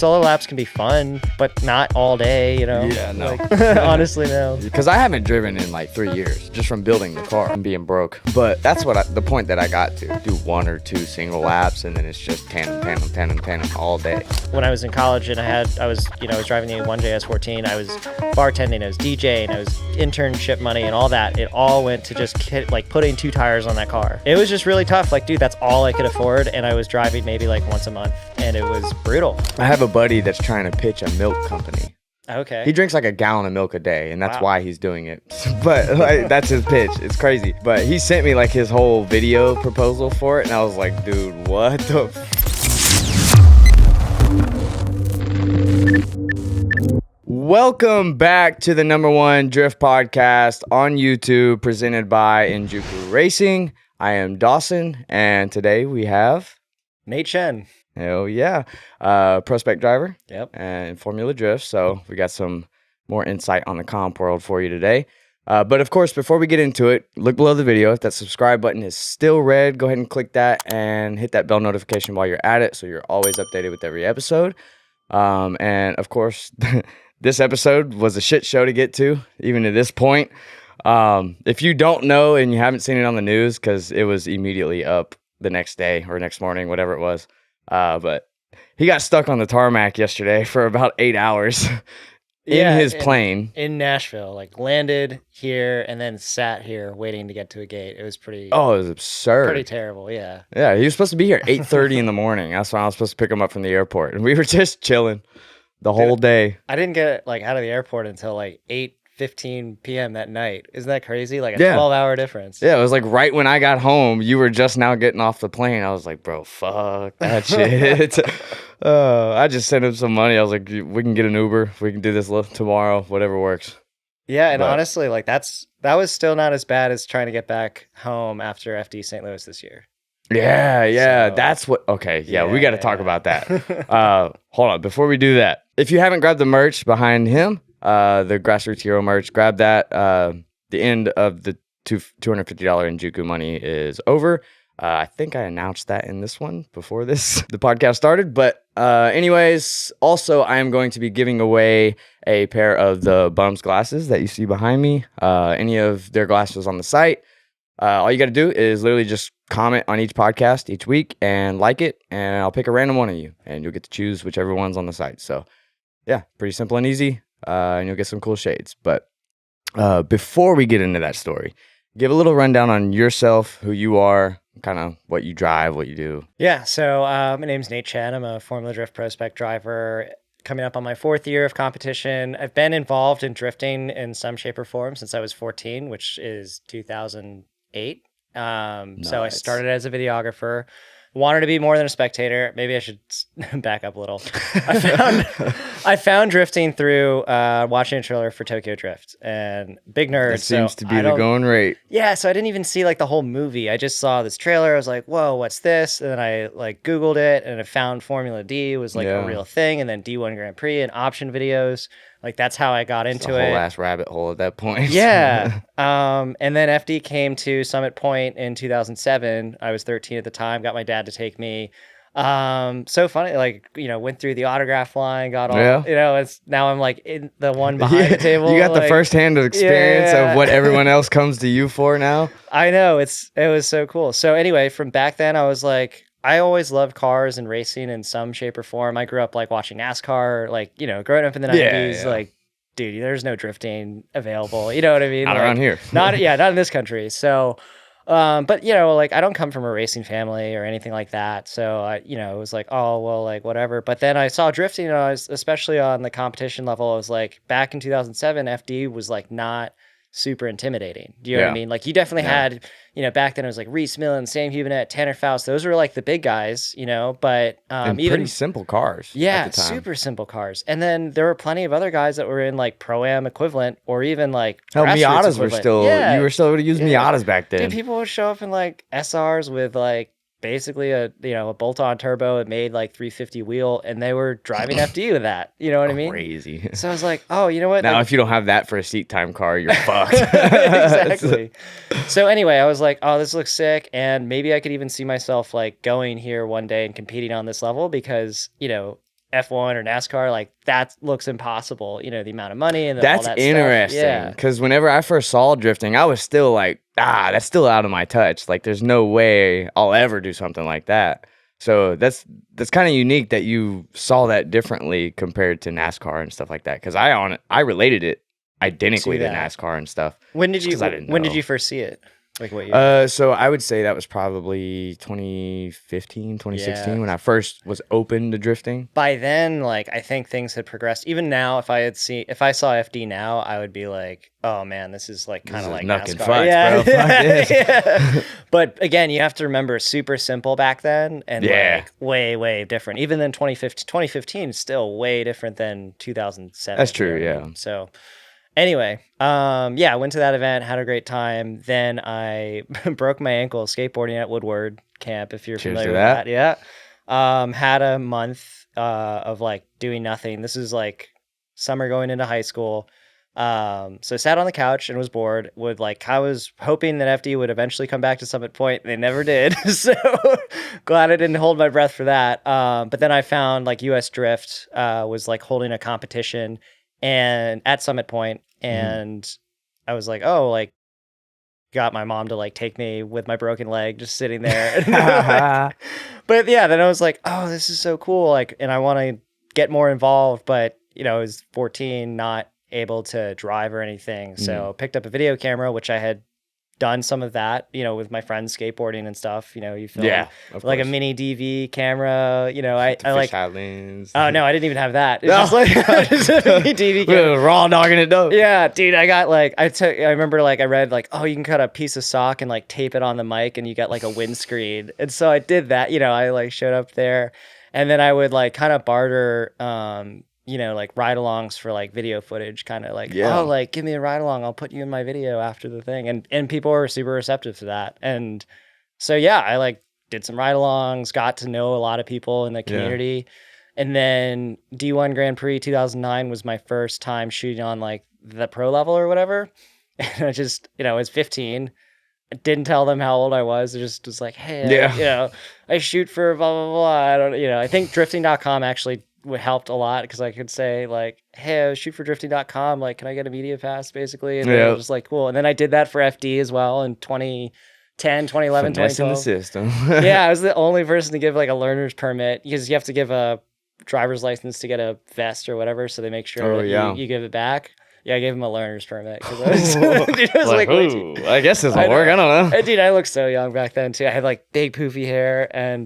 solo laps can be fun, but not all day, you know? Yeah, no. Like, honestly, no. Because I haven't driven in like 3 years just from building the car and being broke. But that's the point that I got to. Do 1 or 2 single laps, and then it's just tandem all day. When I was in college and I was driving the 1JS14, I was bartending, I was DJing, I was internship money and all that. It all went to just putting 2 tires on that car. It was just really tough. Like, dude, that's all I could afford, and I was driving maybe like once a month, and it was brutal. I have a buddy that's trying to pitch a milk company. Okay. He drinks like a gallon of milk a day, and that's why he's doing it. But like, that's his pitch. It's crazy. But he sent me like his whole video proposal for it, and I was like, dude, what the Welcome back to the #1 drift podcast on YouTube, presented by Enjuku Racing. I am Dawson, and today we have Nate Chen. Hell yeah. Prospect driver. Yep. And Formula Drift. So we got some more insight on the comp world for you today. But of course, before we get into it, look below the video. If that subscribe button is still red, go ahead and click that and hit that bell notification while you're at it so you're always updated with every episode. And of course, this episode was a shit show to get to, even to this point. If you don't know and you haven't seen it on the news, because it was immediately up the next day or next morning, whatever it was. But he got stuck on the tarmac yesterday for about 8 hours in his plane. In Nashville, like landed here and then sat here waiting to get to a gate. It was pretty... Oh, it was absurd. Pretty terrible, yeah. Yeah, he was supposed to be here at 8:30 in the morning. That's when I was supposed to pick him up from the airport. And we were just chilling the whole day. I didn't get out of the airport until like 8:15 p.m. that night. Isn't that crazy? Like a 12-hour difference. Yeah, it was like right when I got home, you were just now getting off the plane. I was like, bro, fuck that shit. I just sent him some money. I was like, we can get an Uber. We can do this tomorrow, whatever works. Yeah, and honestly, like that was still not as bad as trying to get back home after FD St. Louis this year. Yeah, so, that's what... Okay, we got to talk about that. Hold on, before we do that, if you haven't grabbed the merch behind him, the Grassroots Hero merch, grab that. The end of the $250 Enjuku money is over. I think I announced that in this one before the podcast started. But anyways, also I am going to be giving away a pair of the BUMZ glasses that you see behind me. Any of their glasses on the site. All you got to do is literally just comment on each podcast each week and like it, and I'll pick a random one of you, and you'll get to choose whichever one's on the site. So yeah, pretty simple and easy. And you'll get some cool shades. But before we get into that story, give a little rundown on yourself, who you are, kind of what you drive, what you do. Yeah, so my name's Nate Chen. I'm a Formula Drift Prospect driver, coming up on my 4th year of competition. I've been involved in drifting in some shape or form since I was 14, which is 2008. Nice. So I started as a videographer. Wanted to be more than a spectator. Maybe I should back up a little. I found drifting through watching a trailer for Tokyo Drift, and big nerd. That seems to be the going rate. Yeah, so I didn't even see like the whole movie. I just saw this trailer. I was like, "Whoa, what's this?" And then I like Googled it, and I found Formula D was like a real thing, and then D1 Grand Prix and option videos. Like that's how I got into it. Whole ass rabbit hole at that point. Yeah. And then FD came to Summit Point in 2007. I was 13 at the time. Got my dad to take me. So funny. Like went through the autograph line. Got all. It's now I'm like in the one behind the table. You got the first-hand experience of what everyone else comes to you for now. I know. It was so cool. So anyway, from back then, I was like, I always loved cars and racing in some shape or form. I grew up like watching NASCAR, like, growing up in the 90s, like, dude, there's no drifting available. You know what I mean? Not around here. Not in this country. So, but like I don't come from a racing family or anything like that. So it was like, oh, well, like whatever. But then I saw drifting, and I was, especially on the competition level, I was like, back in 2007, FD was like not super intimidating. Do you know what I mean? Like you definitely had, back then it was like Reese Millen, Sam Hubenet, Tanner Faust. Those were like the big guys, but and even pretty simple cars. Yeah, at the time. super simple cars. And then there were plenty of other guys that were in like Pro-Am equivalent or even like hell, Miatas were still. Yeah. You were still able to use Miatas back then. Dude, people would show up in like SRs with like basically a bolt-on turbo. It made like 350 wheel, and they were driving FD with that. You know what I mean? Crazy. So I was like, oh, you know what? Now, if you don't have that for a seat time car, you're fucked. Exactly. So anyway, I was like, oh, this looks sick, and maybe I could even see myself like going here one day and competing on this level because F1 or NASCAR, like that looks impossible, you know, the amount of money and all That's that interesting. stuff. Yeah. Because whenever I first saw drifting, I was still like, that's still out of my touch. Like, there's no way I'll ever do something like that. So that's kind of unique that you saw that differently compared to NASCAR and stuff like that. Because I related it identically to NASCAR and stuff. When did you first see it? Like what year? So I would say that was probably 2015, 2016 when I first was open to drifting. By then, like I think things had progressed. Even now, if I saw FD now, I would be like, oh man, this is like kind of like knuck and NASCAR. futz, Yeah. bro. Fuck this. Yeah. But again, you have to remember, super simple back then, and Yeah. like way different. Even then, 2015 is still way different than 2007. That's true, you know what I yeah. mean? So anyway, yeah, I went to that event, had a great time. Then I broke my ankle skateboarding at Woodward Camp, if you're Cheers familiar to with that. that. Yeah. Had a month of like doing nothing. This is like summer going into high school. So I sat on the couch and was bored. I was hoping that FD would eventually come back to Summit Point. They never did. So glad I didn't hold my breath for that. But then I found like US Drift was like holding a competition and at Summit Point, and I was like, oh, like got my mom to like take me with my broken leg just sitting there. But yeah, then I was like, oh, this is so cool, like, and I want to get more involved, but you know, I was 14, not able to drive or anything, so picked up a video camera, which I had done some of that, you know, with my friends skateboarding and stuff. You know, you film like a mini DV camera. You know, I like. Lens. Oh no, I didn't even have that. It's just like just a mini DV camera. Raw dogging it up. Yeah, dude, I got like I remember like I read like, oh, you can cut a piece of sock and like tape it on the mic and you got like a windscreen. And so I did that. You know, I like showed up there, and then I would like kind of barter you know, like ride-alongs for like video footage, kind of like, oh, like give me a ride-along, I'll put you in my video after the thing, and people were super receptive to that. And so yeah, I like did some ride-alongs, got to know a lot of people in the community, and then D1 Grand Prix 2009 was my first time shooting on like the pro level or whatever, and I just, you know, I was 15. I didn't tell them how old I was. I just was like, hey, you know, I shoot for blah blah blah. I don't, you know, I think drifting.com actually helped a lot because I could say like, hey, I shoot for drifting.com, like, can I get a media pass basically? And they were just like, cool. And then I did that for FD as well in 2010, 2011, Finessing 2012. the system. Yeah, I was the only person to give like a learner's permit, because you have to give a driver's license to get a vest or whatever, so they make sure that you give it back. Yeah, I gave him a learner's permit. Dude, I was like I guess this will work. I don't know. Dude, I looked so young back then too. I had like big poofy hair, and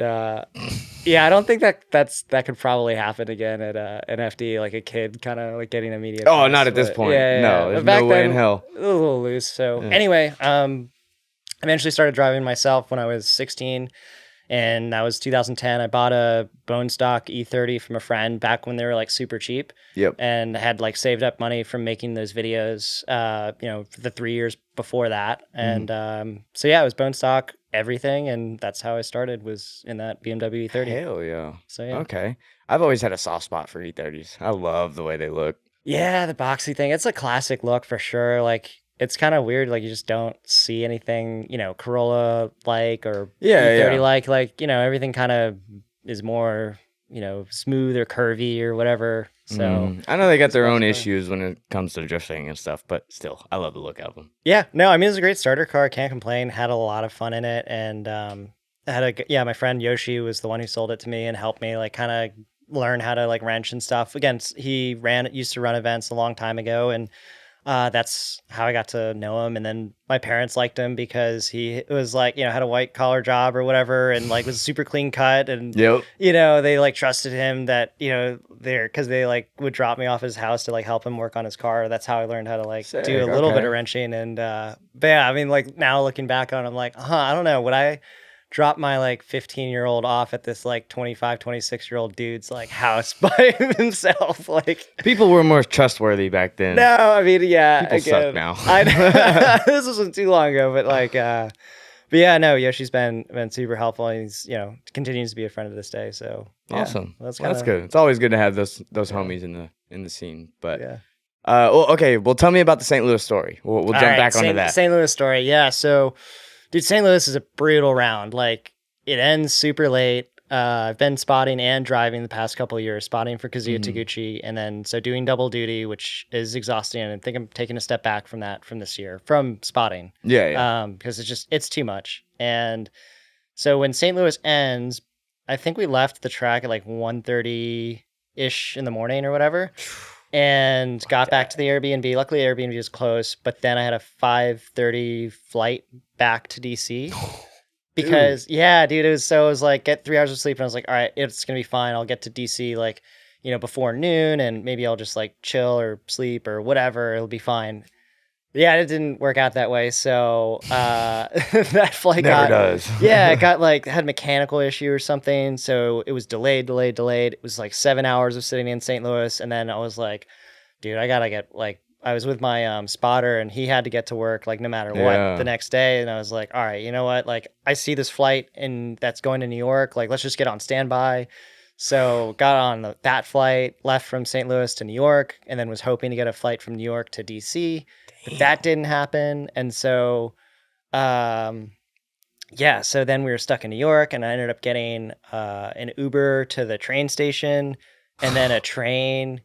yeah, I don't think that could probably happen again at an FD, like a kid kind of like getting a media pass. Oh, not at this point. No, there's no way in hell. It was a little loose. So anyway, eventually started driving myself when I was 16. And that was 2010. I bought a bone stock E30 from a friend back when they were like super cheap. Yep. And had like saved up money from making those videos, you know, for the 3 years before that. And so yeah, it was bone stock, everything. And that's how I started, was in that BMW E30. Hell yeah. So yeah. Okay. I've always had a soft spot for E30s. I love the way they look. Yeah, the boxy thing. It's a classic look for sure. Like, it's kind of weird, like you just don't see anything, you know, Corolla like or E30 like, you know, everything kind of is more, you know, smooth or curvy or whatever. So I know they got their own issues when it comes to drifting and stuff, but still, I love the look of them. Yeah, no, I mean, it's a great starter car. Can't complain. Had a lot of fun in it, and my friend Yoshi was the one who sold it to me and helped me like kind of learn how to like wrench and stuff. Again, he used to run events a long time ago, and that's how I got to know him. And then my parents liked him because he was like, you know, had a white collar job or whatever, and like was super clean cut. And, you know, they like trusted him that, you know, because they like would drop me off his house to like help him work on his car. That's how I learned how to like do a little bit of wrenching. And, but yeah, I mean, like now looking back on it, I'm like, I don't know. Would I drop my like 15-year-old off at this like 25, 26-year-old dude's like house by himself? Like, people were more trustworthy back then. No, I mean, yeah, people suck now. This wasn't too long ago, but like, but yeah, no, Yoshi's been super helpful. And he's, you know, continues to be a friend to this day. So yeah, awesome. That's good. It's always good to have those homies in the scene. But yeah. Well, okay. Well, tell me about the St. Louis story. We'll jump back onto that. St. Louis story. Yeah. So, dude, St. Louis is a brutal round. Like, it ends super late. I've been spotting and driving the past couple of years, spotting for Kazuya Mhm. Taguchi, and then so doing double duty, which is exhausting. And I think I'm taking a step back from that from this year, from spotting, Yeah, yeah. because it's too much. And so when St. Louis ends, I think we left the track at like 1:30 ish in the morning or whatever, and got back to the Airbnb. Luckily, Airbnb was close, but then I had a 5:30 flight back to DC. Dude. Because yeah, dude, it was like get 3 hours of sleep, and I was like, all right, it's gonna be fine. I'll get to DC like, before noon, and maybe I'll just like chill or sleep or whatever. It'll be fine. Yeah, it didn't work out that way. So that flight Never got does. yeah, it got like had a mechanical issue or something. So it was delayed. It was like 7 hours of sitting in St. Louis, and then I was like, dude, I gotta get like I was with my spotter and he had to get to work like no matter what Yeah. the next day. And I was like, all right, you know what? Like I see this flight and that's going to New York. Like let's just get on standby. So got on that flight, left from St. Louis to New York, and then was hoping to get a flight from New York to DC. But that didn't happen. And so um yeah, so then we were stuck in New York and I ended up getting an Uber to the train station and then a train.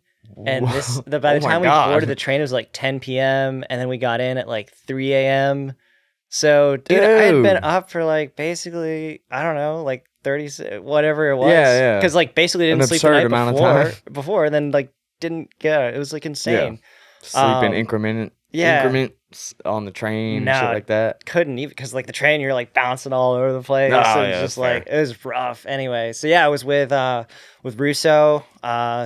And by the Oh my time we boarded God. the train, it was like 10 p.m. And then we got in at like 3 a.m. So, dude, I had been Dude. up for like basically, I don't know, like 30, whatever it was. Yeah, yeah. Because like basically An didn't sleep the absurd night amount of before, and then like didn't get it. Was like Yeah. insane. Sleep in Yeah. increments on the train and shit No, like that. couldn't even because like the train you're like bouncing all over the place. Oh, So yeah, it's that's just like fair. it was rough. Anyway, so yeah, I was with Russo,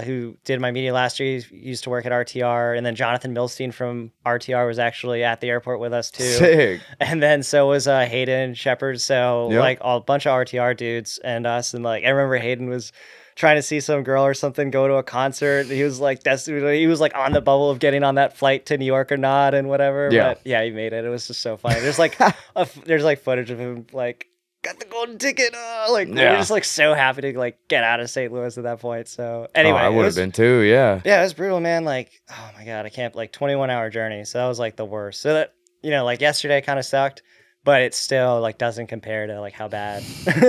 who did my media last year. He used to work at RTR, and then Jonathan Milstein from RTR was actually at the airport with us too. Sick. And then so was Hayden Shepard. So Yep. like a bunch of RTR dudes and us, and like I remember Hayden was trying to see some girl or something go to a concert. He was like he was like on the bubble of getting on that flight to New York or not and whatever. Yeah. But yeah, he made it. It was just so funny. There's like there's like footage of him like got the golden ticket. Like we Yeah. were just like so happy to like get out of St. Louis at that point. So Oh, anyway, I it would have was, been too. Yeah. yeah, it was brutal, man. Like, oh my God, I can't like 21-hour journey. So that was like the worst. So that, like yesterday kind of sucked, but it still like doesn't compare to like how bad,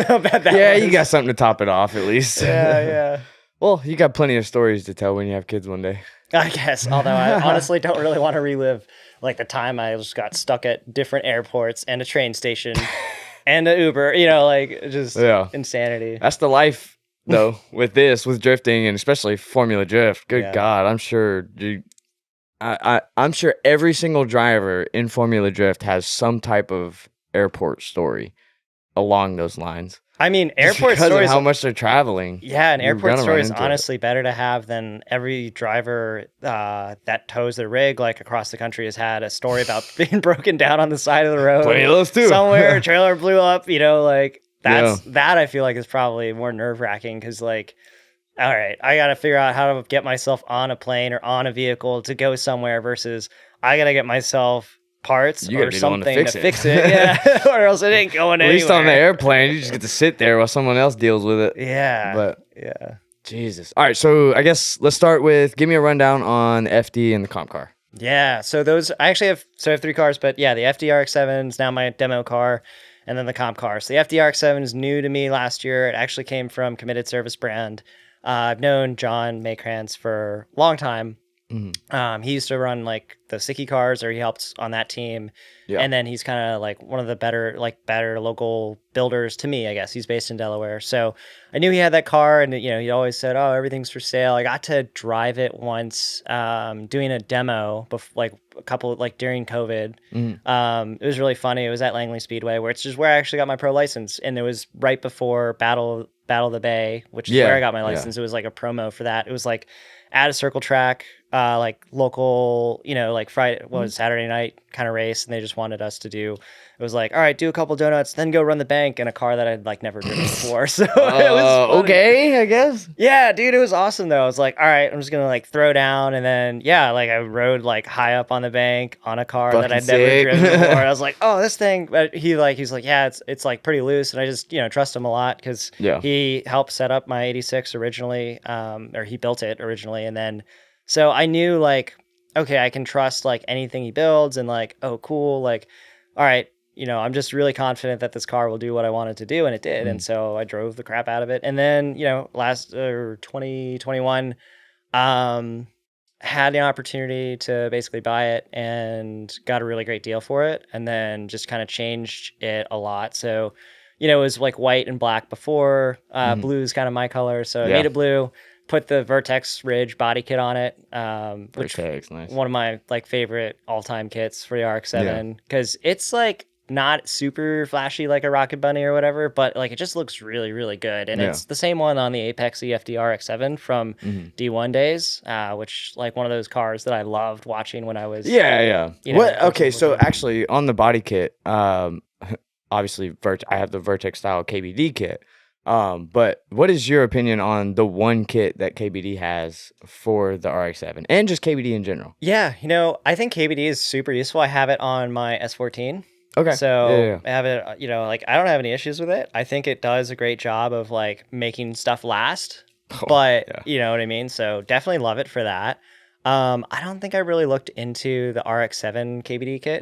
how bad that Yeah, was. you got something to top it off at least. Yeah. Well, you got plenty of stories to tell when you have kids one day. I guess. Although I honestly don't really want to relive like the time I just got stuck at different airports and a train station and an Uber, like just Yeah. insanity. That's the life, though, with drifting and especially Formula Drift. Good Yeah. God, I'm sure, dude. I'm sure every single driver in Formula Drift has some type of airport story along those lines. I mean, Just airport because stories. of how much they're traveling. Yeah, an you're airport gonna story run is into it. honestly better to have than every driver that tows their rig like across the country has had a story about being broken down on the side of the road. Plenty of those too. Somewhere a trailer blew up, like that I feel like is probably more nerve-wracking because like, all right, I got to figure out how to get myself on a plane or on a vehicle to go somewhere versus I got to get myself parts You gotta or be the one to something fix it. Yeah, or else it ain't going At anywhere. least on the airplane, you just get to sit there while someone else deals with it. Yeah, But yeah. Jesus. All right, so I guess let's start with give me a rundown on FD and the comp car. Yeah, so I actually have 3 cars, but yeah, the FD Rx7 is now my demo car, and then the comp car. So the FD Rx7 is new to me last year. It actually came from Committed Service Brand. I've known John Maykrantz for a long time. He used to run like the Sicky cars, or he helped on that team. Yeah. And then he's kind of like one of the better local builders to me, I guess. He's based in Delaware. So I knew he had that car, and he always said, "Oh, everything's for sale." I got to drive it once, doing a demo, like a couple like during COVID. It was really funny. It was at Langley Speedway, where it's just where I actually got my pro license, and it was right before Battle of the Bay, which is where I got my license. It was like a promo for that. It was like at a circle track, like local, like Friday, Saturday night kind of race, and they just wanted us to do. It was like, all right, do a couple donuts, then go run the bank in a car that I'd like never driven before. So it was funny. Okay, I guess. Yeah, dude, it was awesome though. I was like, all right, I'm just gonna like throw down, and then like I rode like high up on the bank on a car that Fucking I'd never sick. driven before. And I was like, oh, this thing. But he's like, yeah, it's like pretty loose, and I just trust him a lot because he helped set up my '86 originally, or he built it originally, and then so I knew like, okay, I can trust like anything he builds, and like, oh, cool, like, all right. I'm just really confident that this car will do what I want it to do, and it did. And so I drove the crap out of it. And then, last 2021, had the opportunity to basically buy it and got a really great deal for it, and then just kind of changed it a lot. So, it was like white and black before. Blue is kind of my color, so I made it blue. Put the Vertex Ridge body kit on it, which Vertex, nice. one of my like favorite all-time kits for the Rx7, because it's like not super flashy like a Rocket Bunny or whatever, but like it just looks really, really good. And it's the same one on the Apex EFD Rx7 from D1 days, which like one of those cars that I loved watching when I was Okay, so actually on the body kit, obviously I have the Vertex style KBD kit. But what is your opinion on the one kit that KBD has for the RX-7 and just KBD in general? Yeah, I think KBD is super useful. I have it on my S14. Okay. So I have it, like I don't have any issues with it. I think it does a great job of like making stuff last, but you know what I mean? So definitely love it for that. I don't think I really looked into the RX-7 KBD kit.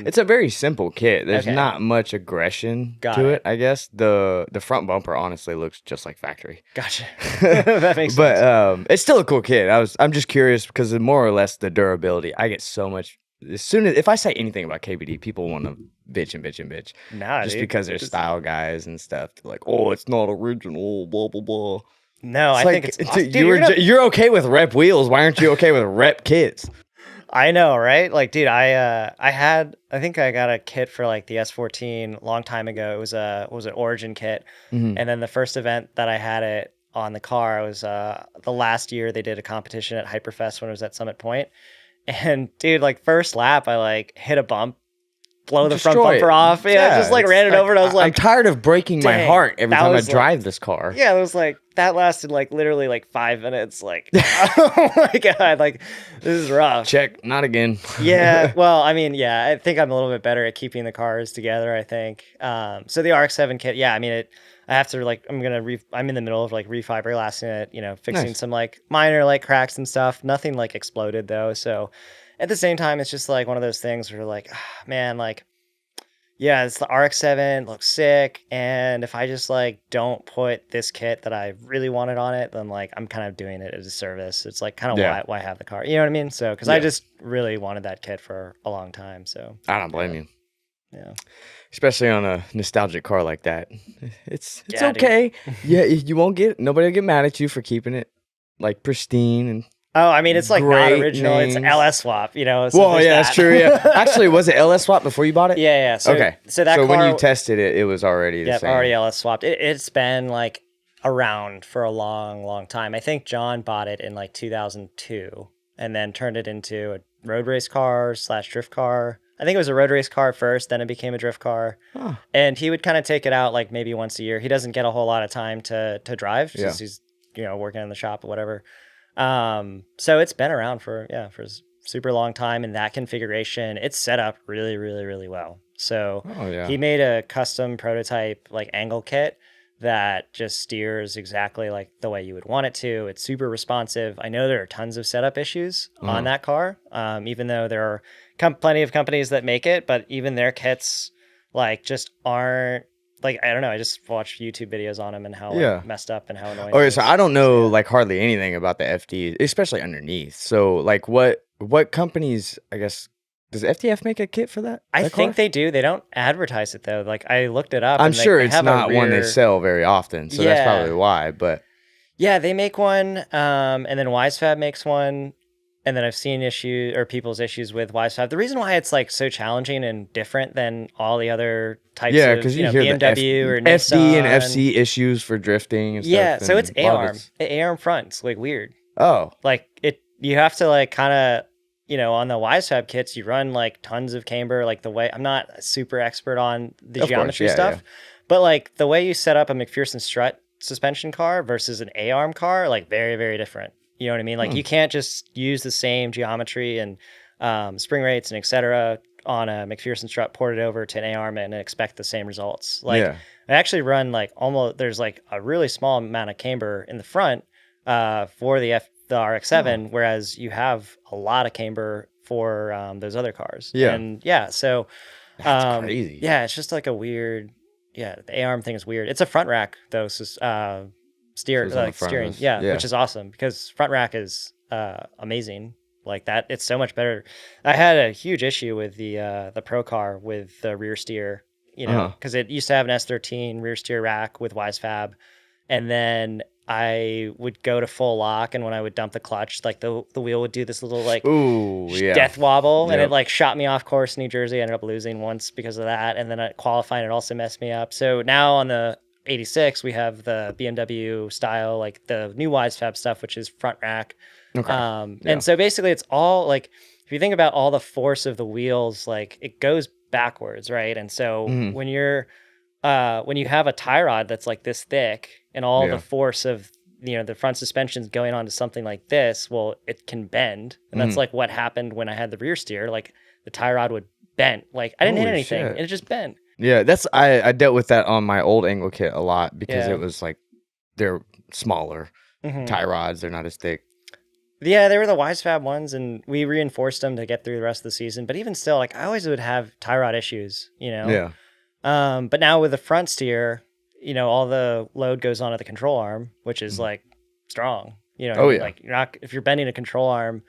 It's a very simple kit. There's not much aggression to it, I guess. The front bumper honestly looks just like factory. Gotcha. That makes sense. But it's still a cool kit. I'm just curious because more or less the durability. I get so much. If I say anything about KBD, people want to bitch and bitch and bitch. Nah, just because they're style guys and stuff. They're like, oh, it's not original, blah blah blah. No, I think it's dude, you're okay with rep wheels. Why aren't you okay with rep kits? I know, right? Like, dude, I think I got a kit for like the S14 a long time ago. It was an Origin kit, and then the first event that I had it on the car was the last year they did a competition at Hyperfest when it was at Summit Point, and dude, like first lap, I like hit a bump. Blow the front bumper off. Yeah, just like ran it over, and I was like, I'm tired of breaking my heart every time I drive this car. Yeah, it was like that lasted like literally like 5 minutes. Like, oh my god, like this is rough. Check, not again. Yeah, well, I mean, yeah, I think I'm a little bit better at keeping the cars together. I think. So the RX-7 kit, yeah, I mean I have to like I'm in the middle of like refiberglassing it, fixing some like minor like cracks and stuff. Nothing like exploded though, so. At the same time, it's just like one of those things where like, man, like, yeah, it's the RX-7, looks sick. And if I just like don't put this kit that I really wanted on it, then like I'm kind of doing it as a service. It's like kind of why I have the car. You know what I mean? So, because I just really wanted that kit for a long time. So I don't blame you. Yeah. Especially on a nostalgic car like that. It's okay. Yeah, nobody will get mad at you for keeping it like pristine and. Oh, I mean, it's like not original. It's LS swap, So well, yeah, that's true. Yeah, actually, was it LS swap before you bought it? Yeah. So, okay. So that car, when you tested it, it was already the same. Already LS swapped. It's been like around for a long, long time. I think John bought it in like 2002, and then turned it into a road race car / drift car. I think it was a road race car first, then it became a drift car. Huh. And he would kind of take it out like maybe once a year. He doesn't get a whole lot of time to drive because he's working in the shop or whatever. So it's been around for a super long time in that configuration. It's set up really, really, really well. So he made a custom prototype like angle kit that just steers exactly like the way you would want it to. It's super responsive. I know there are tons of setup issues on that car, even though there are plenty of companies that make it, but even their kits like just aren't. Like, I don't know. I just watched YouTube videos on them and how messed up and how annoying. Okay, so I don't know like hardly anything about the FD, especially underneath. So like what companies, I guess, does FTF make a kit for that? I think they do. They don't advertise it though. Like I looked it up. I'm sure it's not one they sell very often. So that's probably why. But yeah, they make one. And then WiseFab makes one. And then I've seen people's issues with WiseFab. The reason why it's like so challenging and different than all the other types of because you hear BMW or FD Nissan. and FC issues for drifting and stuff. Yeah, so it's A-arm. A-arm front. It's like weird. Oh. Like you have to like kind of, on the WiseFab kits, you run like tons of camber, like the way, I'm not super expert on the geometry stuff, but like the way you set up a McPherson strut suspension car versus an A-arm car, like very, very different. You know what I mean? Like you can't just use the same geometry and spring rates and et cetera on a McPherson strut, port it over to an A-arm and expect the same results. Like I actually run like there's like a really small amount of camber in the front for the RX-7, whereas you have a lot of camber for those other cars. Yeah. And so That's crazy. Yeah, it's just like a weird. Yeah, the A-arm thing is weird. It's a front rack though, so So it's on the front of steering. this. Yeah, Yeah. which is awesome because front rack is amazing. Like that, it's so much better. I had a huge issue with the Pro car with the rear steer, because it used to have an S13 rear steer rack with Wisefab, and then I would go to full lock, and when I would dump the clutch, like the wheel would do this little like Ooh, yeah. death wobble, and Yep. it like shot me off course in New Jersey. I ended up losing once because of that, and then at qualifying it also messed me up. So now on the 86, we have the BMW style, like the new Wisefab stuff, which is front rack. Okay. And so basically it's all like, if you think about all the force of the wheels, like it goes backwards, right? And so when you have a tie rod that's like this thick and all the force of, the front suspension's going onto something like this, well, it can bend. And that's like what happened when I had the rear steer, like the tie rod would bend. Like I didn't hit anything. Shit. It just bent. Yeah, I dealt with that on my old angle kit a lot because it was like they're smaller tie rods, they're not as thick. Yeah, they were the Wisefab ones, and we reinforced them to get through the rest of the season. But even still, like I always would have tie rod issues, Yeah. But now with the front steer, all the load goes onto the control arm, which is like strong. Like if you're bending a control arm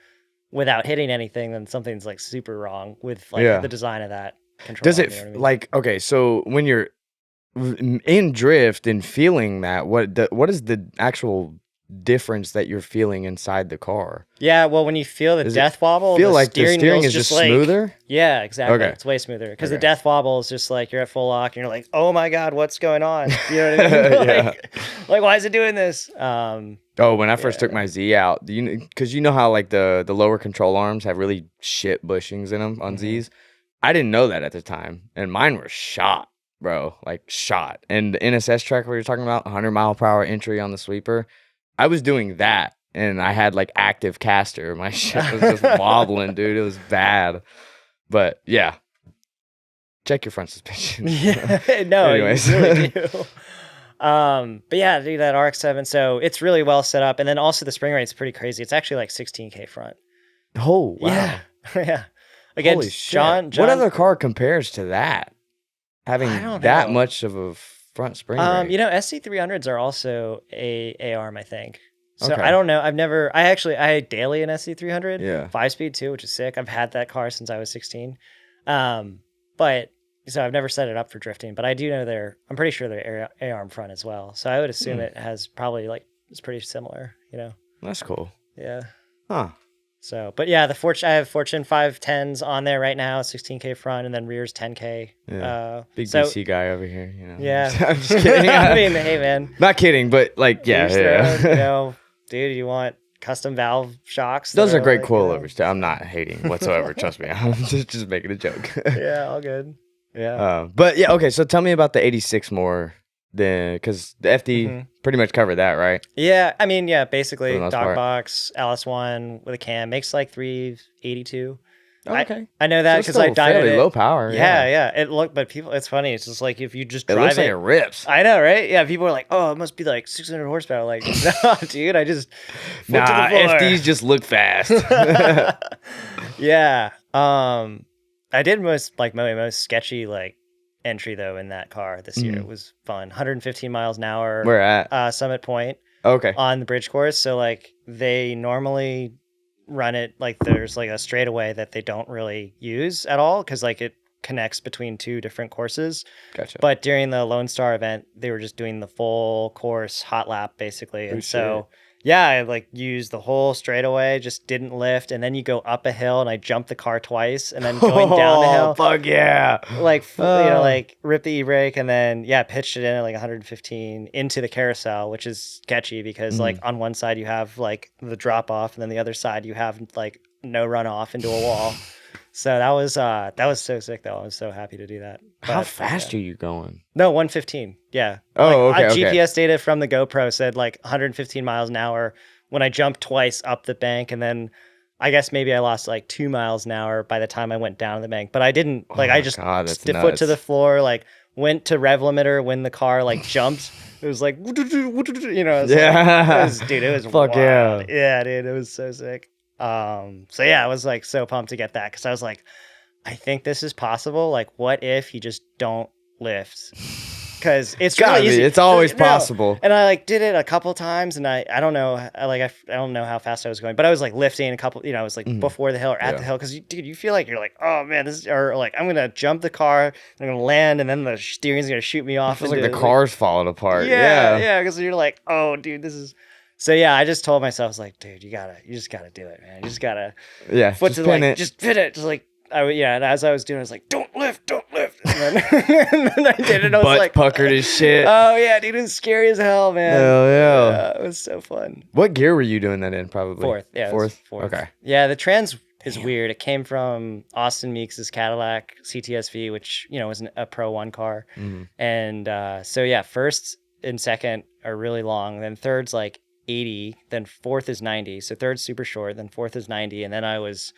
without hitting anything, then something's like super wrong with like the design of that control Does arm. it like, okay, so when you're in drift and feeling that, what is the actual difference that you're feeling inside the car? Yeah, well, when you feel the death wobble, feel like the steering is is just like, smoother? Yeah, exactly. Okay. It's way smoother because the death wobble is just like you're at full lock and you're like, oh my god, what's going on? You know what I mean? like why is it doing this? When I first took my Z out, because you know how like the lower control arms have really shit bushings in them on Zs. I didn't know that at the time, and mine were shot, bro, like shot. And the NSS track we were talking about, 100-mile-per-hour entry on the sweeper, I was doing that, and I had like active caster. My shit was just wobbling, dude. It was bad. But yeah, check your front suspension. No, anyways. you really do. But yeah, dude, that Rx7. So it's really well set up, and then also the spring rate's pretty crazy. It's actually like 16K front. Oh wow, yeah, yeah. Again, holy shit. John, what other car compares to that? Having that much of a front spring rate? SC300s are also a ARM, I think. So I don't know. I had daily an SC300, 5-speed too, which is sick. I've had that car since I was 16. But so I've never set it up for drifting, but I do know I'm pretty sure they're A-arm front as well. So I would assume it has probably it's pretty similar, That's cool. Yeah. Huh. So, but yeah, I have Fortune 510s on there right now, 16K front, and then rear's 10K. Yeah. Big DC guy over here, Yeah. I'm just kidding. I mean, hey man. Not kidding, but like, yeah. Dude, you want custom valve shocks? Those are great coilovers too. I'm not hating whatsoever. Trust me. I'm just making a joke. Yeah, all good. Yeah. But yeah, okay. So tell me about the 86 more then, because the FD pretty much covered that, right? Yeah, I mean, basically dog box LS1 with a cam makes like 382. Okay. I know that because I died fairly low power. Yeah. But it's funny. It's just like if you just drive it looks like it rips. I know, right? Yeah, people are like, oh, it must be like 600 horsepower. Like, no, dude, I just FDs just look fast. Yeah. I did my most sketchy entry though in that car this year. It was fun. 115 miles an hour. Where at? Summit Point. Okay. On the bridge course. So they normally run it there's a straightaway that they don't really use at all because it connects between two different courses. Gotcha. But during the Lone Star event, they were just doing the full course hot lap basically. And so I used the whole straightaway, just didn't lift, and then you go up a hill and I jumped the car twice and then going down the hill. Fuck yeah. Rip the e-brake and then pitched it in at 115 into the carousel, which is sketchy because on one side you have the drop off and then the other side you have no runoff into a wall. So that was so sick though. I was so happy to do that. How fast are you going? No, 115. Yeah. Oh, okay. GPS data from the GoPro said 115 miles an hour when I jumped twice up the bank, and then I guess maybe I lost 2 miles an hour by the time I went down the bank. But I didn't I just foot to the floor, went to rev limiter when the car jumped. It was it was dude, it was fuck wild. Yeah, dude, it was so sick. So yeah, I was so pumped to get that because I was I think this is possible. Like, what if you just don't lift? Because it's Gotta really be. easy. It's always No. possible. And I like did it a couple times, and I don't know, I don't know how fast I was going, but I was like lifting a couple. You know, I was like before the hill or at the hill, because dude, you feel like you're like, oh man, this is, or like I'm gonna jump the car, I'm gonna land, and then the steering's gonna shoot me It off. feels like into, the car's falling apart. yeah, Yeah. yeah, because you're like, oh dude, this is. So yeah, I just told myself, I was like, dude, you just gotta do it, man. You just gotta Yeah. foot Just to pin like, it. just fit it, just like. Yeah, and as I was doing, I was like, "Don't lift, and then, and then I did it. And I was Butt like, puckered as shit. oh yeah, dude, it was scary as hell, man. Hell yeah. It was so fun. What gear were you doing that in? Probably Fourth, yeah, it was Fourth. Okay. Yeah, the trans is weird. It came from Austin Meeks' Cadillac CTSV, which was a Pro One car, and so yeah, first and second are really long. Then third's like 80. Then fourth is 90. So third's super short. Then fourth is 90, and then I was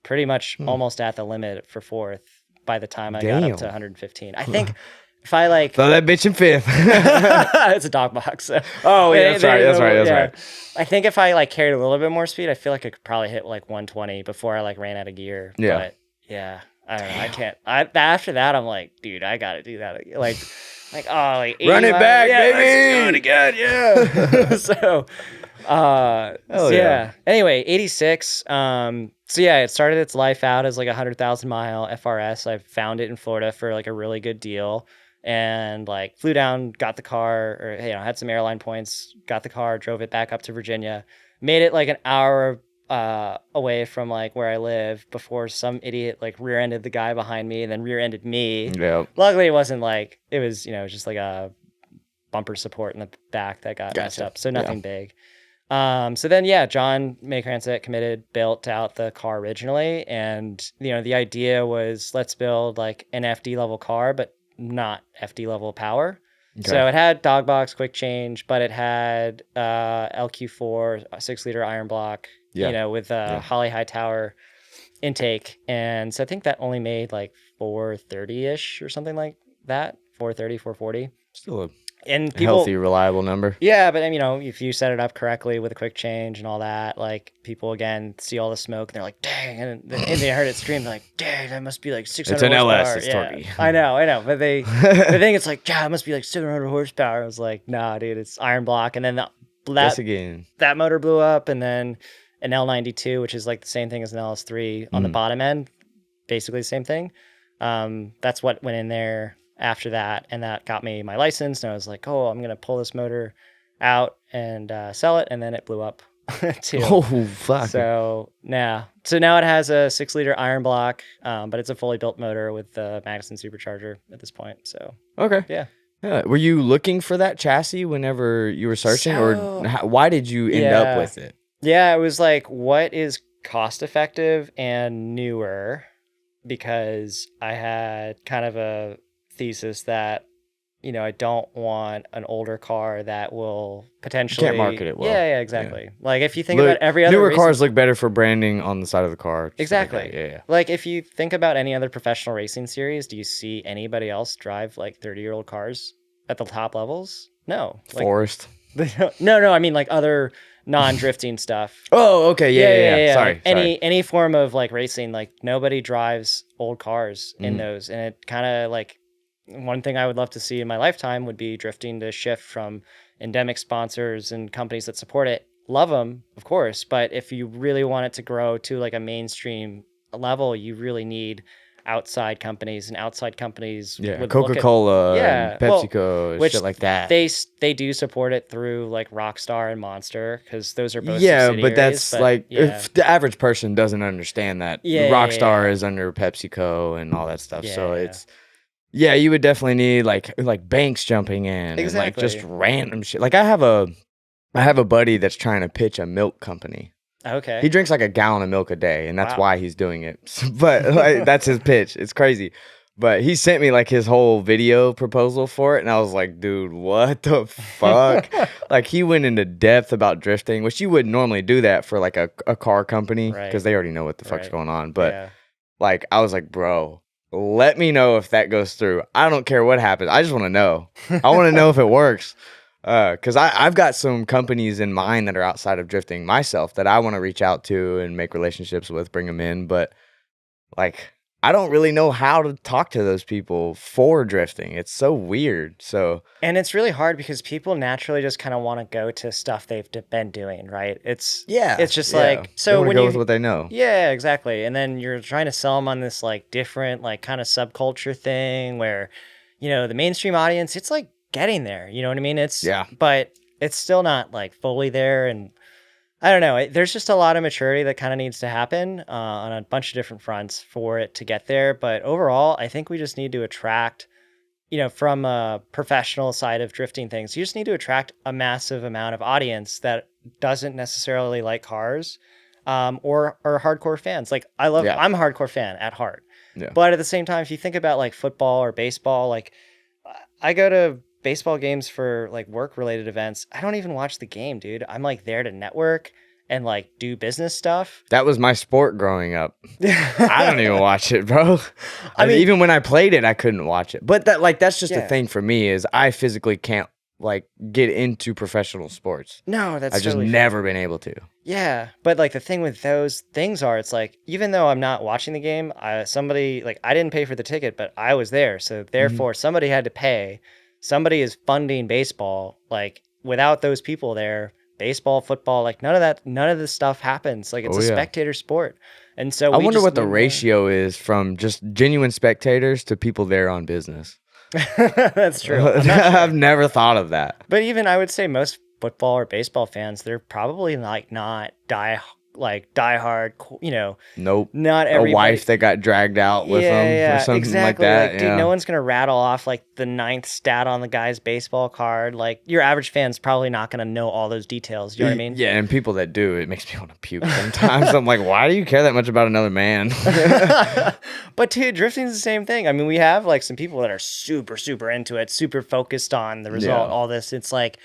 pretty much almost at the limit for fourth by the time I got up to 115. I think if I like throw that bitch in fifth. it's a dog box. So Oh yeah, that's right. I think if I like carried a little bit more speed, I feel like I could probably hit like 120 before I like ran out of gear. Yeah. But yeah, I don't know. I can't. After that, I'm like, dude, I gotta do that. Like oh, like 80 Run it miles. back, Yeah, baby. let's do it again. Yeah. So yeah. Anyway, 86. So yeah, it started its life out as like 100,000 mile FRS. I found it in Florida for like a really good deal, and like flew down, got the car, or had some airline points, got the car, drove it back up to Virginia, made it like an hour away from like where I live before some idiot like rear-ended the guy behind me and then rear-ended me. Yeah. Luckily it wasn't like, it was just like a bumper support in the back that got messed up, so nothing big. So then, John Maycransett committed, built out the car originally. And, the idea was, let's build like an FD level car, but not FD level power. Okay. So it had dog box, quick change, but it had LQ4, a 6-liter iron block, with Holly Hightower intake. And so I think that only made like 430-ish or something like that, 430, 440. Still and people, healthy, reliable number. Yeah, but if you set it up correctly with a quick change and all that, like people again see all the smoke and they're like, "Dang!" And they heard it scream, like, "Dang, that must be like 600." It's an LS. It's torquey. I know, but they think it's like, "Yeah, it must be like 700 horsepower." I was like, "Nah, dude, it's iron block." And then that motor blew up, and then an L92, which is like the same thing as an LS3 on the bottom end, basically the same thing. That's what went in there after that, and that got me my license, and I was like, oh, I'm gonna pull this motor out and sell it, and then it blew up too. Oh fuck. So now it has a 6-liter iron block, but it's a fully built motor with the Magnuson supercharger at this point. So okay. Yeah. Were you looking for that chassis whenever you were searching, or why did you end up with it? Yeah, it was like, what is cost effective and newer, because I had kind of a thesis that I don't want an older car that will potentially can't market it well. Yeah, exactly. Like if you think about every other newer cars look better for branding on the side of the car. Exactly. Like Like if you think about any other professional racing series, do you see anybody else drive like 30-year-old cars at the top levels? No. Like, Forest. No. I mean like other non-drifting stuff. Oh, okay. Yeah. Sorry. Like any form of like racing, like nobody drives old cars in those, and it kind of like. One thing I would love to see in my lifetime would be drifting to shift from endemic sponsors and companies that support it. Love them, of course, but if you really want it to grow to like a mainstream level, you really need outside companies, and outside companies. Yeah, Coca-Cola, and PepsiCo, shit like that. They do support it through like Rockstar and Monster, because those are both but that's if the average person doesn't understand that Rockstar is under PepsiCo and all that stuff, it's. Yeah, you would definitely need like banks jumping in and like just random shit. Like I have a buddy that's trying to pitch a milk company. Okay. He drinks like a gallon of milk a day, and that's why he's doing it. But like, that's his pitch. It's crazy. But he sent me like his whole video proposal for it, and I was like, dude, what the fuck? Like he went into depth about drifting, which you wouldn't normally do that for like a car company, because they already know what the fuck's going on. But like I was like, bro, let me know if that goes through. I don't care what happens. I just want to know. I want to know if it works. Because I've got some companies in mind that are outside of drifting myself that I want to reach out to and make relationships with, bring them in. But like I don't really know how to talk to those people for drifting. It's so weird. So And it's really hard because people naturally just kind of want to go to stuff been doing, right? It's just yeah, like, they so want to when go with you, what they know. yeah, exactly. And then you're trying to sell them on this like different, like kind of subculture thing where, the mainstream audience, it's like getting there, you know what I mean? Yeah, But it's still not like fully there. And I don't know. There's just a lot of maturity that kind of needs to happen on a bunch of different fronts for it to get there. But overall, I think we just need to attract, from a professional side of drifting things, you just need to attract a massive amount of audience that doesn't necessarily like cars, or are hardcore fans. Like yeah, I'm a hardcore fan at heart. yeah. But at the same time, if you think about like football or baseball, like I go to baseball games for like work related events. I don't even watch the game, dude. I'm like there to network and like do business stuff. That was my sport growing up. I don't even watch it, bro. I mean, Even when I played it, I couldn't watch it. But that's just the yeah. thing for me is I physically can't like get into professional sports. No, that's I've just totally never fair. been able to. Yeah, but like the thing with those things are, it's like even though I'm not watching the game, somebody like I didn't pay for the ticket, but I was there, so Mhm. therefore somebody had to pay. Somebody is funding baseball. Like without those people there, baseball, football, like none of this stuff happens. Like it's Oh a yeah. spectator sport, and so I we wonder just what the need more. ratio is from just genuine spectators to people there on business. That's true. I'm not I've sure. never thought of that. But even I would say most football or baseball fans, they're probably like not die hard, Nope. not A everybody. wife that got dragged out with Yeah, them or yeah, something like exactly. that. Like, dude, no Yeah. one's gonna rattle off like the ninth stat on the guy's baseball card. Like, your average fan's probably not gonna know all those details. You know what I mean? Yeah, and people that do, it makes me want to puke sometimes. I'm like, why do you care that much about another man? But dude, drifting's the same thing. I mean, we have like some people that are super, super into it, super focused on the result, Yeah. all this. It's like,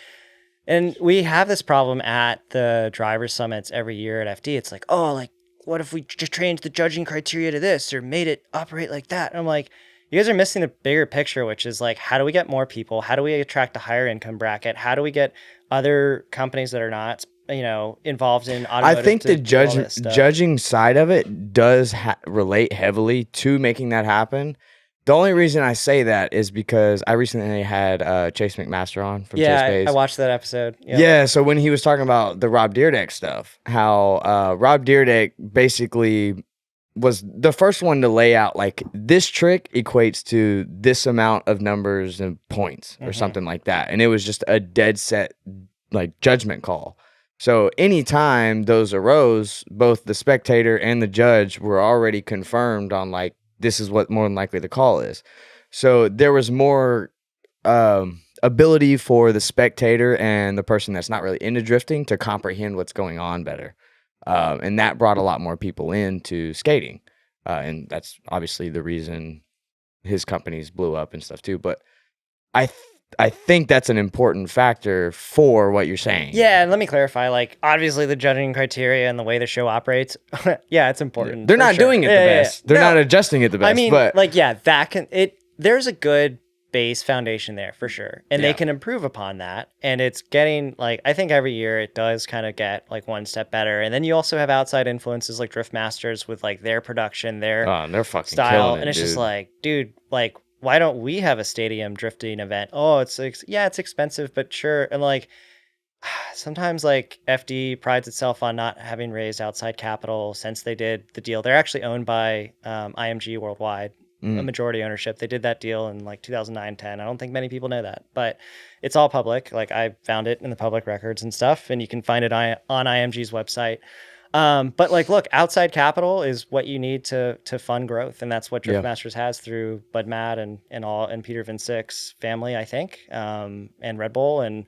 and we have this problem at the driver summits every year at FD. It's like, oh, like, what if we just changed the judging criteria to this or made it operate like that? And I'm like, you guys are missing the bigger picture, which is like, how do we get more people? How do we attract a higher income bracket? How do we get other companies that are not, involved in I automotive think the to do all this stuff? judging side of it does relate heavily to making that happen. The only reason I say that is because I recently had Chase McMaster on from Chase Yeah, I Bays. watched that episode. Yep. Yeah, so when he was talking about the Rob Dyrdek stuff, how Rob Dyrdek basically was the first one to lay out like this trick equates to this amount of numbers and points or Mhm. something like that. And it was just a dead set like judgment call. So anytime those arose, both the spectator and the judge were already confirmed on like this is what more than likely the call is. So there was more ability for the spectator and the person that's not really into drifting to comprehend what's going on better. And that brought a lot more people into skating. And that's obviously the reason his companies blew up and stuff too. But I th- I think that's an important factor for what you're saying. Yeah, and let me clarify. Like, obviously, the judging criteria and the way the show operates, yeah, it's important. They're for not sure. doing it the Yeah. best. They're No, not adjusting it the best. I mean, but like, yeah, that can it. There's a good base foundation there for sure, and they Yeah. can improve upon that. And it's getting like I think every year it does kind of get like one step better. And then you also have outside influences like Drift Masters with like their production, their they're fucking style, killing and it, it's dude. just like, dude, like, why don't we have a stadium drifting event? Oh, it's like, yeah, it's expensive, but sure. And like, sometimes like FD prides itself on not having raised outside capital since they did the deal. They're actually owned by IMG Worldwide, a majority ownership. They did that deal in like 2009-10. I don't think many people know that, but it's all public. Like I found it in the public records and stuff, and you can find it on IMG's website. But like, look, outside capital is what you need to fund growth, and that's what Drift Yeah. Masters has through Bud Matt and Peter Vincik's family, I think, and Red Bull, and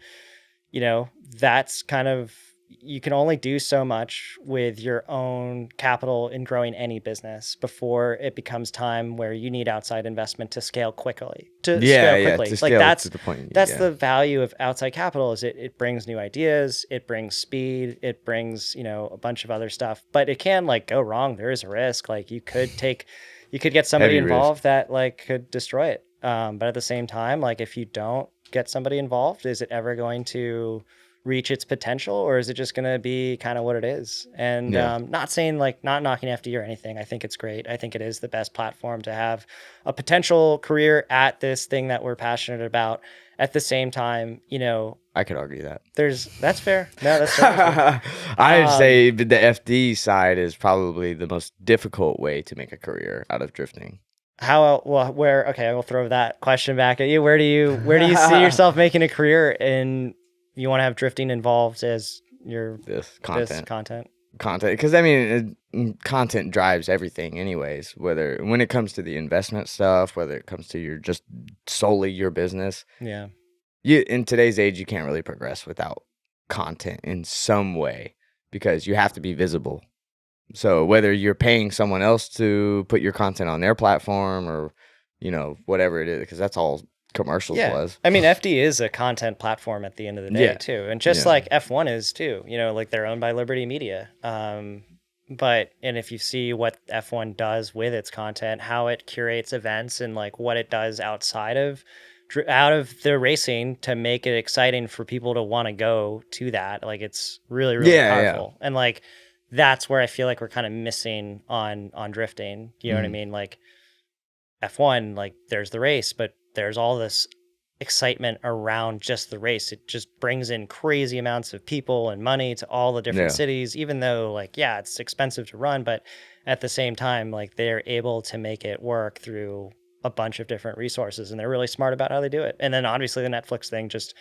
that's kind of, you can only do so much with your own capital in growing any business before it becomes time where you need outside investment to scale quickly. To like scale to the point. that's Yeah. the value of outside capital is it brings new ideas, it brings speed, it brings a bunch of other stuff, but it can like go wrong. There is a risk. Like you could get somebody Heavy risk. involved that like could destroy it. But at the same time, like if you don't get somebody involved, is it ever going to reach its potential, or is it just going to be kind of what it is? And Yeah. not saying like not knocking FD or anything. I think it's great. I think it is the best platform to have a potential career at this thing that we're passionate about. At the same time, I could argue that. that's fair. No, that's totally fair. I'd say the FD side is probably the most difficult way to make a career out of drifting. Okay, I will throw that question back at you. Where do you see yourself making a career in? You want to have drifting involved as your This content? Because I mean, content drives everything anyways, whether when it comes to the investment stuff, whether it comes to your just solely your business. Yeah. In today's age, you can't really progress without content in some way, because you have to be visible. So whether you're paying someone else to put your content on their platform, or whatever it is, because that's all commercials was. I mean, FD is a content platform at the end of the day too, and just like F1 is too. Like they're owned by Liberty Media. But if you see what F1 does with its content, how it curates events, and like what it does outside of the racing to make it exciting for people to want to go to that, like it's really really powerful. And like that's where I feel like we're kind of missing on drifting. You know what I mean? Like F1, like there's the race, but there's all this excitement around just the race. It just brings in crazy amounts of people and money to all the different cities, even though like, it's expensive to run, but at the same time, like they're able to make it work through a bunch of different resources, and they're really smart about how they do it. And then obviously the Netflix thing, just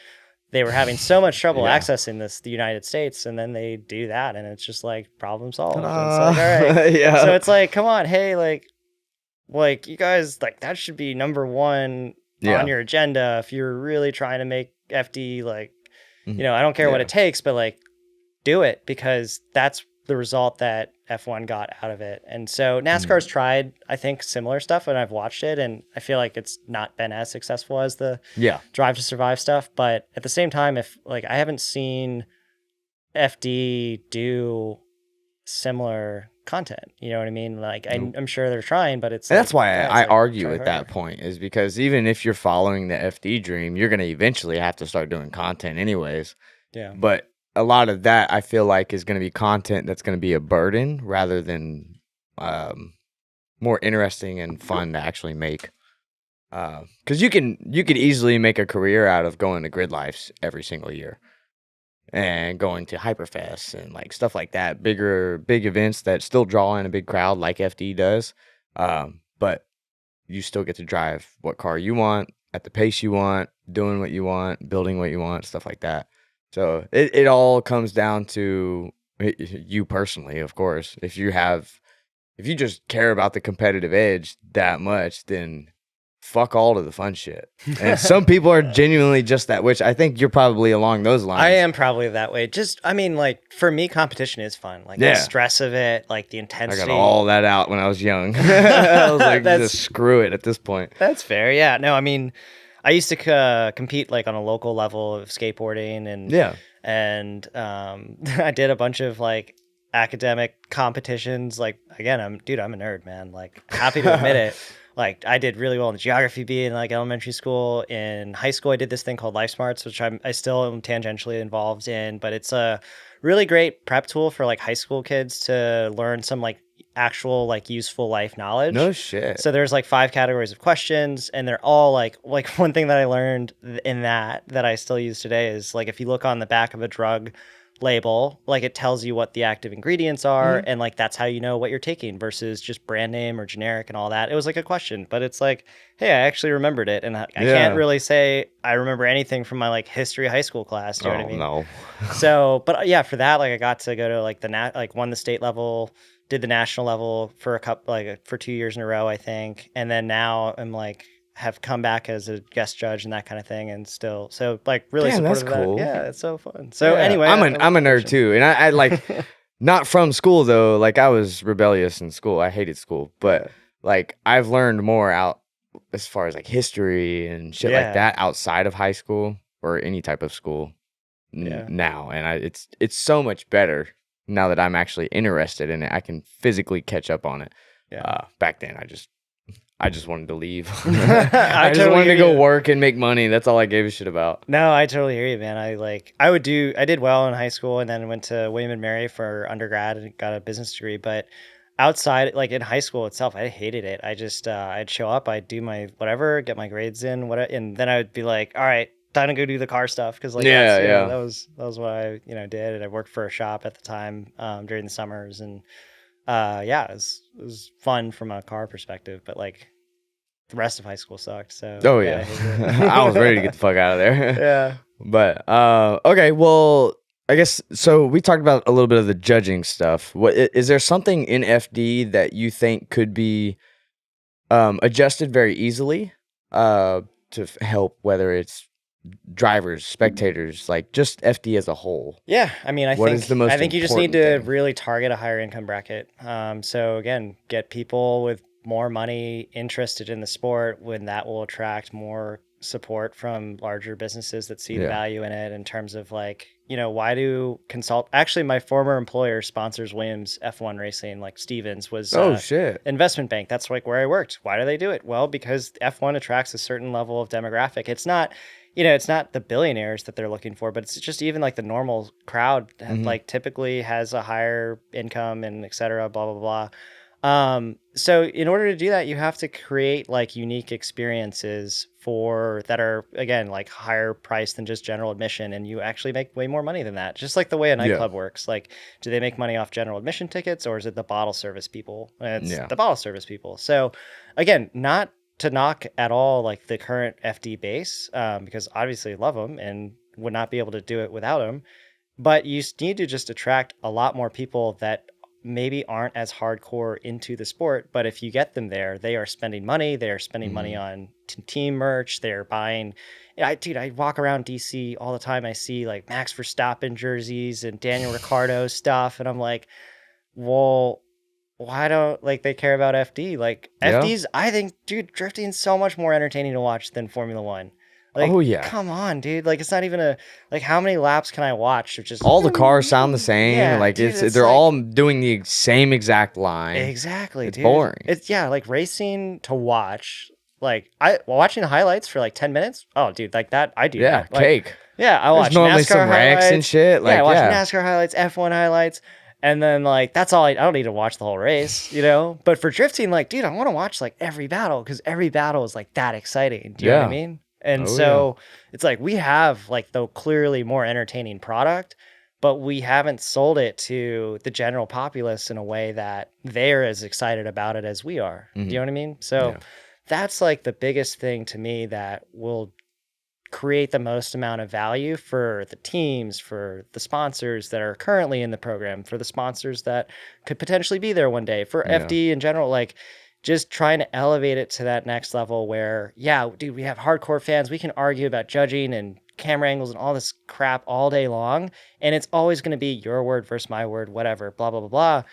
they were having so much trouble accessing the United States, and then they do that, and it's just like problem solved. And it's like, all right. So it's like, come on, hey, like you guys, like that should be number one on your agenda if you're really trying to make FD, like, I don't care what it takes, but like do it, because that's the result that F1 got out of it. And so NASCAR's tried, I think, similar stuff, and I've watched it, and I feel like it's not been as successful as the Drive to Survive stuff. But at the same time, if like I haven't seen FD do similar content, you know what I mean? Like I'm sure they're trying, but it's that's why I argue at that point, is because even if you're following the FD dream, you're going to eventually have to start doing content anyways. Yeah. But a lot of that I feel like is going to be content that's going to be a burden rather than more interesting and fun to actually make. Because you could easily make a career out of going to grid lives every single year and going to Hyperfest and like stuff like that, big events that still draw in a big crowd like FD does. But you still get to drive what car you want at the pace you want, doing what you want, building what you want, stuff like that. So it all comes down to you personally, of course. If you just care about the competitive edge that much, then fuck all of the fun shit. And some people are genuinely just that, which I think you're probably along those lines. I am probably that way. Just, I mean, like for me, competition is fun. Like the stress of it, like the intensity. I got all that out when I was young. I was like, just screw it at this point. That's fair. Yeah. No, I mean, I used to compete like on a local level of skateboarding, and I did a bunch of like academic competitions. Like again, I'm a nerd, man. Like happy to admit it. Like I did really well in the geography bee in like elementary school. In high school, I did this thing called Life Smarts, which I still am tangentially involved in, but it's a really great prep tool for like high school kids to learn some like actual like useful life knowledge. No shit. So there's like 5 categories of questions, and they're all like one thing that I learned in that I still use today is like if you look on the back of a drug label, like it tells you what the active ingredients are, and like that's how you know what you're taking versus just brand name or generic and all that. It was like a question, but it's like, hey, I actually remembered it, and I can't really say I remember anything from my like history high school class. You know what I mean? No. So, but yeah, for that, like I got to go to like won the state level, did the national level for a couple for 2 years in a row, I think, and then now I'm like have come back as a guest judge and that kind of thing, and still so like really supportive that's cool. of that. Yeah, it's so fun. So anyway, I'm a nerd too, and I like not from school though. Like I was rebellious in school. I hated school, but like I've learned more out as far as like history and shit like that outside of high school or any type of school now, and it's so much better now that I'm actually interested in it. I can physically catch up on it. Back then, I just wanted to leave. I I just totally wanted hear to go you. work and make money. That's all I gave a shit about. No, I totally hear you, man. I did well in high school and then went to William and Mary for undergrad and got a business degree. But outside, like in high school itself, I hated it. I'd show up, I'd do my whatever, get my grades in, whatever, and then I would be like, all right, time to go do the car stuff. Cause like Yeah, that yeah. was what I, did. And I worked for a shop at the time, during the summers and, yeah, it was fun from a car perspective, but like the rest of high school sucked. So Oh yeah, I yeah. hated I was ready to it. get the fuck out of there. Yeah. But okay, well, I guess so we talked about a little bit of the judging stuff. Is there something in FD that you think could be adjusted very easily to help, whether it's drivers, spectators, like just FD as a whole? Yeah, I mean, What is the most I think you just need important to thing? really target a higher income bracket. So again, get people with more money interested in the sport when that will attract more support from larger businesses that see the Yeah. value in it in terms of like, why do consult actually my former employer sponsors Williams F1 racing, like Stevens was Oh shit. investment bank. That's like where I worked. Why do they do it? Well, because F1 attracts a certain level of demographic. It's not it's not the billionaires that they're looking for, but it's just even like the normal crowd that Mhm. like typically has a higher income and et cetera, blah, blah, blah. So in order to do that, you have to create like unique experiences for that are again like higher price than just general admission, and you actually make way more money than that. Just like the way a Yeah. nightclub works. Like, do they make money off general admission tickets or is it the bottle service people? And it's Yeah. the bottle service people. So again, not to knock at all like the current FD base, because obviously love them and would not be able to do it without them. But you need to just attract a lot more people that maybe aren't as hardcore into the sport. But if you get them there, they are spending money. They are spending money Mhm. on team merch. They're buying. Dude, I walk around DC all the time. I see like Max Verstappen jerseys and Daniel Ricciardo stuff, and I'm like, well, why don't like they care about FD? Like Yeah. FD's, I think, dude, drifting's so much more entertaining to watch than Formula One. Oh Like, yeah. come on, dude. Like, it's not even a like how many laps can I watch? Which is All the cars sound the same. yeah, Like dude. It's they're like all doing the same exact line. exactly, It's dude. boring. It's yeah, like racing to watch. Like watching the highlights for like 10 minutes. Oh, dude, like that. I do Yeah, that. Like, cake. yeah, I There's watch normally NASCAR some wrecks and highlights. shit. Yeah, I Like, watch yeah. NASCAR highlights, F1 highlights, and then like that's all. I don't need to watch the whole race, But for drifting, like, dude, I want to watch like every battle because every battle is like that exciting. Do you know what I Yeah. mean? And Oh yeah. so it's like we have like the clearly more entertaining product, but we haven't sold it to the general populace in a way that they're as excited about it as we are. Do you Mhm. know what I mean? So Yeah. that's like the biggest thing to me that will create the most amount of value for the teams, for the sponsors that are currently in the program, for the sponsors that could potentially be there one day, for Yeah. FD in general, like just trying to elevate it to that next level where, yeah, dude, we have hardcore fans. We can argue about judging and camera angles and all this crap all day long. And it's always going to be your word versus my word, whatever, blah, blah, blah, blah.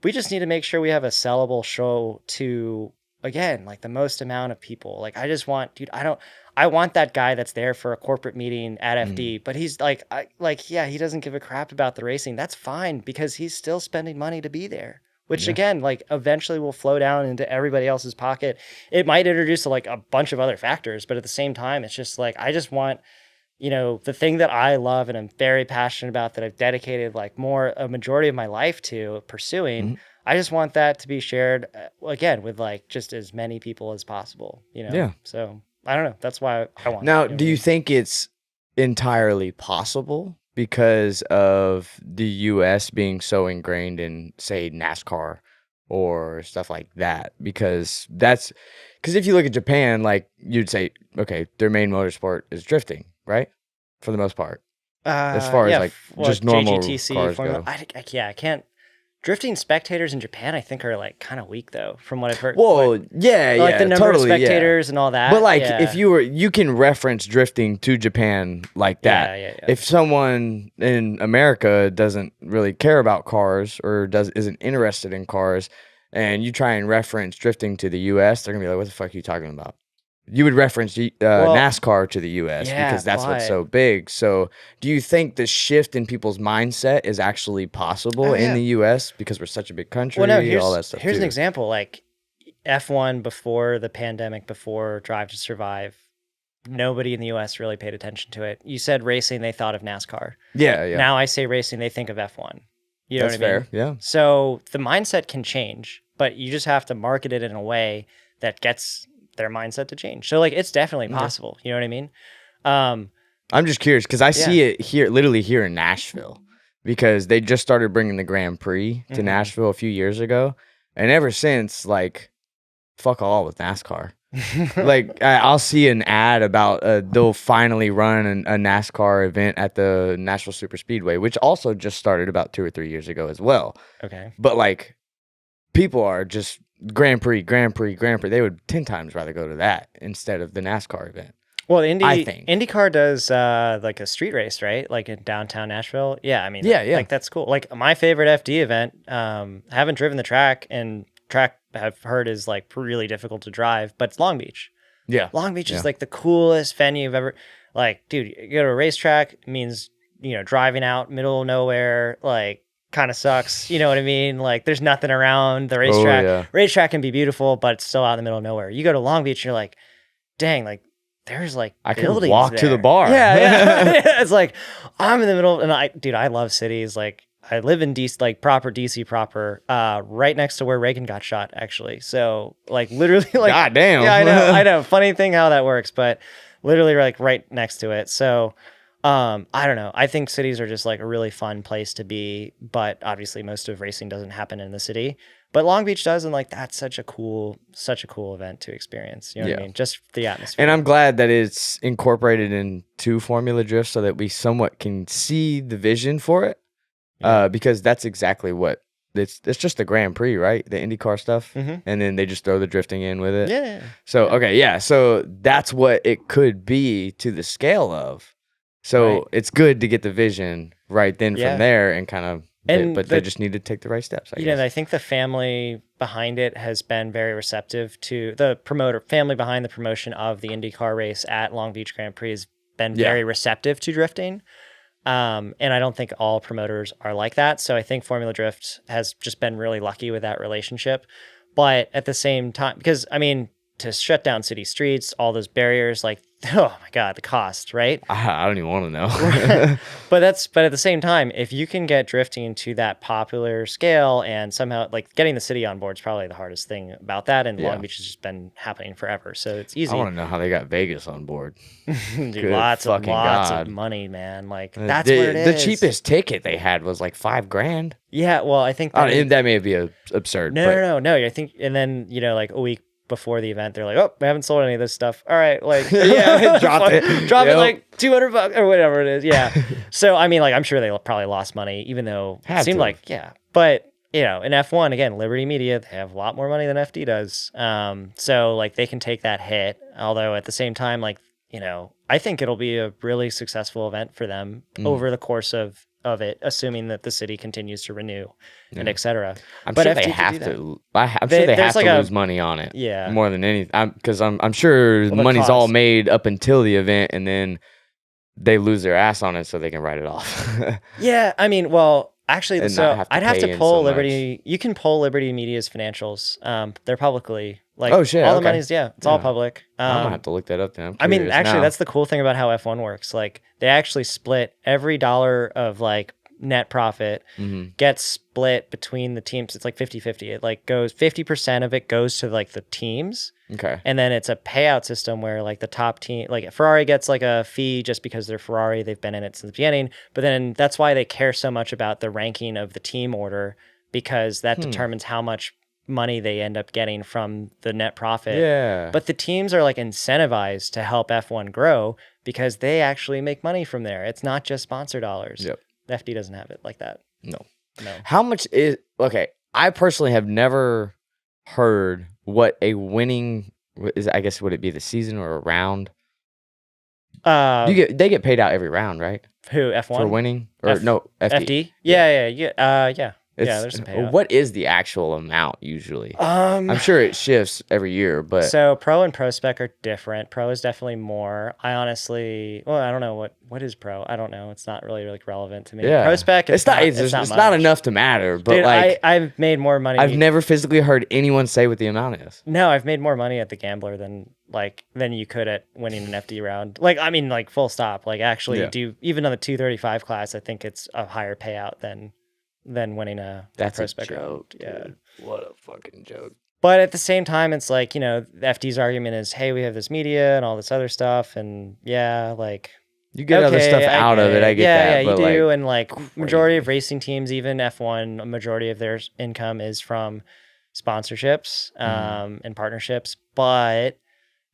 We just need to make sure we have a sellable show to, again, like the most amount of people. Like, I just want, dude, I want that guy that's there for a corporate meeting at Mhm. FD, but he's yeah, he doesn't give a crap about the racing. That's fine because he's still spending money to be there, which Yeah. again, like eventually will flow down into everybody else's pocket. It might introduce like a bunch of other factors, but at the same time, it's just like, I just want, the thing that I love and I'm very passionate about that I've dedicated like a majority of my life to pursuing. Mhm. I just want that to be shared again with like just as many people as possible. Yeah. So I don't know. That's why I want Now, it. do you think it's entirely possible because of the US being so ingrained in, say, NASCAR or stuff like that? Because if you look at Japan, like you'd say, okay, their main motorsport is drifting, right? For the most part, as far as Yeah, like what just normal JGTC cars Formula? go. I can't. Drifting spectators in Japan, I think, are like kind of weak though, from what I've heard. Well, yeah, Like the yeah, number of totally, yeah. spectators and all that. But like, if Yeah. you can reference drifting to Japan like that. Yeah. If someone in America doesn't really care about cars or isn't interested in cars, and you try and reference drifting to the U.S., they're gonna be like, "What the fuck are you talking about?" You would reference Well, NASCAR to the U.S. yeah, because that's what's but so big. So, do you think the shift in people's mindset is actually possible oh in yeah. the U.S. because we're such a big Well, no. country, all that stuff Here's an too? example. Like F1 before the pandemic, before Drive to Survive, nobody in the US really paid attention to it. You said racing, they thought of NASCAR. Yeah. Now I say racing, they think of F1. You know That's what I mean? fair. Yeah. So the mindset can change, but you just have to market it in a way that gets their mindset to change. So like it's definitely possible. You know what I mean? I'm just curious because I see it here, literally here in Nashville, because they just started bringing the Grand Prix to Nashville a few years ago, and ever since, like, fuck all with NASCAR. Like I'll see an ad about they'll finally run a NASCAR event at the Nashville Super Speedway, which also just started about 2 or 3 years ago as well. Okay. But like people are just Grand Prix. They would 10 times rather go to that instead of the NASCAR event. Well, I think IndyCar does like a street race, right? Like in downtown Nashville. Yeah, I mean, yeah. Like that's cool. Like my favorite FD event. Haven't driven the track, and track I've heard is like really difficult to drive, but it's Long Beach. Yeah, Long Beach is like the coolest venue I've ever. Like, dude, you go to a racetrack, it means driving out middle of nowhere, like kind of sucks. You know what I mean? Like there's nothing around the racetrack. Racetrack can be beautiful, but it's still out in the middle of nowhere. You go to Long Beach, you're like, dang, like there's like I could buildings walk there. to the bar. Yeah. It's like I'm in the middle, and I love cities. Like I live in DC, like proper DC proper, right next to where Reagan got shot, actually. So like literally, like God damn. Yeah, I know. Funny thing how that works, but literally like right next to it. So I don't know. I think cities are just like a really fun place to be, but obviously most of racing doesn't happen in the city. But Long Beach does, and like that's such a cool event to experience. You know what I mean? Just the atmosphere. And I'm glad that it's incorporated into Formula Drift so that we somewhat can see the vision for it. Because that's exactly what it's just the Grand Prix, right? The IndyCar stuff, and then they just throw the drifting in with it. Yeah. So so that's what it could be to the scale of. So it's good to get the vision right then from there and kind of. But they just need to take the right steps. I guess. And I think the family behind it has been very receptive to the family behind the promotion of the IndyCar race at Long Beach Grand Prix has been very receptive to drifting. And I don't think all promoters are like that. So I think Formula Drift has just been really lucky with that relationship. But at the same time, because I mean, to shut down city streets, all those barriers, like, oh my God, the cost, right? I don't even want to know. But at the same time, if you can get drifting to that popular scale and somehow like getting the city on board is probably the hardest thing about that. And Long Beach has just been happening forever. So it's easy. I want to know how they got Vegas on board. Dude, lots of money, man. Like that's what it is. The cheapest ticket they had was like $5,000. Yeah. Well, I think that may be absurd. No. I think, and then, like a week before the event, they're like, oh, we haven't sold any of this stuff. All right, like, drop it like $200 or whatever it is. Yeah. So I mean, like, I'm sure they probably lost money, even though it seemed like, but in F1 again, Liberty Media, they have a lot more money than FD does. So like they can take that hit. Although at the same time, like, I think it'll be a really successful event for them over the course of it, assuming that the city continues to renew and etc. I'm sure they have to. I'm sure they have to lose money on it. Yeah, more than anything, because I'm sure the money's all made up until the event, and then they lose their ass on it so they can write it off. Yeah, I mean, well, actually, so I'd have to pull Liberty. You can pull Liberty Media's financials. They're publicly. Like, oh shit! All the money's it's all public. I'm gonna have to look that up then. I mean, actually, that's the cool thing about how F1 works. Like, they actually split every dollar of like net profit gets split between the teams. It's like 50-50. It like goes 50% of it goes to like the teams. Okay. And then it's a payout system where like the top team, like Ferrari gets like a fee just because they're Ferrari. They've been in it since the beginning. But then that's why they care so much about the ranking of the team order, because that determines how much money they end up getting from the net profit. Yeah. But the teams are like incentivized to help F1 grow because they actually make money from there. It's not just sponsor dollars. Yep. FD doesn't have it like that. No. How much is okay? I personally have never heard what a winning is. I guess would it be the season or a round? They get paid out every round, right? Who F1 for winning or no FD? FD? Yeah. Yeah, It's there's a payout. what is the actual amount usually? Um, I'm sure it shifts every year, but so pro and pro spec are different. Pro is definitely more. I honestly, well, I don't know what is pro. I don't know. It's not really relevant to me. Pro yeah, spec, it's not. It's, it's just, not it's not much. enough to matter. But Dude, like, I've made more I've money. never physically heard anyone say what the amount is. No, I've made more money at the gambler than you could at winning an FD round. Like, I mean, like full stop. Like actually Yeah, do even on the 235 class, I think it's a higher payout than winning a that's pro a spec round. joke. Yeah. Dude. What a fucking joke. But at the same time, it's like, the FD's argument is, hey, we have this media and all this other stuff. And yeah, like, You get other okay, stuff I out get of it. I it. get Yeah, that, yeah, you but do. like, And like, majority of crazy. racing teams, even F1, a majority of their income is from sponsorships and partnerships. But at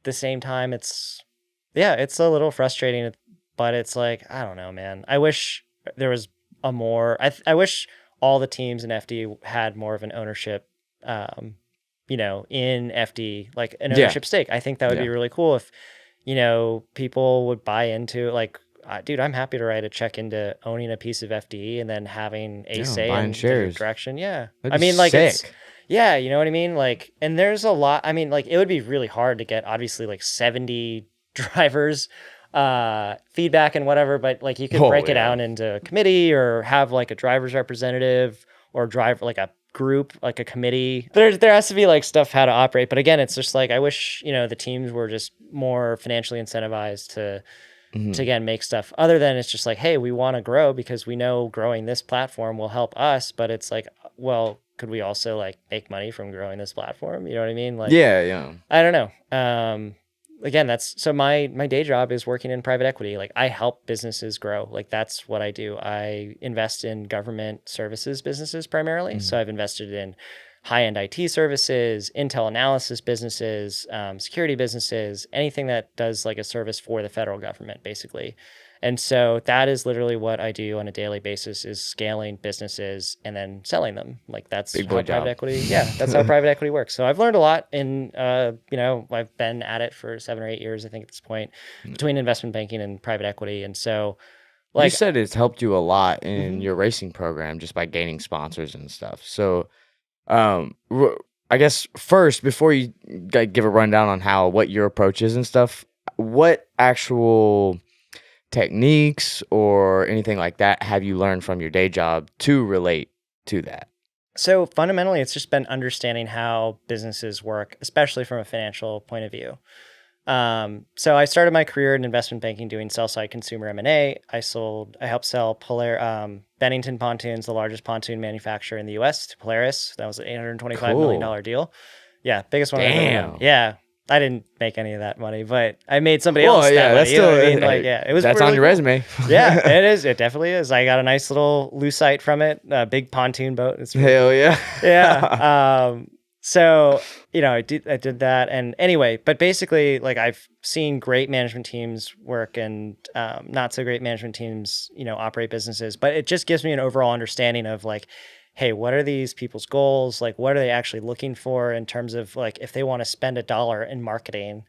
the same time, it's a little frustrating. But it's like, I don't know, man. I wish there was a more, I wish all the teams in FD had more of an ownership in FD, like an Yeah, ownership stake. I think that would be yeah. really cool if, people would buy into like, dude, I'm happy to write a check into owning a piece of FD and then having a Yeah, say buying in the shares. direction. Yeah. That'd I be mean, like sick. yeah, you know what I mean? Like, and there's a lot, I mean, like it would be really hard to get obviously like 70 drivers feedback and whatever, but like you could Oh break it yeah. down into a committee or have like a driver's representative or drive like a group, like a committee. There has to be like stuff how to operate. But again, it's just like I wish, the teams were just more financially incentivized to Mhm. again make stuff other than it's just like, hey, we want to grow because we know growing this platform will help us. But it's like, well, could we also like make money from growing this platform? You know what I mean? Like, Yeah, yeah. I don't know. Again, that's so my day job is working in private equity. Like I help businesses grow. Like that's what I do. I invest in government services businesses primarily. Mhm. So I've invested in high-end IT services, intel analysis businesses, security businesses, anything that does like a service for the federal government, basically. And so that is literally what I do on a daily basis is scaling businesses and then selling them. Like that's Big how boy private job. equity, yeah, that's how private equity works. So I've learned a lot I've been at it for 7 or 8 years, I think at this point, between investment banking and private equity. And so You like, said it's helped you a lot in mhm. your racing program just by gaining sponsors and stuff. So, I guess first, before you give a rundown on what your approach is and stuff, what actual techniques or anything like that have you learned from your day job to relate to that? So fundamentally, it's just been understanding how businesses work, especially from a financial point of view. So I started my career in investment banking doing sell side consumer M&A. I helped sell Bennington Pontoons, the largest pontoon manufacturer in the US, to Polaris. That was an $825 Cool. million deal. Yeah, biggest one I've ever done. Damn. Yeah. I didn't make any of that money, but I made somebody Well, else that yeah, money. that's You know still what I mean? Like, yeah, it was that's on really your cool. resume. Yeah, it is. It definitely is. I got a nice little lucite from it, a big pontoon boat. It's really Hell cool. yeah. Yeah. So, I did that. And anyway, but basically, like I've seen great management teams work and not so great management teams, operate businesses. But it just gives me an overall understanding of like, hey, what are these people's goals? Like, what are they actually looking for in terms of like if they want to spend $1 in marketing,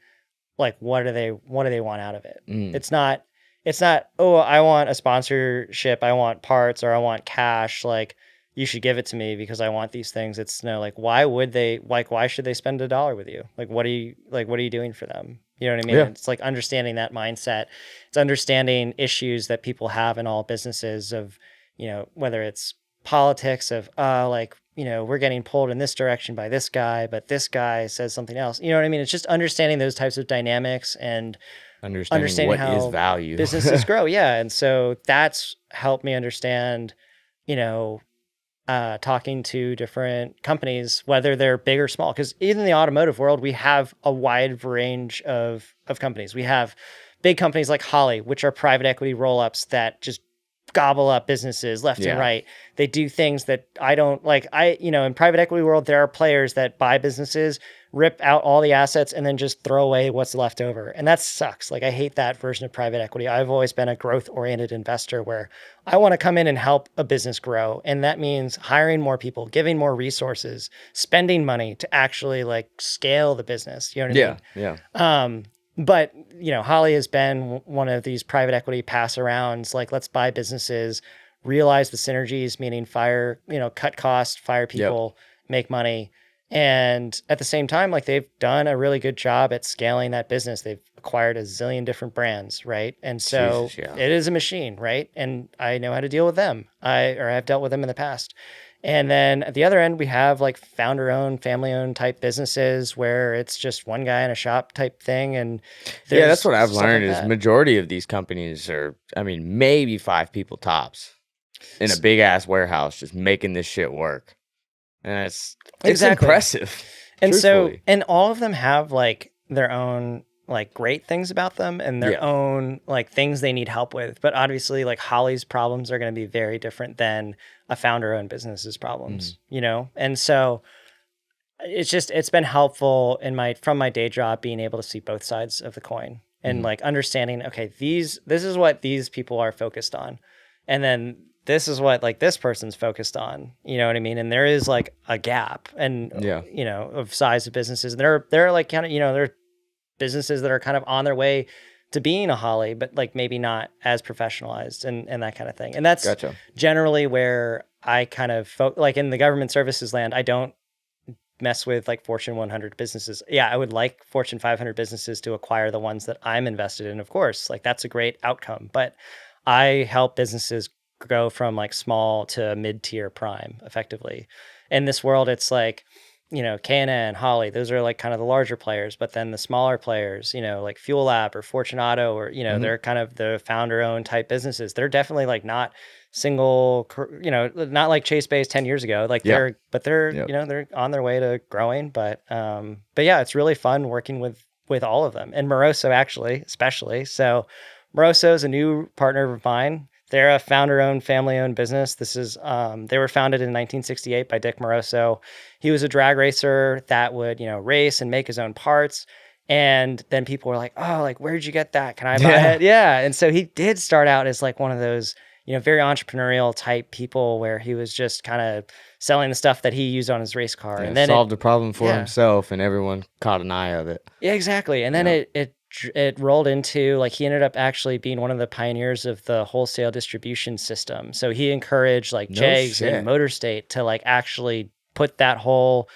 like what do they want out of it? Mm, It's not, oh, I want a sponsorship, I want parts, or I want cash. Like, you should give it to me because I want these things. It's no, like, why should they spend $1 with you? Like, what are you doing for them? You know what I mean? yeah. It's like understanding that mindset. It's understanding issues that people have in all businesses of, whether it's politics of, we're getting pulled in this direction by this guy, but this guy says something else. You know what I mean? It's just understanding those types of dynamics and Understanding understanding what is how value. businesses grow. Yeah. And so that's helped me understand, you know, talking to different companies, whether they're big or small, because even in the automotive world, we have a wide range of companies. We have big companies like Holly, which are private equity roll-ups that just gobble up businesses left and Yeah. right. They do things that I don't like. In private equity world, there are players that buy businesses, rip out all the assets, and then just throw away what's left over. And that sucks. Like, I hate that version of private equity. I've always been a growth oriented investor where I want to come in and help a business grow. And that means hiring more people, giving more resources, spending money to actually like scale the business. You know what I mean? Yeah. Yeah. But Holly has been one of these private equity pass arounds, like let's buy businesses, realize the synergies, meaning cut costs, fire Yep. people, make money. And at the same time, like they've done a really good job at scaling that business. They've acquired a zillion different brands, right? And so Jesus, yeah. it is a machine, right? And I know how to deal with them. I've dealt with them in the past. And then at the other end, we have like founder owned, family owned type businesses where it's just one guy in a shop type thing. And Yeah, that's there's what I've stuff learned like is that. majority of these companies are, I mean, maybe 5 people tops in a big ass warehouse just making this shit work. And it's Exactly. impressive. And so, truthfully. and all of them have like their own like great things about them and their Yeah. own like things they need help with. But obviously, like Holly's problems are going to be very different than a founder-owned business's problems, you know? And so it's been helpful from my day job being able to see both sides of the coin and like understanding, okay, this is what these people are focused on. And then this is what like this person's focused on, you know what I mean? And there is like a gap and of size of businesses. And they're like kind of, they're businesses that are kind of on their way to being a Holly, but like maybe not as professionalized and that kind of thing. And that's generally where I kind of like in the government services land, I don't mess with like Fortune 100 businesses. Yeah, I would like Fortune 500 businesses to acquire the ones that I'm invested in, of course. Like that's a great outcome, but I help businesses go from like small to mid-tier prime effectively. In this world, it's like, K&N, Holly, those are like kind of the larger players, but then the smaller players, like Fuel Lab or Fortunato or, they're kind of the founder-owned type businesses. They're definitely like not single, not like Chase Bay's 10 years ago. Like they're on their way to growing, but yeah, it's really fun working with all of them and Moroso especially. So Moroso is a new partner of mine. They're a founder-owned, family-owned business. This is they were founded in 1968 by Dick Moroso. He was a drag racer that would, race and make his own parts. And then people were like, "Oh, like where'd you get that? Can I buy it?" Yeah. And so he did start out as like one of those, very entrepreneurial type people where he was just kind of selling the stuff that he used on his race car, and then solved the problem for himself, and everyone caught an eye of it. Yeah, exactly. And then it rolled into like he ended up actually being one of the pioneers of the wholesale distribution system. So he encouraged like JEGS and MotorState to like actually put that whole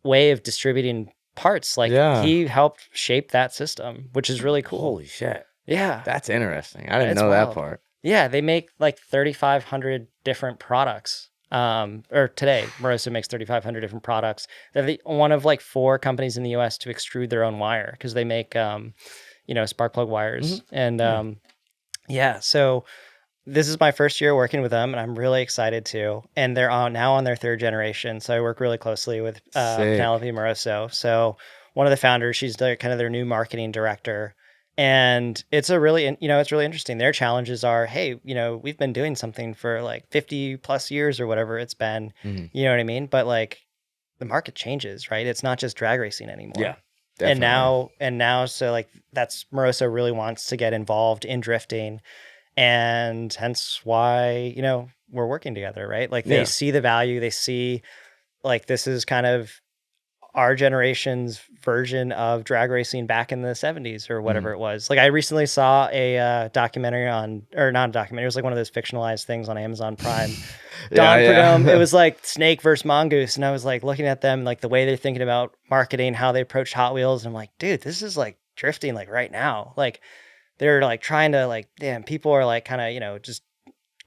way of distributing parts. Like he helped shape that system, which is really cool. Holy shit. Yeah. That's interesting. I didn't know that part. Yeah, they make like 3,500 different products. Or today, Moroso makes 3,500 different products. They're one of like 4 companies in the US to extrude their own wire because they make, spark plug wires. And so this is my first year working with them and I'm really excited too. And they're now on their 3rd generation. So I work really closely with Penelope Moroso. So one of the founders, she's kind of their new marketing director. And it's really interesting. Their challenges are, hey, we've been doing something for like 50 plus years or whatever it's been, you know what I mean? But like the market changes, right? It's not just drag racing anymore. Yeah. Definitely. And now, so like that's Moroso really wants to get involved in drifting and hence why, we're working together, right? Like they see the value, they see like this is kind of our generation's version of drag racing back in the 70s or whatever it was. Like I recently saw a documentary or not a documentary, it was like one of those fictionalized things on Amazon Prime. Don Prudhomme, it was like Snake versus Mongoose. And I was like looking at them, like the way they're thinking about marketing, how they approach Hot Wheels. And I'm like, dude, this is like drifting like right now. Like they're like trying to like, damn, people are like kind of, just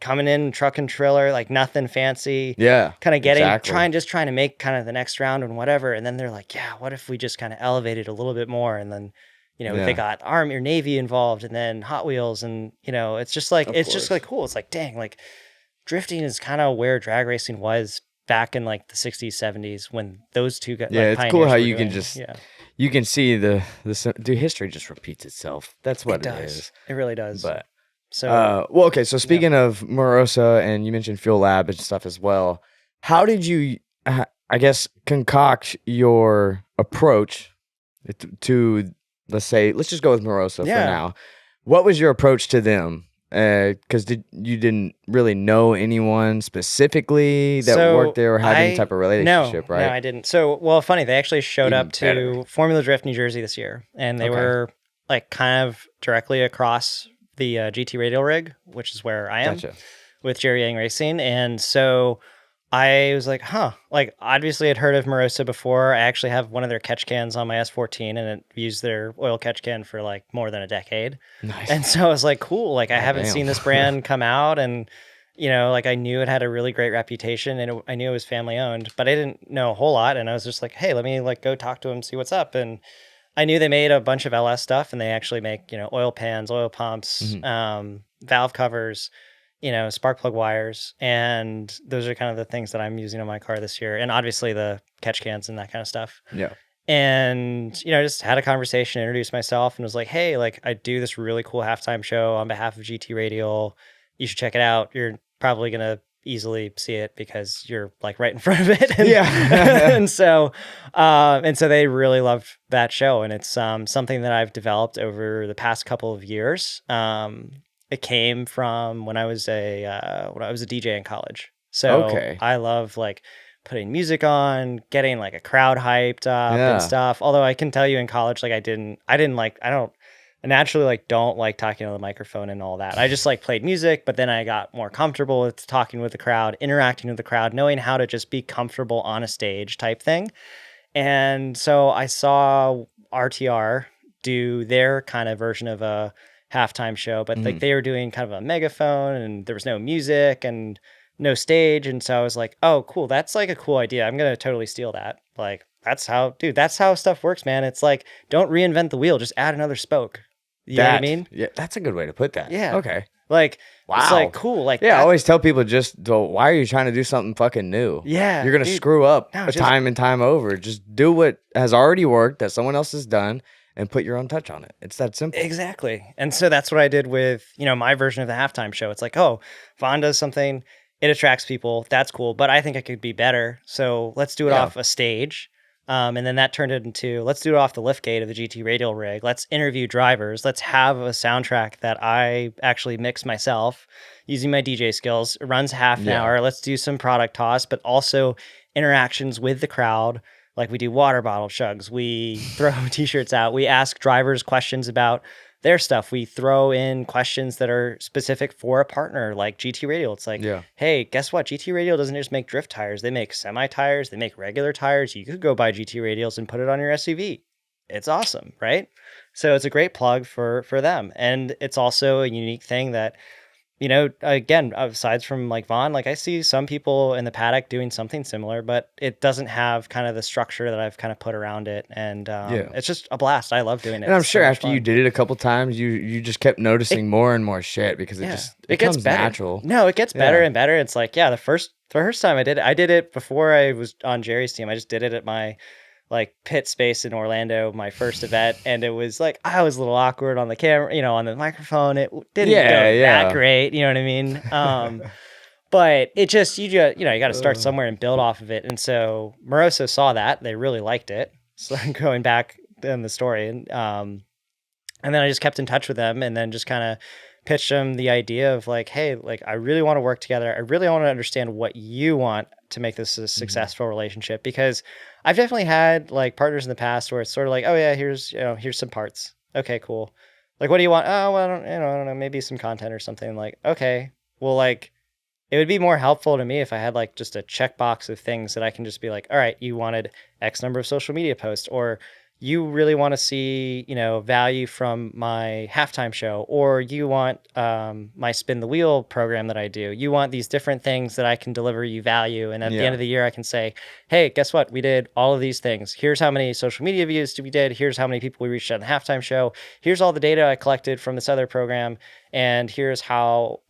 coming in truck and trailer, like nothing fancy. Yeah. Kind of trying to make kind of the next round and whatever. And then they're like, yeah, what if we just kind of elevate it a little bit more? And then, they got Army or Navy involved and then Hot Wheels. And, it's just like, just like cool. It's like, dang, like drifting is kind of where drag racing was back in like the 60s, 70s when those two got it's cool how you can just, you can see the history just repeats itself. That's what it is. It really does. But so okay. So speaking of Moroso, and you mentioned Fuel Lab and stuff as well. How did you, I guess, concoct your approach to let's just go with Moroso for now. What was your approach to them? Because you didn't really know anyone specifically that worked there or had any type of relationship, right? No, I didn't. So, well, funny, they actually showed up to Formula Drift New Jersey this year, and they were like kind of directly across the GT radial rig, which is where I am. Gotcha. with Jerry Yang Racing. And so I was like, huh, like obviously I'd heard of Moroso before. I actually have one of their catch cans on my S14 and it used their oil catch can for like more than a decade. Nice. And so I was like, cool, like I God haven't damn. seen this brand come out, and like I knew it had a really great reputation, and I knew it was family owned, but I didn't know a whole lot. And I was just like, hey, let me like go talk to them, see what's up. And I knew they made a bunch of LS stuff, and they actually make, oil pans, oil pumps, valve covers, spark plug wires. And those are kind of the things that I'm using on my car this year. And obviously the catch cans and that kind of stuff. Yeah. And, just had a conversation, introduced myself, and was like, hey, like I do this really cool halftime show on behalf of GT Radial. You should check it out. You're probably going to easily see it because you're like right in front of it. And, Yeah. and so they really loved that show. And it's something that I've developed over the past couple of years. It came from when I was a DJ in college. So Okay. I love like putting music on, getting like a crowd hyped up and stuff. Although I can tell you in college, like I naturally like don't like talking on the microphone and all that. I just like played music, but then I got more comfortable with talking with the crowd, interacting with the crowd, knowing how to just be comfortable on a stage type thing. And so I saw RTR do their kind of version of a halftime show, but like they were doing kind of a megaphone and there was no music and no stage. And so I was like, oh, cool. That's like a cool idea. I'm going to totally steal that. Like, that's how stuff works, man. It's like, don't reinvent the wheel. Just add another spoke. You know what I mean? Yeah, that's a good way to put that. Yeah. Okay. Like, wow. It's like, cool. Like, yeah, I always tell people why are you trying to do something fucking new? Yeah. You're going to screw up time and time over. Just do what has already worked that someone else has done and put your own touch on it. It's that simple. Exactly. And so that's what I did with, my version of the halftime show. It's like, oh, Vaughn does something, it attracts people. That's cool. But I think it could be better. So let's do it off a stage. And then that turned it into, let's do it off the liftgate of the GT Radial rig. Let's interview drivers. Let's have a soundtrack that I actually mix myself using my DJ skills. It runs half an hour. Let's do some product toss, but also interactions with the crowd. Like we do water bottle chugs. We throw t-shirts out. We ask drivers questions about their stuff. We throw in questions that are specific for a partner like GT Radial. It's like, hey, guess what? GT Radial doesn't just make drift tires. They make semi tires. They make regular tires. You could go buy GT Radials and put it on your SUV. It's awesome, right? So it's a great plug for them. And it's also a unique thing that, again, aside from like Vaughn, like I see some people in the paddock doing something similar, but it doesn't have kind of the structure that I've kind of put around it. And it's just a blast. I love doing it. And I'm sure after you did it a couple times, you just kept noticing more and more shit because it becomes gets better. Natural. No, it gets better and better. It's like, the first time I did it before I was on Jerry's team. I just did it at my like pit space in Orlando, my first event. And it was like, I was a little awkward on the camera, on the microphone. It didn't go that great. You know what I mean? But it just, you got to start somewhere and build off of it. And so Moroso saw that. They really liked it. So going back in the story. And then I just kept in touch with them and then just kind of pitched them the idea of like, hey, like I really want to work together. I really want to understand what you want to make this a successful relationship, because I've definitely had like partners in the past where it's sort of like, oh yeah, here's some parts. Okay, cool. Like, what do you want? Oh, well, I don't know, maybe some content or something. Like, okay, well, like it would be more helpful to me if I had like just a checkbox of things that I can just be like, all right, you wanted X number of social media posts, or you really want to see, value from my halftime show, or you want my spin the wheel program that I do. You want these different things that I can deliver you value. And at the end of the year, I can say, hey, guess what? We did all of these things. Here's how many social media views we did. Here's how many people we reached on the halftime show. Here's all the data I collected from this other program. And here's how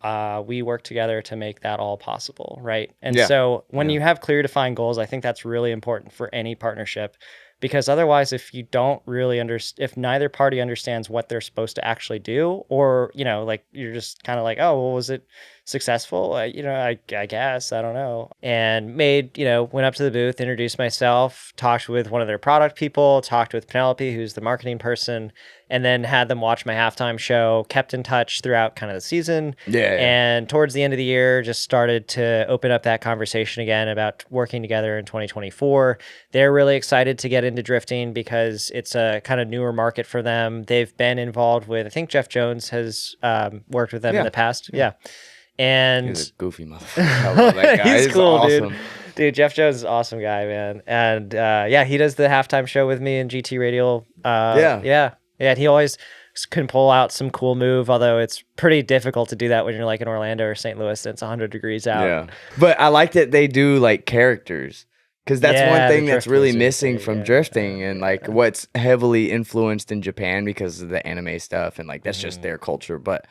we work together to make that all possible, right? And so when you have clear defined goals, I think that's really important for any partnership. Because otherwise, if you don't really if neither party understands what they're supposed to actually do, or, like you're just kind of like, oh, well, was it successful? I guess, I don't know. And went up to the booth, introduced myself, talked with one of their product people, talked with Penelope, who's the marketing person, and then had them watch my halftime show, kept in touch throughout kind of the season. And towards the end of the year, just started to open up that conversation again about working together in 2024. They're really excited to get into drifting because it's a kind of newer market for them. They've been involved with, I think Jeff Jones has worked with them in the past. And He's a goofy motherfucker. I love that guy. he's cool, awesome. Dude, Jeff Jones is an awesome guy, man. And yeah, he does the halftime show with me in GT Radial. Yeah. And he always can pull out some cool move, although it's pretty difficult to do that when you're like in Orlando or St. Louis and it's 100 degrees out. Yeah. But I like that they do like characters. Because that's one thing that's really missing from drifting and like what's heavily influenced in Japan because of the anime stuff and like that's just their culture. But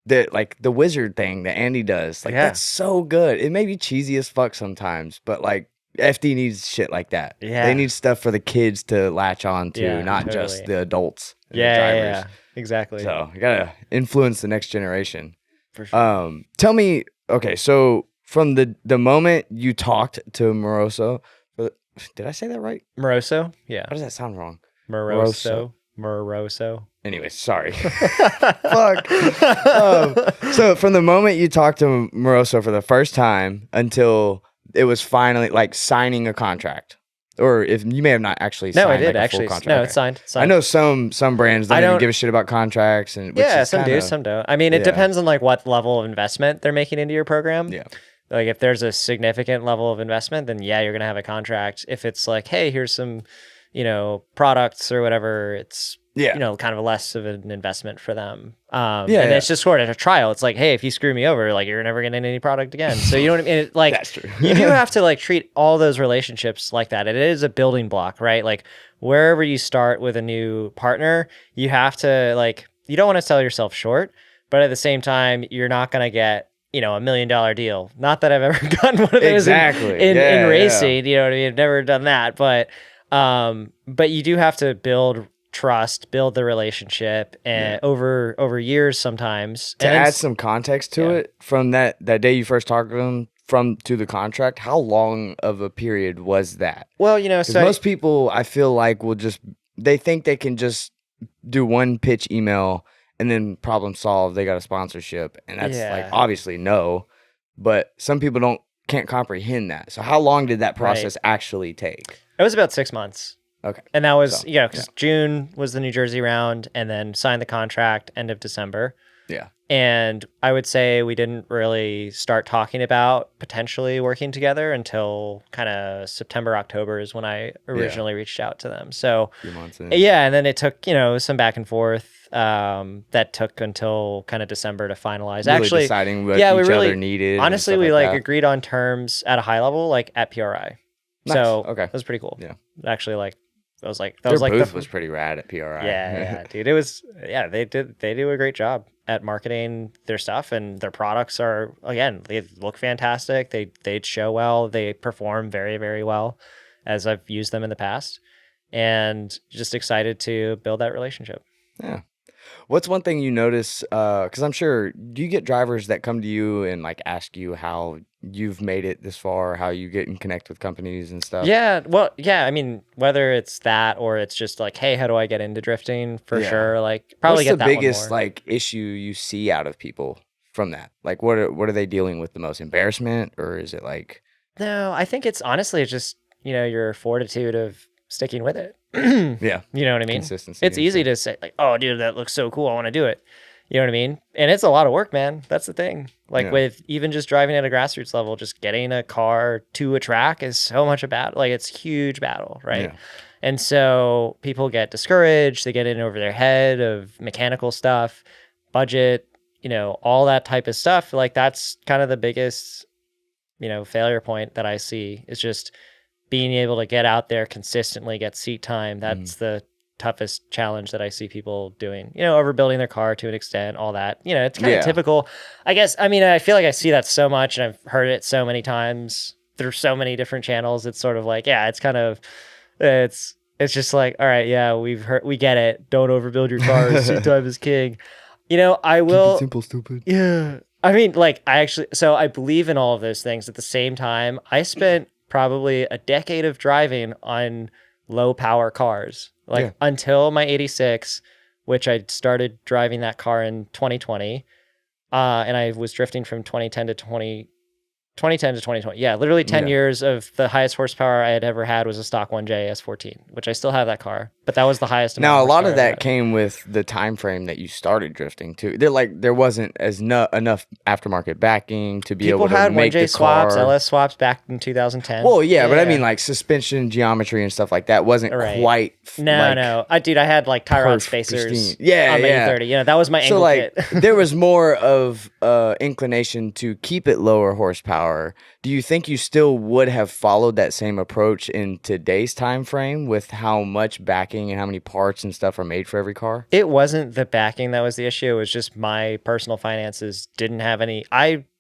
the wizard thing that Andy does, like that's so good. It may be cheesy as fuck sometimes, but like FD needs shit like that. Yeah. They need stuff for the kids to latch on to, not just the adults and the drivers. Yeah, exactly. So you gotta influence the next generation. For sure. Tell me, okay, so from the moment you talked to Moroso, did I say that right? Moroso? Yeah. How does that sound wrong? Moroso. Anyway, sorry. Fuck. So from the moment you talked to Moroso for the first time until it was finally like signing a contract, or if you may have not actually signed I did like, a actually. full contract. No, it's signed. I know some brands don't even give a shit about contracts, and some do, some don't. I mean, it depends on like what level of investment they're making into your program. Yeah. Like if there's a significant level of investment, then yeah, you're gonna have a contract. If it's like, hey, here's some, products or whatever, it's kind of less of an investment for them. And it's just sort of a trial. It's like, hey, if you screw me over, like you're never getting any product again. So you know what I mean? Like that's true. You do have to like treat all those relationships like that. It is a building block, right? Like wherever you start with a new partner, you have to you don't want to sell yourself short, but at the same time, you're not gonna get $1 million deal. Not that I've ever gotten one of those in racing. You know what I mean? I've never done that, but you do have to build trust, build the relationship, and over years sometimes. To add some context to it, from that day you first talked to them to the contract, how long of a period was that? Well, so most people I feel like they think they can just do one pitch email and then problem solved, they got a sponsorship. And that's like, obviously no, but some people can't comprehend that. So how long did that process actually take? It was about 6 months. Okay. And that was, because June was the New Jersey round and then signed the contract end of December. Yeah. And I would say we didn't really start talking about potentially working together until kind of September, October is when I originally reached out to them. So, a few months in. Yeah. And then it took, some back and forth that took until kind of December to finalize. Really Actually, deciding what each other needed. Honestly, we agreed on terms at a high level, like at PRI. Nice. So that was pretty cool. Yeah. Actually, that their was like booth was pretty rad at PRI. Yeah, dude. It was they do a great job at marketing their stuff, and their products are, again, they look fantastic. They show well, they perform very, very well as I've used them in the past, and just excited to build that relationship. Yeah. What's one thing you notice, because I'm sure, do you get drivers that come to you and like ask you how you've made it this far, how you get and connect with companies and stuff? Yeah, well, yeah, I mean, whether it's that or it's just like, hey, how do I get into drifting? For sure, like probably What's get the that biggest one more. like issue you see out of people from that? Like what are they dealing with the most? Embarrassment, or is it like? No, I think it's honestly just, your fortitude of sticking with it. Yeah. You know what I mean? Consistency. It's easy to say like, oh, dude, that looks so cool, I want to do it. You know what I mean? And it's a lot of work, man. That's the thing. Like with even just driving at a grassroots level, just getting a car to a track is so much a battle. Like it's a huge battle, right? Yeah. And so people get discouraged. They get in over their head of mechanical stuff, budget, all that type of stuff. Like that's kind of the biggest, failure point that I see is just being able to get out there consistently, get seat time. That's the toughest challenge that I see people doing, overbuilding their car to an extent, all that, it's kind of typical, I guess. I mean, I feel like I see that so much and I've heard it so many times through so many different channels. It's sort of like, it's kind of, it's just like, all right, yeah, we get it. Don't overbuild your car. Seat time is king. I will. Keep it simple, stupid. Yeah. I mean, like so I believe in all of those things. At the same time, I spent probably a decade of driving on low power cars, until my 86, which I started driving that car in 2020. And I was drifting from 2010 to 2010 to 2020. Yeah, literally 10 Yeah. years of the highest horsepower I had ever had was a stock 1J S14, which I still have that car, but that was the highest amount Now, of a lot horsepower of I ever that had. came with the time frame that you started drifting too. There wasn't as enough aftermarket backing to be People able to had make 1J the swaps, car. LS swaps back in 2010. Well, yeah, but I mean yeah. like suspension geometry and stuff like that wasn't Right. quite No, like no. I had like tie rod pristine. spacers Yeah, on my yeah. E30. That was my So angle like kit. there was more of inclination to keep it lower horsepower. Do you think you still would have followed that same approach in today's time frame with how much backing and how many parts and stuff are made for every car? It wasn't the backing that was the issue. It was just my personal finances didn't have any.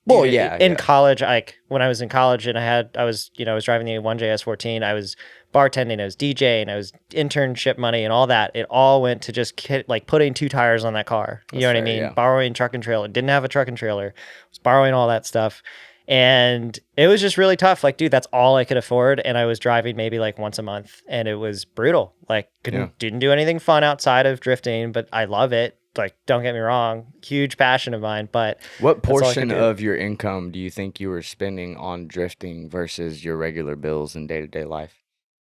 Well, Dude, yeah, in yeah. college, when I was in college and I was driving the 1JS 14, I was bartending, I was DJing, I was internship money and all that. It all went to just like putting 2 tires on that car. You That's know what I fair, mean? yeah. Borrowing truck and trailer. Didn't have a truck and trailer. Was borrowing all that stuff. And it was just really tough. Like, dude, that's all I could afford. And I was driving maybe like once a month and it was brutal. Like, didn't do anything fun outside of drifting, but I love it. Like, don't get me wrong, huge passion of mine, but What that's all I portion could do. of your income do you think you were spending on drifting versus your regular bills in day-to-day life?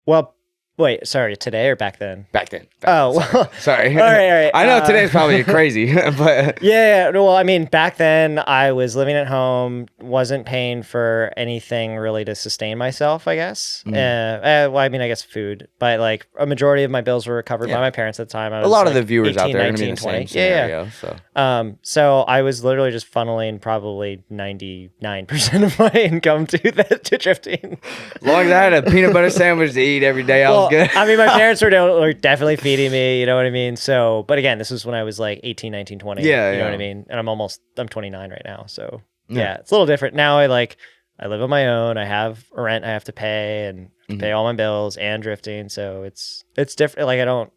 Well, wait, sorry, today or back then? Back then. Oh, well, Sorry. all right. I know today's probably crazy, but Yeah, well, I mean, back then I was living at home, wasn't paying for anything really to sustain myself, I guess. Well, I mean, I guess food, but like a majority of my bills were covered by my parents at the time. I was a lot like of the viewers 18, out there are going to be in 19, the 20. same scenario. So I was literally just funneling probably 99% of my income to drifting. As long as I had a peanut butter sandwich to eat every day, I was good. I mean, my parents were definitely feeding me, you know what I mean? So, but again, this was when I was like 18, 19, 20. Yeah, you know what I mean? And I'm 29 right now. So yeah, it's a little different. Now I live on my own. I have a rent I have to pay and pay all my bills and drifting. So it's different. Like I don't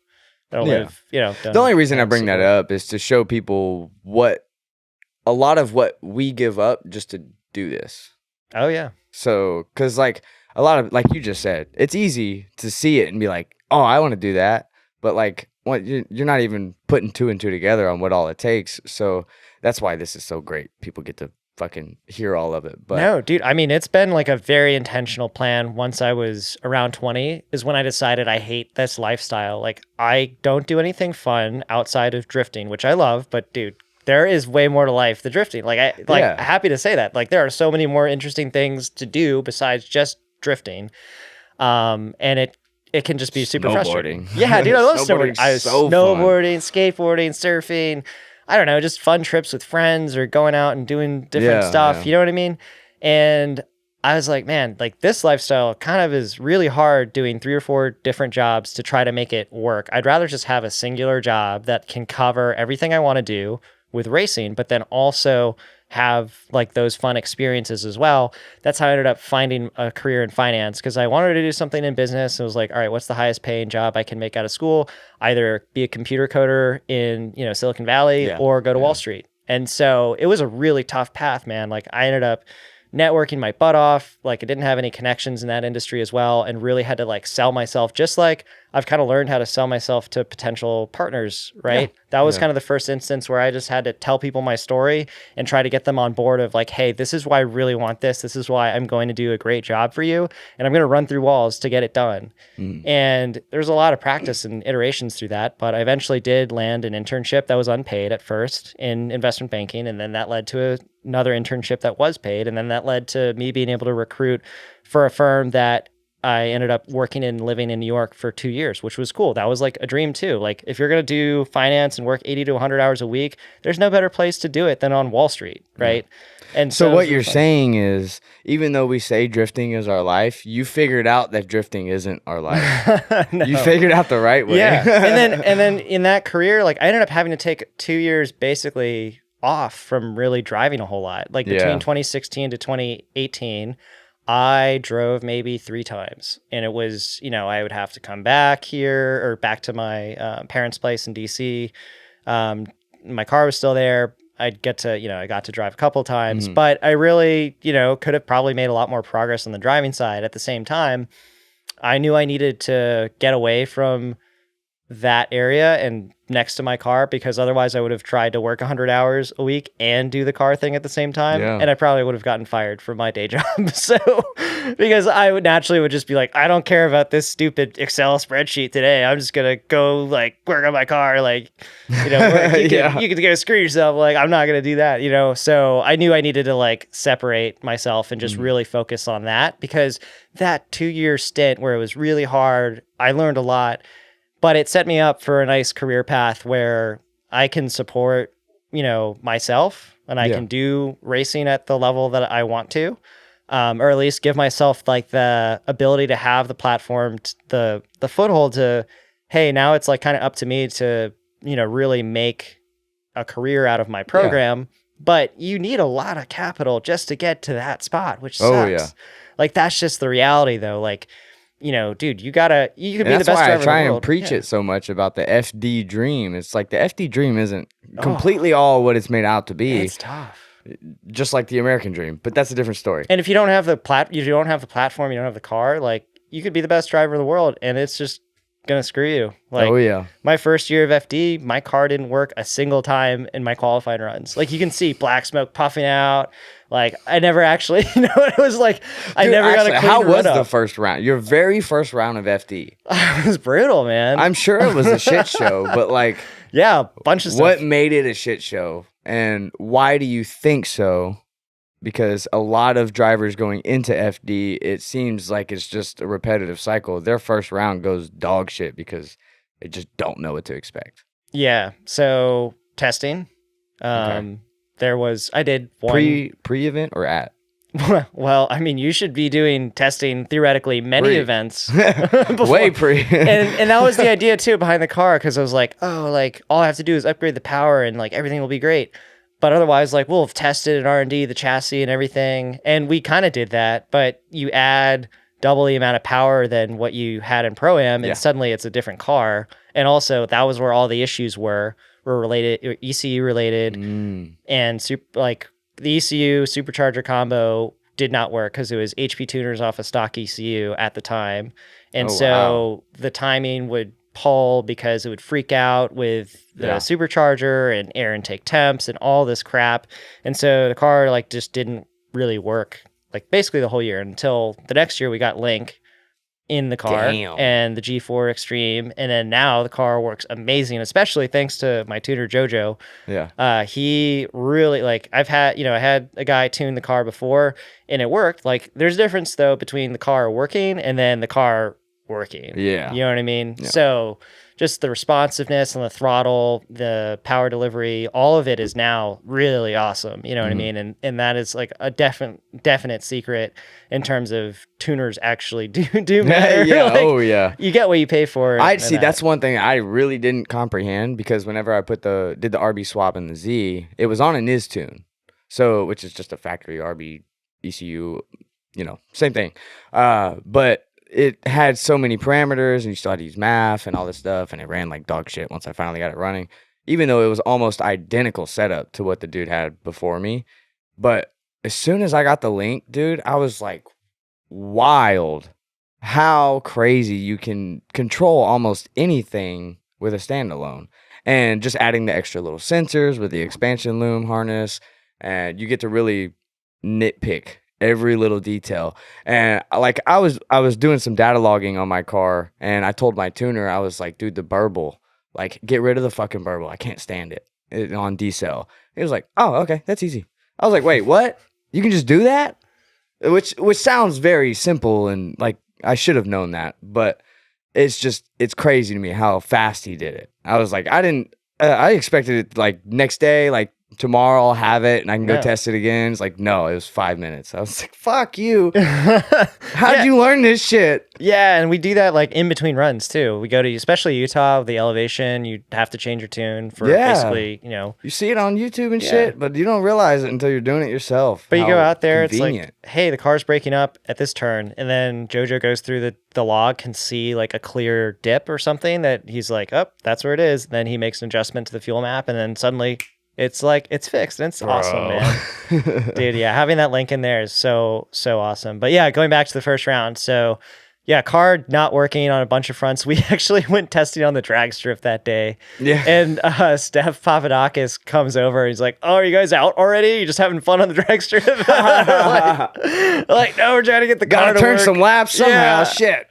live, The only reason I bring that up is to show people a lot of what we give up just to do this. Oh yeah. So, cause like a lot of, like you just said, it's easy to see it and be like, oh, I want to do that. But like, you're not even putting 2 and 2 together on what all it takes. So that's why this is so great. People get to fucking hear all of it. But no, dude, I mean, it's been like a very intentional plan. Once I was around 20 is when I decided I hate this lifestyle. Like I don't do anything fun outside of drifting, which I love, but dude, there is way more to life than drifting. Happy to say that. Like there are so many more interesting things to do besides just drifting. And it can just be super frustrating. Yeah, dude, I love snowboarding. I was snowboarding, skateboarding, surfing. I don't know, just fun trips with friends or going out and doing different stuff. Yeah. You know what I mean? And I was like, man, like this lifestyle kind of is really hard doing 3 or 4 different jobs to try to make it work. I'd rather just have a singular job that can cover everything I want to do with racing, but then also have like those fun experiences as well. That's how I ended up finding a career in finance because I wanted to do something in business. It was like, all right, what's the highest paying job I can make out of school? Either be a computer coder in, Silicon Valley or go to Wall Street. And so it was a really tough path, man. Like I ended up networking my butt off. Like I didn't have any connections in that industry as well and really had to like sell myself just like I've kind of learned how to sell myself to potential partners, right? Yeah. That was kind of the first instance where I just had to tell people my story and try to get them on board of like, hey, this is why I really want this. This is why I'm going to do a great job for you. And I'm going to run through walls to get it done. And there's a lot of practice and iterations through that. But I eventually did land an internship that was unpaid at first in investment banking. And then that led to another internship that was paid. And then that led to me being able to recruit for a firm that I ended up working and living in New York for 2 years, which was cool. That was like a dream too. Like if you're going to do finance and work 80 to 100 hours a week, there's no better place to do it than on Wall Street, right? And so what you're saying is, even though we say drifting is our life, you figured out that drifting isn't our life. No. You figured out the right way. Yeah. and then in that career, like I ended up having to take 2 years basically off from really driving a whole lot. Like between 2016 to 2018, I drove maybe 3 times, and it was, I would have to come back here or back to my parents' place in DC. My car was still there. I'd get to, I got to drive a couple times, but I really, could have probably made a lot more progress on the driving side. At the same time, I knew I needed to get away from that area and next to my car, because otherwise I would have tried to work 100 hours a week and do the car thing at the same time. Yeah. And I probably would have gotten fired from my day job. So, because I would naturally just be like, I don't care about this stupid Excel spreadsheet today. I'm just going to go like work on my car. Like, you know, you can go screw yourself. Like, I'm not going to do that, you know? So I knew I needed to like separate myself and just really focus on that, because that 2-year stint where it was really hard, I learned a lot. But it set me up for a nice career path where I can support, you know, myself, and I can do racing at the level that I want to, or at least give myself like the ability to have the platform, the foothold to, hey, now it's like kind of up to me to, you know, really make a career out of my program. Yeah. But you need a lot of capital just to get to that spot, which sucks. Oh, yeah. Like, that's just the reality, though. Like, you know, dude, you could be the best driver in the world. That's why I try and preach it so much about the FD dream. It's like the FD dream isn't completely all what it's made out to be. It's tough. Just like the American dream, but that's a different story. And if you don't have the platform, you don't have the car, like, you could be the best driver in the world and it's just gonna screw you. Like, oh yeah, my first year of FD, my car didn't work a single time in my qualifying runs. Like, you can see black smoke puffing out. Like, I never actually, you know what it was like? I never got a clean How was run the up. First round? Your very first round of FD? It was brutal, man. I'm sure it was a shit show, but like, yeah, a bunch of stuff. What made it a shit show, and why do you think so? Because a lot of drivers going into FD, it seems like it's just a repetitive cycle. Their first round goes dog shit because they just don't know what to expect. Yeah. So testing, Okay. I did one pre-event or at? Well, I mean, you should be doing testing theoretically many events. Way pre. and that was the idea too behind the car, because I was like, oh, like all I have to do is upgrade the power and like everything will be great. But otherwise, like, we'll have tested in R&D the chassis and everything. And we kind of did that, but you add double the amount of power than what you had in Pro-Am, and suddenly it's a different car. And also, that was where all the issues were related, ECU related, and like the ECU supercharger combo did not work because it was HP tuners off a stock ECU at the time. And the timing would pull because it would freak out with the supercharger and air intake temps and all this crap. And so the car like just didn't really work like basically the whole year until the next year we got Link in the car and the G4 Extreme. And then now the car works amazing, especially thanks to my tuner Jojo. Yeah. He really like, I had a guy tune the car before and it worked. Like, there's a difference though between the car working and then the car working. Yeah. You know what I mean? Yeah. So just the responsiveness and the throttle, the power delivery, all of it is now really awesome. You know what I mean? And that is like a definite secret in terms of tuners actually do matter. Yeah. Like, you get what you pay for. I see. That's one thing I really didn't comprehend, because whenever I did the RB swap in the Z, it was on a NIS tune. So, which is just a factory RB ECU, same thing. But it had so many parameters, and you still had to use math and all this stuff, and it ran like dog shit once I finally got it running, even though it was almost identical setup to what the dude had before me. But as soon as I got the Link, dude, I was like, wild how crazy you can control almost anything with a standalone. And just adding the extra little sensors with the expansion loom harness, and you get to really nitpick every little detail. And like I was doing some data logging on my car, and I told my tuner, I was like, dude, the burble, like, get rid of the fucking burble. I can't stand it on D-cell. He was like, oh, okay, that's easy. I was like, wait, what? You can just do that? Which sounds very simple, and like I should have known that, but it's crazy to me how fast he did it. I was like, I expected it like next day, like tomorrow I'll have it and I can go test it again. It's like, no, it was 5 minutes. I was like, fuck you. How'd you learn this shit? Yeah, and we do that like in between runs too. We go to, especially Utah, the elevation, you have to change your tune for basically, You see it on YouTube and shit, but you don't realize it until you're doing it yourself. But you go out there, convenient. It's like, hey, the car's breaking up at this turn. And then Jojo goes through the log, can see like a clear dip or something that he's like, oh, that's where it is. Then he makes an adjustment to the fuel map, and then suddenly it's like, it's fixed, and it's awesome, man. Dude, yeah, having that Link in there is so awesome. But yeah, going back to the first round. So yeah, car not working on a bunch of fronts. We actually went testing on the drag strip that day. Yeah. And Steph Papadakis comes over. He's like, "Oh, are you guys out already? You just having fun on the drag strip?" like, no, we're trying to get the car Gotta to turn work. some laps somehow. Yeah. Shit.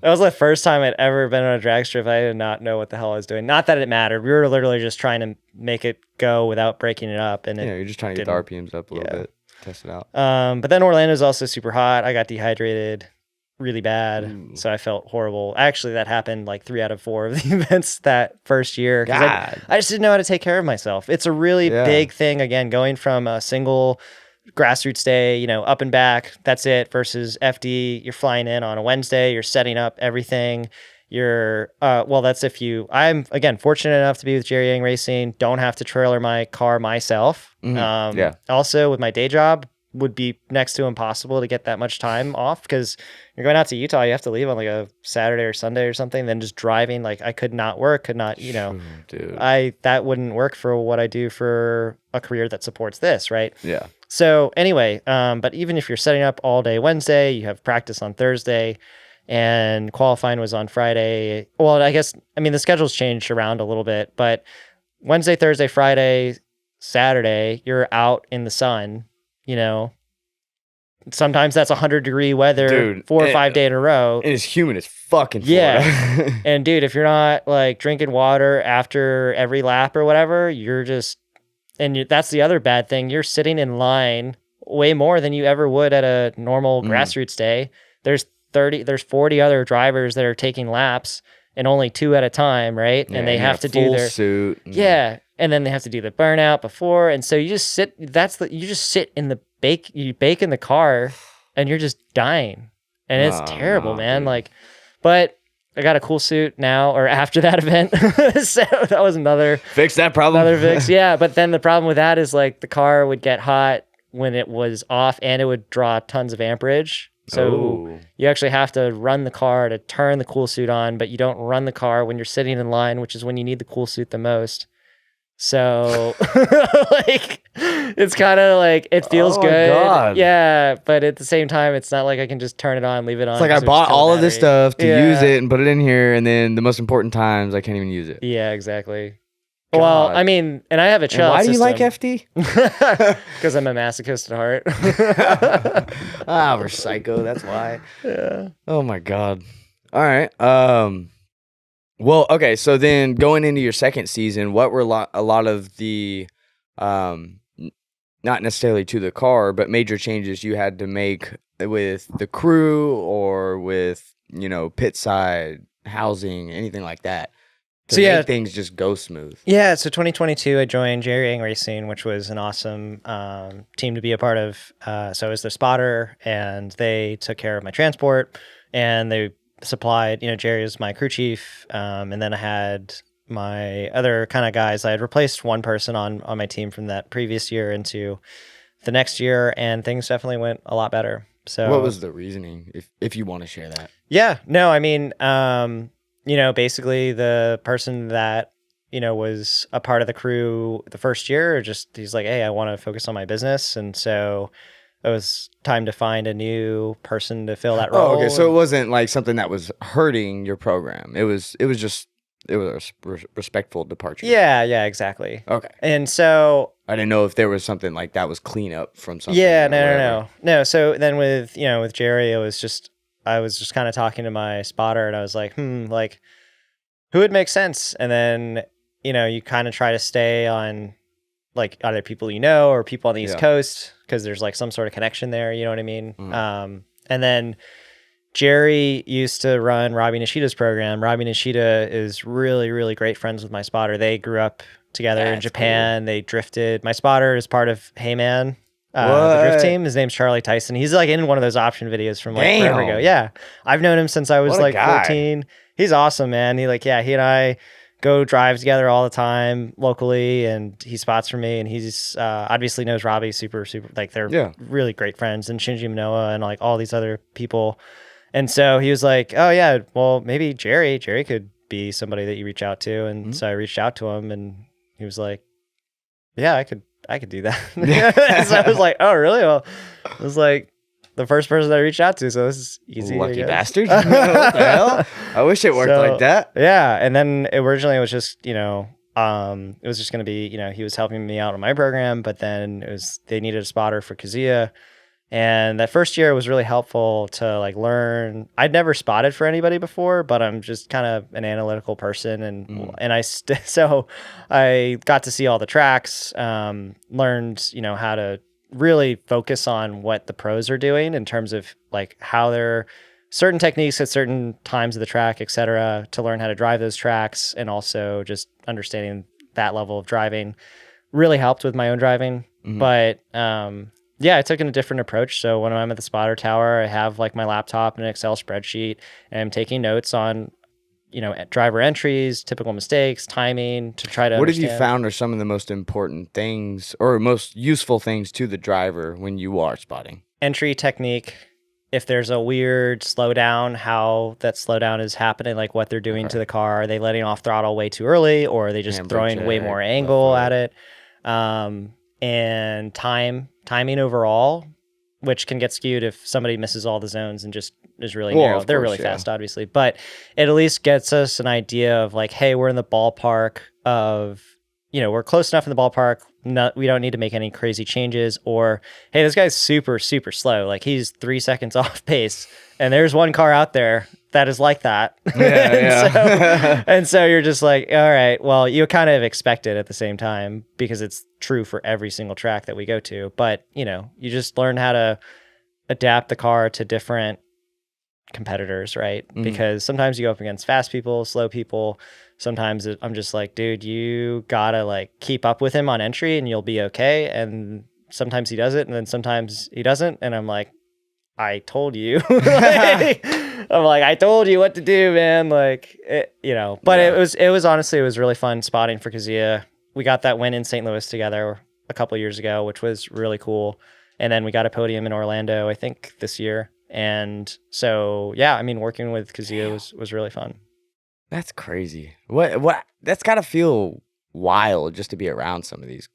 That was the first time I'd ever been on a drag strip. I did not know what the hell I was doing. Not that it mattered. We were literally just trying to make it go without breaking it up. And You're just trying to get the RPMs up a little bit. Test it out. But then Orlando's also super hot. I got dehydrated really bad. So I felt horrible. Actually, that happened like 3 out of 4 of the events that first year. God. I just didn't know how to take care of myself. It's a really big thing, again, going from a single grassroots day, up and back, that's it, versus FD, you're flying in on a Wednesday, you're setting up everything. That's I'm again fortunate enough to be with Jerry Yang Racing, don't have to trailer my car myself. Also with my day job, would be next to impossible to get that much time off, because you're going out to Utah, you have to leave on like a Saturday or Sunday or something, then just driving, like I could not, dude. That wouldn't work for what I do for a career that supports this, right? Yeah. So anyway, but even if you're setting up all day Wednesday, you have practice on Thursday, and qualifying was on Friday. Well, the schedule's changed around a little bit, but Wednesday, Thursday, Friday, Saturday, you're out in the sun, Sometimes that's 100-degree weather, dude, 4 or 5 days in a row. It is humid as fucking Florida. Yeah. And dude, if you're not like drinking water after every lap or whatever, that's the other bad thing. You're sitting in line way more than you ever would at a normal grassroots day. There's 40 other drivers that are taking laps, and only 2 at a time, right? And they have to do their suit. And then they have to do the burnout before, and so you just sit. You just sit in the you bake in the car, and you're just dying, and it's terrible, man. Dude. But I got a cool suit now, or after that event, so that was another fix that problem. Another fix, yeah. But then the problem with that is like the car would get hot when it was off, and it would draw tons of amperage. So you actually have to run the car to turn the cool suit on, but you don't run the car when you're sitting in line, which is when you need the cool suit the most. So it's kind of like, it feels good. God. Yeah. But at the same time, it's not like I can just turn it on, leave it on. It's like I bought all of this stuff to use it and put it in here. And then the most important times I can't even use it. Yeah, exactly. God. Well, I mean, and I have a chill. Why do you like FD? Because I'm a masochist at heart. We're psycho. That's why. Yeah. Oh my God. All right. Well, okay. So then going into your second season, what were a lot of the, not necessarily to the car, but major changes you had to make with the crew or with, pit side, housing, anything like that? So make things just go smooth. Yeah, so 2022, I joined Jerry Yang Racing, which was an awesome team to be a part of. So I was their spotter, and they took care of my transport, and they supplied, Jerry was my crew chief, and then I had my other kind of guys. I had replaced one person on my team from that previous year into the next year, and things definitely went a lot better. So what was the reasoning, if you want to share that? Yeah, no, I mean, basically the person that, was a part of the crew the first year, he's like, hey, I want to focus on my business. And so it was time to find a new person to fill that role. Oh, okay. So it wasn't like something that was hurting your program. It was a respectful departure. Yeah, exactly. Okay. And so I didn't know if there was something like that was clean up from something. Yeah, no. So then with Jerry, I was just kind of talking to my spotter, and I was like, who would make sense? And then, you kind of try to stay on like either people or people on the East Coast, because there's like some sort of connection there, you know what I mean? And then Jerry used to run Robbie Nishida's program. Robbie Nishida is really, really great friends with my spotter. They grew up together in Japan. Cool. They drifted. My spotter is part of Heyman, the drift team. His name's Charlie Tyson. He's like in one of those option videos from like forever ago. Yeah. I've known him since I was like 14. He's awesome, man. He and I go drive together all the time locally, and he spots for me, and he's obviously knows Robbie super, like they're really great friends, and Shinji Minoa and like all these other people. And so he was like, oh yeah, well maybe Jerry could be somebody that you reach out to. And so I reached out to him, and he was like, yeah, I could do that. So I was like, oh really? Well, I was like, the first person I reached out to. So this is easy. Lucky bastard. What the hell? I wish it worked like that. Yeah. And then originally it was just, it was just going to be, he was helping me out on my program, but then they needed a spotter for Kazuya. And that first year was really helpful to like learn. I'd never spotted for anybody before, but I'm just kind of an analytical person, and so I got to see all the tracks, learned how to really focus on what the pros are doing in terms of like how they're certain techniques at certain times of the track, etc., to learn how to drive those tracks, and also just understanding that level of driving really helped with my own driving. But yeah, I took a different approach. So when I'm at the spotter tower, I have like my laptop and an Excel spreadsheet, and I'm taking notes on, driver entries, typical mistakes, timing to try to What understand. have you found are some of the most important things or most useful things to the driver when you are spotting? Entry technique. If there's a weird slowdown, how that slowdown is happening, like what they're doing to the car. Are they letting off throttle way too early, or are they just throwing way more angle at it? And timing overall, which can get skewed if somebody misses all the zones and just is really narrow. They're really fast, obviously, but it at least gets us an idea of like, hey, we're in the ballpark of, we're close enough in the ballpark. We don't need to make any crazy changes. Or, hey, this guy's super, super slow. Like he's 3 seconds off pace, and there's one car out there that is like that. And so you're just like, all right, well, you kind of expect it at the same time because it's true for every single track that we go to. But, you just learn how to adapt the car to different competitors, right? Because sometimes you go up against fast people, slow people. Sometimes I'm just like, dude, you gotta like keep up with him on entry and you'll be okay. And sometimes he does it, and then sometimes he doesn't. And I'm like, I told you. I'm like, I told you what to do, man. Like, But it was honestly, it was really fun spotting for Kazuya. We got that win in St. Louis together a couple of years ago, which was really cool. And then we got a podium in Orlando, I think, this year. And so, yeah, I mean, working with Kazuya was really fun. That's crazy. What? That's gotta feel wild just to be around some of these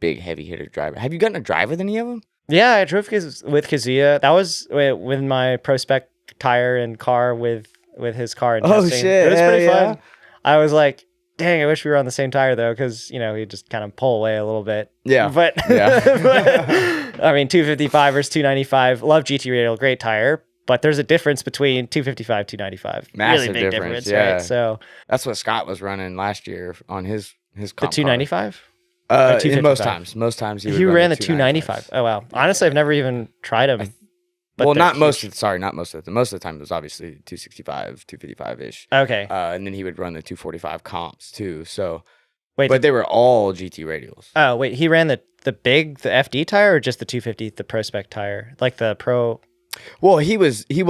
big heavy hitter drivers. Have you gotten to drive with any of them? Yeah, I drove with Kazuya. That was with my Pro Spec tire and car with his car and testing. Shit! It was pretty fun. I was like, dang, I wish we were on the same tire though, because he just kind of pull away a little bit. Yeah, but I mean, 255 versus 295. Love GT Radial, great tire, but there's a difference between 255, 295. Massive really big difference, right? So that's what Scott was running last year on his the 295. Most times he ran the 295. Oh wow! Honestly, I've never even tried him. Not most of the most of the time it was obviously 265, 255 ish. Okay. And then he would run the 245 comps too. So, wait, but they were all GT radials. Oh wait, he ran the FD tire or just the 250, the Pro Spec tire, like the Pro. Well, he would do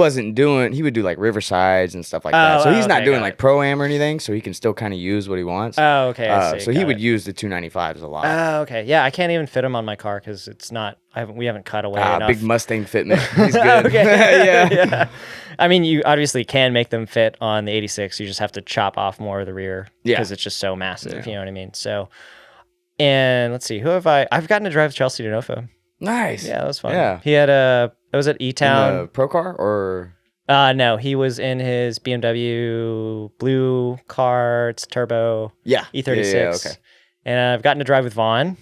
like Riversides and stuff like that. So he's not doing like Pro-Am or anything, so he can still kind of use what he wants. Oh, okay. I see. So he would use the 295s a lot. Oh, okay. Yeah, I can't even fit him on my car because it's not. We haven't cut away enough. Big Mustang fitment. He's good. Okay. yeah. I mean, you obviously can make them fit on the 86. You just have to chop off more of the rear because it's just so massive. Yeah. You know what I mean? So, and let's see, who have I've gotten to drive Chelsea to Nofo. Nice. Yeah, that was fun. Yeah. He had it was at E-Town. Pro car or? No, he was in his BMW blue car. It's turbo. Yeah. E36. Yeah, okay. And I've gotten to drive with Vaughn.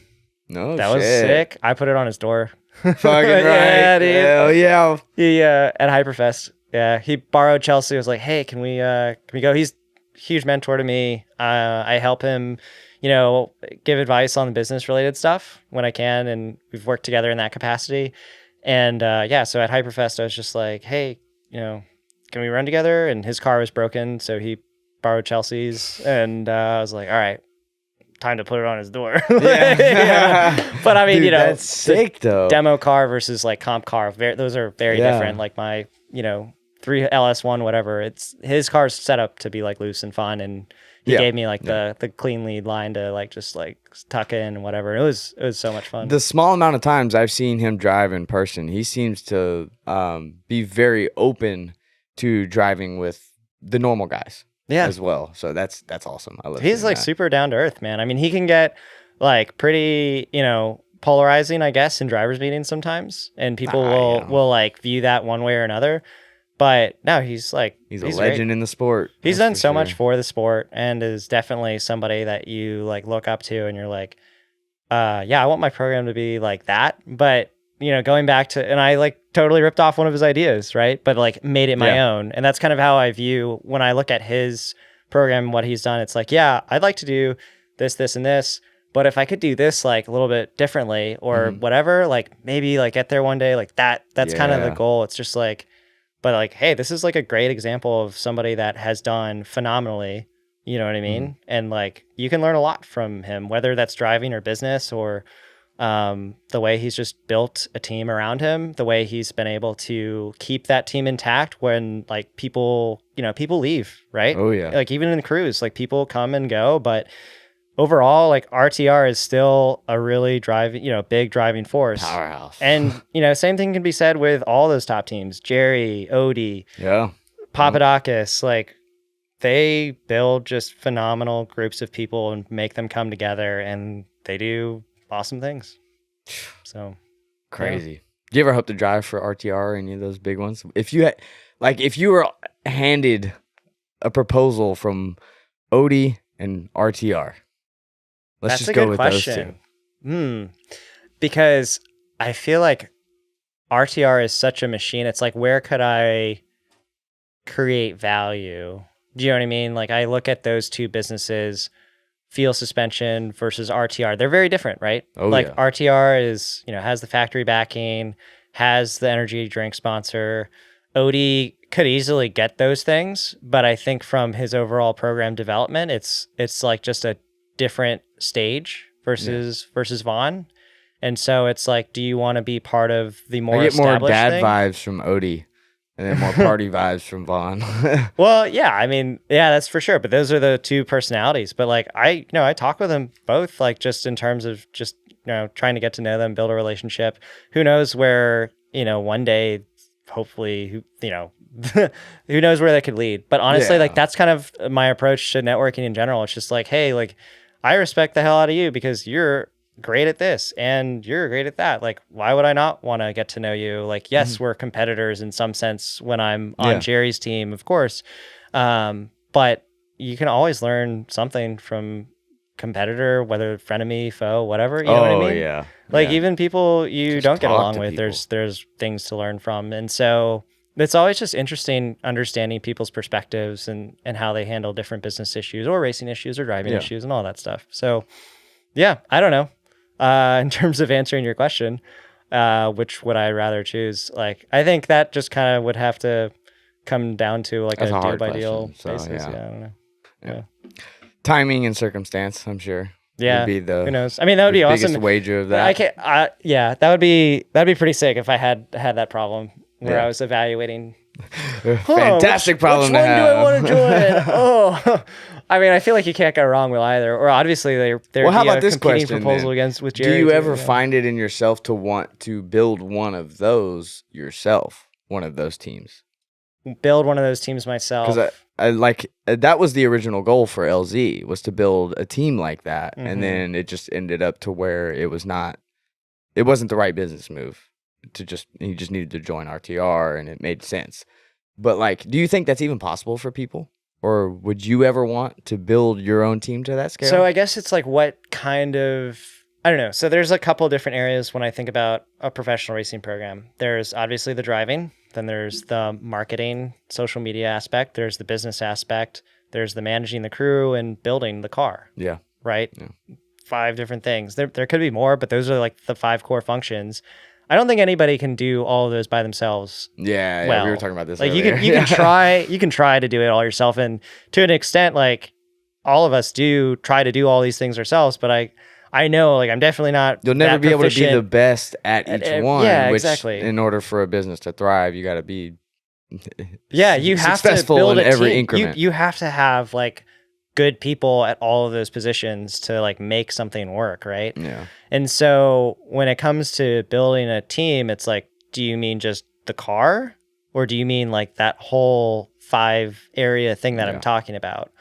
No, that was sick. I put it on his door. Fucking right. Yeah, dude. Hell yeah. He at Hyperfest. Yeah, he borrowed Chelsea. Was like, hey, can we go? He's a huge mentor to me. I help him, give advice on the business related stuff when I can, and we've worked together in that capacity. And so at Hyperfest, I was just like, hey, can we run together? And his car was broken, so he borrowed Chelsea's, and I was like, all right, time to put it on his door. Yeah. But I mean, dude, that's sick though. Demo car versus like comp car, those are very different. Like my, 3 LS1, whatever. It's his car's set up to be like loose and fun, and he gave me like the clean lead line to like just like tuck in and whatever. It was so much fun. The small amount of times I've seen him drive in person, he seems to be very open to driving with the normal guys as well. So that's awesome. I love. He's like super down to earth, man. I mean, he can get like pretty, polarizing, I guess, in drivers meetings sometimes, and people will like view that one way or another. But no, he's a legend in the sport. He's done so much for the sport, and is definitely somebody that you like look up to, and you're like, yeah, I want my program to be like that. But going back to, and I like totally ripped off one of his ideas, right? But like made it my own, and that's kind of how I view when I look at his program and what he's done. It's like, yeah, I'd like to do this, this, and this. But if I could do this like a little bit differently or whatever, like maybe like get there one day, like that's kind of the goal. It's just like, but like, hey, this is like a great example of somebody that has done phenomenally, you know what I mean? And like, you can learn a lot from him, whether that's driving or business or the way he's just built a team around him, the way he's been able to keep that team intact when like people leave, right? Oh yeah. Like even in the crews, like people come and go, but overall, like RTR is still a really big driving force. Powerhouse. And, same thing can be said with all those top teams, Jerry, Odie, Papadakis, like they build just phenomenal groups of people and make them come together, and they do awesome things. So crazy. Yeah. Do you ever hope to drive for RTR or any of those big ones? If you were handed a proposal from Odie and RTR, let's just go with those two. Because I feel like RTR is such a machine. It's like, where could I create value? Do you know what I mean? Like I look at those two businesses, Fuel Suspension versus RTR. They're very different, right? RTR is, has the factory backing, has the energy drink sponsor. Odie could easily get those things, but I think from his overall program development, it's like just a different stage versus Vaughn. And so it's like, do you want to be part of the more established more dad thing? vibes from Odie and then more party vibes from Vaughn. Well, yeah, I mean, yeah, that's for sure. But those are the two personalities. But like I talk with them both, like just in terms of just, trying to get to know them, build a relationship. Who knows where, one day, hopefully, who knows where that could lead. But honestly, like that's kind of my approach to networking in general. It's just like, hey, like I respect the hell out of you because you're great at this and you're great at that. Like, why would I not want to get to know you? Like, yes, we're competitors in some sense when I'm on Jerry's team, of course. But you can always learn something from competitor, whether frenemy, foe, whatever, you know what I mean? Yeah. Like even people you just don't get along with, people. there's things to learn from. And so it's always just interesting understanding people's perspectives and how they handle different business issues or racing issues or driving issues and all that stuff. So yeah, I don't know. In terms of answering your question, which would I rather choose? Like, I think that just kind of would have to come down to like a deal by deal basis. Yeah, I don't know. Yeah. Timing and circumstance, I'm sure. Yeah. Would be who knows? I mean, that would be awesome. Biggest wager of that. That'd be pretty sick if I had that problem where I was evaluating. Fantastic problem to have. Which one do I want to join? Oh, I mean, I feel like you can't go wrong with either. Or obviously, there's how about this competing question, proposal then? with Jerry. Do you ever find it in yourself to want to build one of those yourself, one of those teams? Build one of those teams myself. Because I like that was the original goal for LZ, was to build a team like that, and then it just ended up to where it wasn't the right business move. He just needed to join RTR, and it made sense. But like, do you think that's even possible for people? Or would you ever want to build your own team to that scale? So I guess it's like what kind of, I don't know. So there's a couple different areas when I think about a professional racing program. There's obviously the driving, then there's the marketing, social media aspect, there's the business aspect, there's the managing the crew and building the car. Yeah. Right? Yeah. 5 different things. There could be more, but those are like the 5 core functions. I don't think anybody can do all of those by themselves. Yeah, well. We were talking about this. Like earlier. you can try to do it all yourself, and to an extent, like all of us do try to do all these things ourselves. But I know, like I'm definitely not. You'll never be able to be the best at each one. Yeah, which, exactly. In order for a business to thrive, you got to be. You have to build in every team. increment. You have to have like good people at all of those positions to like make something work, right? Yeah. And so when it comes to building a team, it's like, do you mean just the car, or do you mean like that whole 5 area thing that I'm talking about?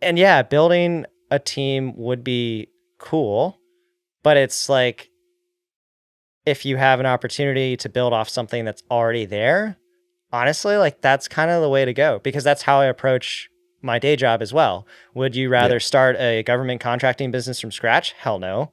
And yeah, building a team would be cool, but it's like if you have an opportunity to build off something that's already there, honestly, like that's kind of the way to go, because that's how I approach my day job as well. Would you Yeah. rather start a government contracting business from scratch? Hell no.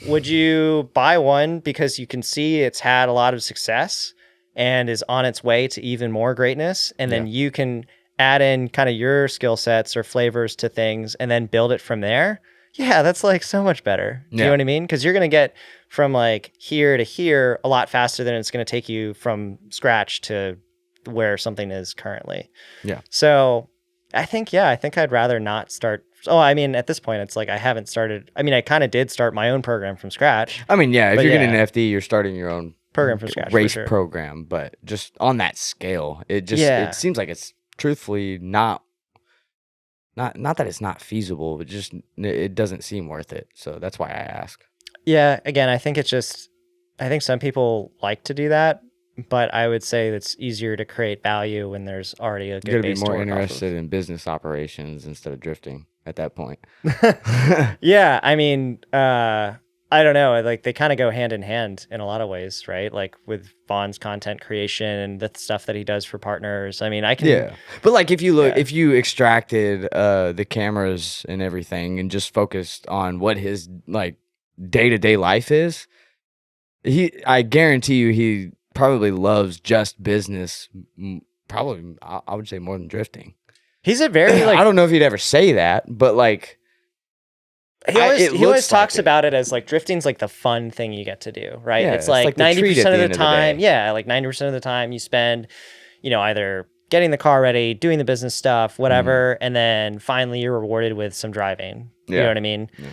Would you buy one because you can see it's had a lot of success and is on its way to even more greatness, and then you can add in kind of your skill sets or flavors to things and then build it from there? Yeah, that's like so much better. Do you know what I mean? Because you're going to get from like here to here a lot faster than it's going to take you from scratch to where something is currently. Yeah. So I think I'd rather not start. Oh, I mean, at this point, it's like I haven't started. I mean, I kind of did start my own program from scratch. I mean, yeah, if you're getting an FD, you're starting your own program from scratch, race for sure. program, but just on that scale, it seems like it's truthfully not that it's not feasible, but just it doesn't seem worth it. So that's why I ask. Yeah, again, I think some people like to do that, but I would say it's easier to create value when there's already a good You got to base be more to work interested in business operations instead of drifting at that point. Yeah, I mean, I don't know. Like they kind of go hand in hand in a lot of ways, right? Like with Vaughn's content creation and the stuff that he does for partners. I mean, I can. Yeah, but like if you look, if you extracted the cameras and everything and just focused on what his like day-to-day life is, I guarantee you he probably loves just business. Probably, I would say more than drifting. He's a very like. I don't know if he'd ever say that, but like. He always talks about it as like drifting's like the fun thing you get to do, right? Yeah, it's like 90% of the time. Yeah, like 90% of the time you spend, either getting the car ready, doing the business stuff, whatever, and then finally you're rewarded with some driving. You know what I mean? Yeah.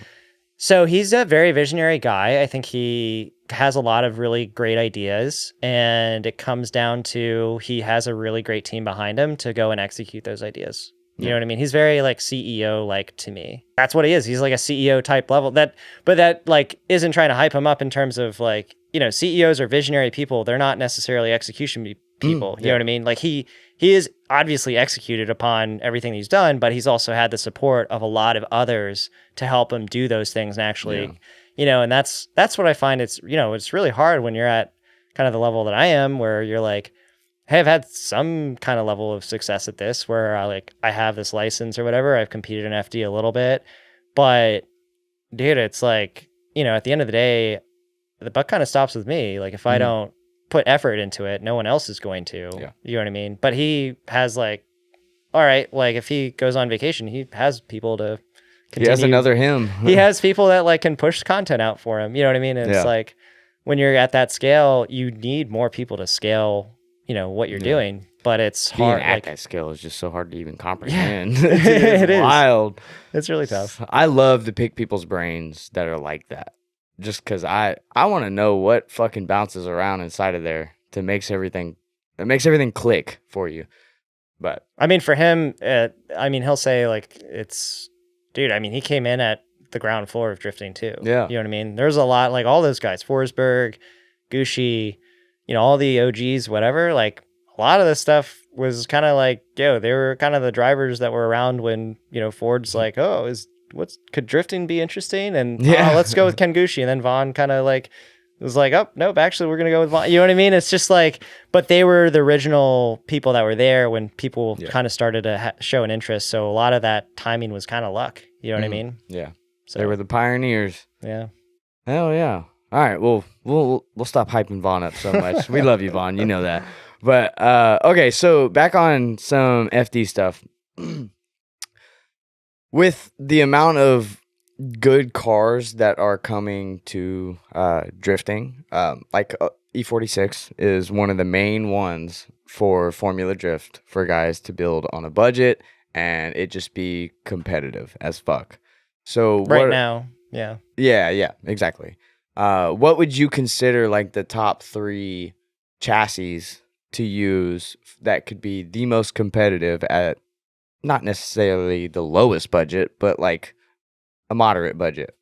So he's a very visionary guy. I think he has a lot of really great ideas, and it comes down to he has a really great team behind him to go and execute those ideas. You know what I mean? He's very like CEO like to me. That's what he is. He's like a CEO type level. But that like isn't trying to hype him up in terms of like, CEOs are visionary people. They're not necessarily execution people. You know what I mean? Like he is obviously executed upon everything he's done, but he's also had the support of a lot of others to help him do those things and actually, and that's what I find it's really hard when you're at kind of the level that I am, where you're like, hey, I've had some kind of level of success at this where I have this license or whatever. I've competed in FD a little bit, but dude, it's like, at the end of the day, the buck kind of stops with me. Like if I don't put effort into it, no one else is going to, you know what I mean? But he has like, all right, like if he goes on vacation, he has people to continue. He has another him. He has people that like can push content out for him. You know what I mean? And it's like, when you're at that scale, you need more people to scale what you're doing, but it's hard. Being at that scale is just so hard to even comprehend. Yeah. It is wild. It's really tough. I love to pick people's brains that are like that, just because I want to know what fucking bounces around inside of there that makes everything click for you. But I mean, for him, he'll say like dude. I mean, he came in at the ground floor of drifting too. Yeah, you know what I mean. There's a lot like all those guys, Forsberg, Gucci. All the OGs, whatever, like a lot of this stuff was kind of like, they were kind of the drivers that were around when, Ford's like, oh, could drifting be interesting? And let's go with Ken Gucci. And then Vaughn kind of like was like, oh, nope, actually we're going to go with Vaughn. You know what I mean? It's just like, but they were the original people that were there when people kind of started to show an interest. So a lot of that timing was kind of luck. You know what I mean? Yeah. So they were the pioneers. Yeah. Hell yeah. All right, well, we'll stop hyping Vaughn up so much. We love you, Vaughn. You know that. But, okay, so back on some FD stuff. With the amount of good cars that are coming to drifting, like E46 is one of the main ones for Formula Drift for guys to build on a budget and it just be competitive as fuck. So now, yeah. Yeah, exactly. What would you consider like the top 3 chassis to use that could be the most competitive at not necessarily the lowest budget, but like a moderate budget?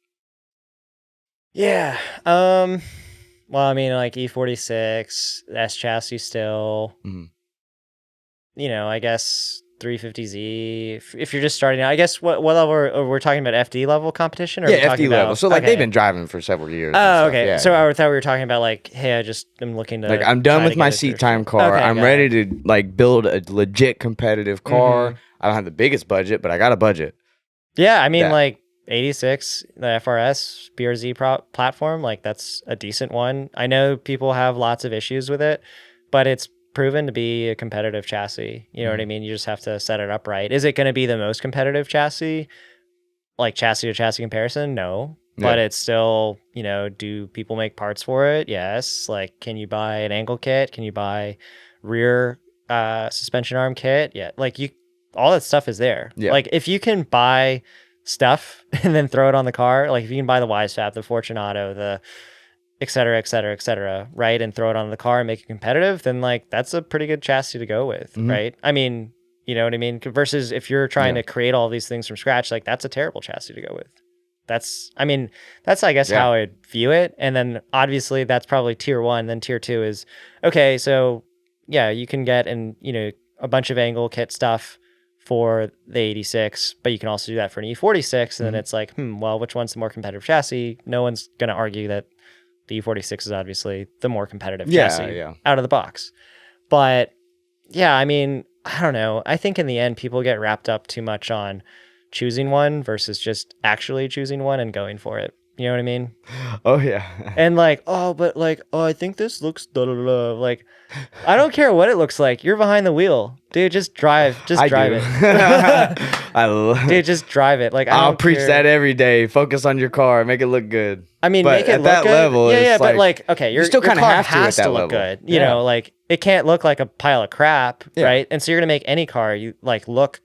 Yeah. Well, I mean, like E46, S chassis still. I guess 350Z. If you're just starting out, I guess what level we're talking about, FD level competition, or are we Yeah, talking FD level. about, So like they've okay. been driving for several years. And Oh, stuff. okay. Yeah, So yeah. I thought we were talking about like, hey, I'm looking Like to I'm done try with to my get a seat drift time ship. car. Okay, I'm got ready it. to like build a legit competitive car. I don't have the biggest budget, but I got a budget. Yeah, I mean, That like 86, the FRS BRZ platform, like that's a decent one. I know people have lots of issues with it, but it's proven to be a competitive chassis. You know what I mean? You just have to set it up right. Is it going to be the most competitive chassis, like chassis to chassis comparison? No, but Yeah. it's still, do people make parts for it? Yes. Like, can you buy an angle kit? Can you buy rear suspension arm kit? Yeah, like all that stuff is there. Yeah. Like if you can buy stuff and then throw it on the car, like if you can buy the Wisefab, the Fortunato, the et cetera, et cetera, et cetera, right, and throw it on the car and make it competitive, then like that's a pretty good chassis to go with, right? I mean, you know what I mean? Versus if you're trying to create all these things from scratch, like that's a terrible chassis to go with. That's I guess how I view it. And then obviously that's probably tier 1. Then tier 2 is, okay, so yeah, you can get a bunch of angle kit stuff for the 86, but you can also do that for an E46. And then it's like, well, which one's the more competitive chassis? No one's going to argue that the E46 is obviously the more competitive chassis out of the box. But yeah, I mean, I don't know. I think in the end, people get wrapped up too much on choosing one versus just actually choosing one and going for it. You know what I mean? Oh yeah. And like, I think this looks da da da. Like, I don't care what it looks like. You're behind the wheel, dude. Just drive. Just drive it. Dude, just drive it. Like, I'll preach that every day. Focus on your car. Make it look good. I mean, but make it at look that good. level, Yeah, it's but like, okay, you still kind of have has to look good. You know, like it can't look like a pile of crap, right? And so you're gonna make any car you like look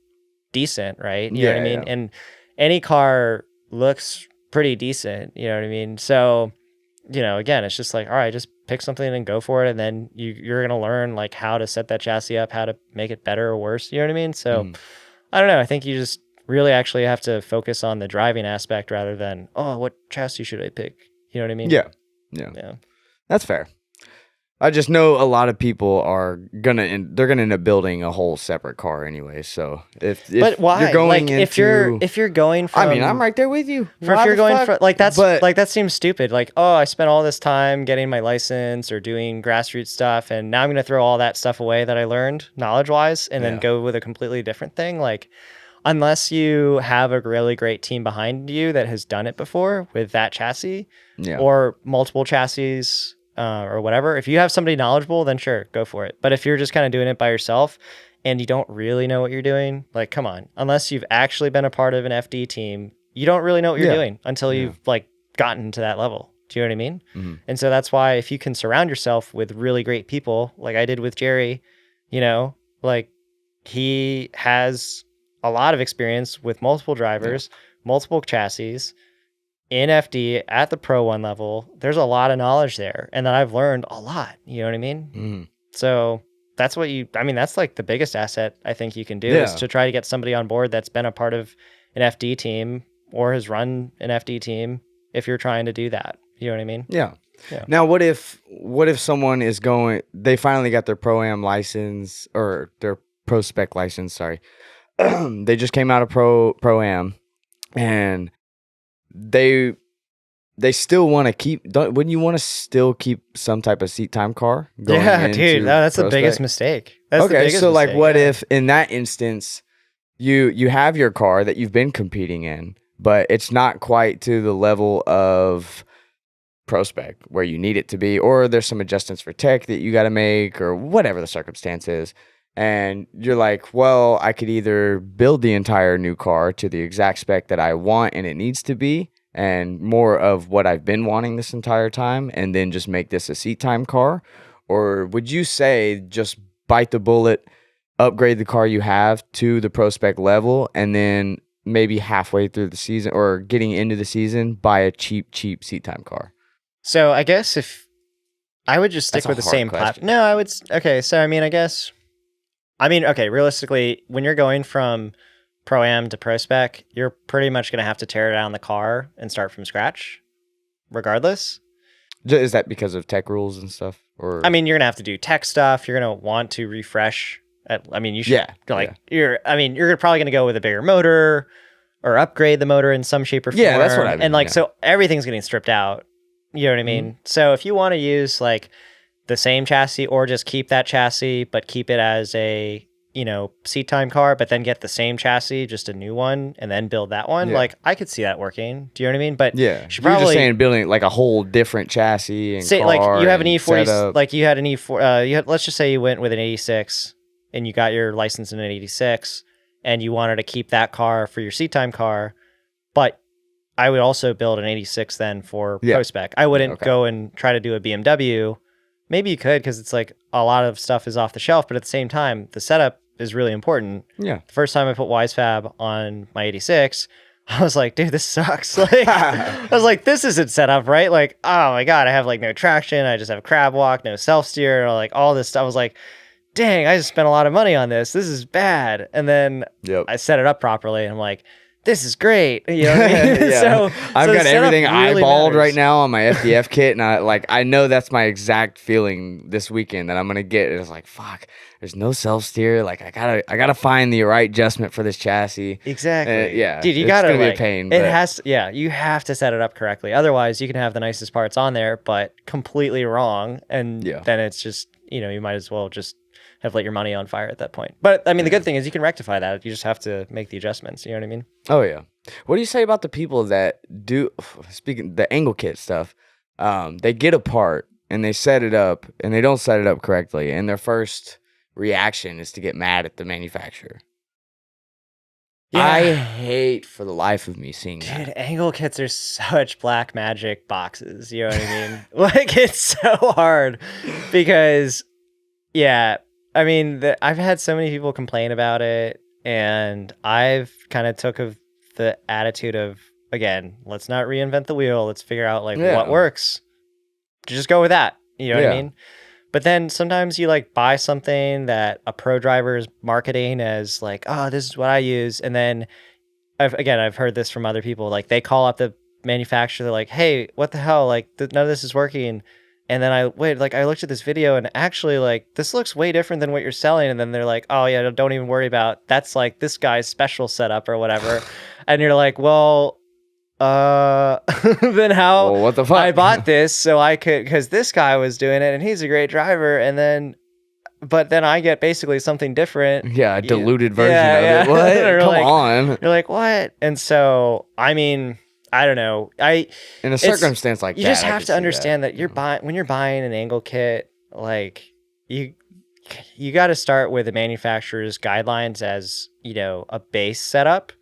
decent, right? You know what I mean? And any car looks pretty decent. You know what I mean? So, again, it's just like, all right, just pick something and go for it, and then you're gonna learn like how to set that chassis up, how to make it better or worse. You know what I mean? So, I don't know. I think you just really actually have to focus on the driving aspect rather than, oh, what chassis should I pick? You know what I mean? Yeah. That's fair. I just know a lot of people are gonna they're gonna end up building a whole separate car anyway. So if but why? you're going like into, if you're going from, I mean, I'm right there with you. If you're going for like that seems stupid. Like, oh, I spent all this time getting my license or doing grassroots stuff, and now I'm gonna throw all that stuff away that I learned knowledge wise, and then go with a completely different thing. Like, unless you have a really great team behind you that has done it before with that chassis, or multiple chassis. Or whatever. If you have somebody knowledgeable, then sure, go for it. But if you're just kind of doing it by yourself and you don't really know what you're doing, like, come on. Unless you've actually been a part of an FD team, you don't really know what you're doing until you've like gotten to that level. Do you know what I mean? And so that's why if you can surround yourself with really great people, like I did with Jerry, like he has a lot of experience with multiple drivers, multiple chassis, in FD at the Pro 1 level. There's a lot of knowledge there, and that I've learned a lot. You know what I mean? So that's that's like the biggest asset I think you can do is to try to get somebody on board that's been a part of an FD team or has run an FD team if you're trying to do that. You know what I mean? Yeah. Now, what if someone is going, they finally got their Pro-Am license or their Pro Spec license, sorry. They just came out of Pro-Am and they still want to keep, wouldn't you want to still keep some type of seat time car going dude, that's the biggest mistake. That's the biggest so mistake, like what if in that instance you have your car that you've been competing in, but it's not quite to the level of Pro Spec where you need it to be, or there's some adjustments for tech that you got to make or whatever the circumstance is. And you're like, well, I could either build the entire new car to the exact spec that I want and it needs to be, and more of what I've been wanting this entire time, and then just make this a seat time car? Or would you say just bite the bullet, upgrade the car you have to the Pro Spec level, and then maybe halfway through the season or getting into the season, buy a cheap seat time car? So I guess if I would just stick with the same platform. No, I would. Okay. So, okay, realistically, when you're going from Pro-Am to Pro Spec, you're pretty much going to have to tear down the car and start from scratch, regardless. Is that because of tech rules and stuff? Or you're going to have to do tech stuff. You're going to want to refresh I mean, you should you're probably going to go with a bigger motor or upgrade the motor in some shape or form. Yeah, that's what I mean. And like, so everything's getting stripped out. You know what I mean? So if you want to use like the same chassis or just keep that chassis, but keep it as a, seat time car, but then get the same chassis, just a new one, and then build that one. Like, I could see that working. Do you know what I mean? But you're just saying building like a whole different chassis and say, car like you have an E40, E40, like you had an E4, let's just say you went with an 86 and you got your license in an 86 and you wanted to keep that car for your seat time car, but I would also build an 86 then for post-spec. I wouldn't go and try to do a BMW. Maybe you could, because it's like a lot of stuff is off the shelf, but at the same time, the setup is really important. Yeah. The first time I put WiseFab on my 86, I was like, dude, this sucks. Like, I was like, this isn't set up right. Like, oh my God, I have like no traction. I just have crab walk, no self steer, like all this stuff. I was like, dang, I just spent a lot of money on this. This is bad. And then I set it up properly and I'm like, this is great. You know what I mean? So I've got everything really eyeballed matters right now on my FDF kit. And I know that's my exact feeling this weekend that I'm going to get. It's like, fuck, there's no self steer. Like I gotta find the right adjustment for this chassis. Exactly. Dude, you gotta be a pain. It has, you have to set it up correctly. Otherwise you can have the nicest parts on there, but completely wrong. And then it's just, you might as well just have let your money on fire at that point. But I mean, the good thing is you can rectify that. You just have to make the adjustments. You know what I mean? Oh yeah. What do you say about the people that do, speaking the angle kit stuff, they get a part and they set it up and they don't set it up correctly. And their first reaction is to get mad at the manufacturer. Yeah. I hate for the life of me seeing that. Dude, angle kits are such black magic boxes. You know what I mean? Like, it's so hard because, I mean, I've had so many people complain about it, and I've kind of took of the attitude of, again, let's not reinvent the wheel. Let's figure out like what works. Just go with that. You know what I mean? But then sometimes you like buy something that a pro driver is marketing as like, oh, this is what I use. And then I've heard this from other people. Like they call up the manufacturer. They're like, hey, what the hell? Like none of this is working. And then I looked at this video and actually like, this looks way different than what you're selling. And then they're like, oh yeah, don't even worry about, that's like this guy's special setup or whatever. And you're like, well, then how what the fuck? I bought this so I could, because this guy was doing it and he's a great driver, and then but then I get basically something different. Yeah, a diluted version of it. What? Come on. You're like, what? And so I mean, I don't know. In a circumstance like that, you just have to understand that you're buying, when you're buying an angle kit, like you got to start with the manufacturer's guidelines as, a base setup.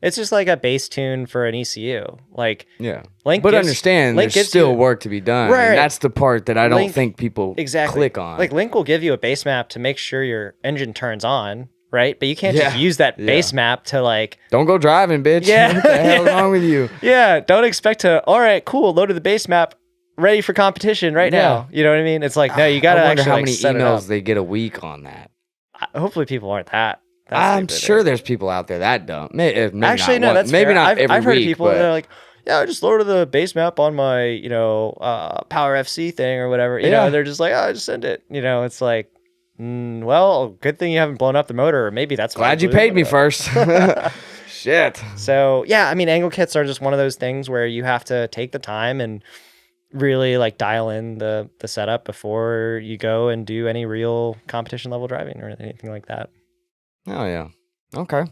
It's just like a base tune for an ECU. Like, understand there's still work to be done. Right. And that's the part that I don't think people click on. Like Link will give you a base map to make sure your engine turns on, right? But you can't just use that base map to like... Don't go driving, bitch. Yeah. What the hell's wrong with you? Yeah, don't expect to, all right, cool, loaded the base map, ready for competition right now. You know what I mean? It's like, no, you got to actually how many emails they get a week on that. Hopefully people aren't that. I'm sure there's people out there that dumb. Maybe actually, not no, that's maybe fair. not every week. I've heard people that are like, yeah, I just loaded the base map on my, Power FC thing or whatever. You know, they're just like, oh, I just send it. It's like, well, good thing you haven't blown up the motor. Or maybe that's why. Glad you paid me first. Shit. So yeah, I mean, angle kits are just one of those things where you have to take the time and really like dial in the setup before you go and do any real competition level driving or anything like that. Oh yeah. Okay.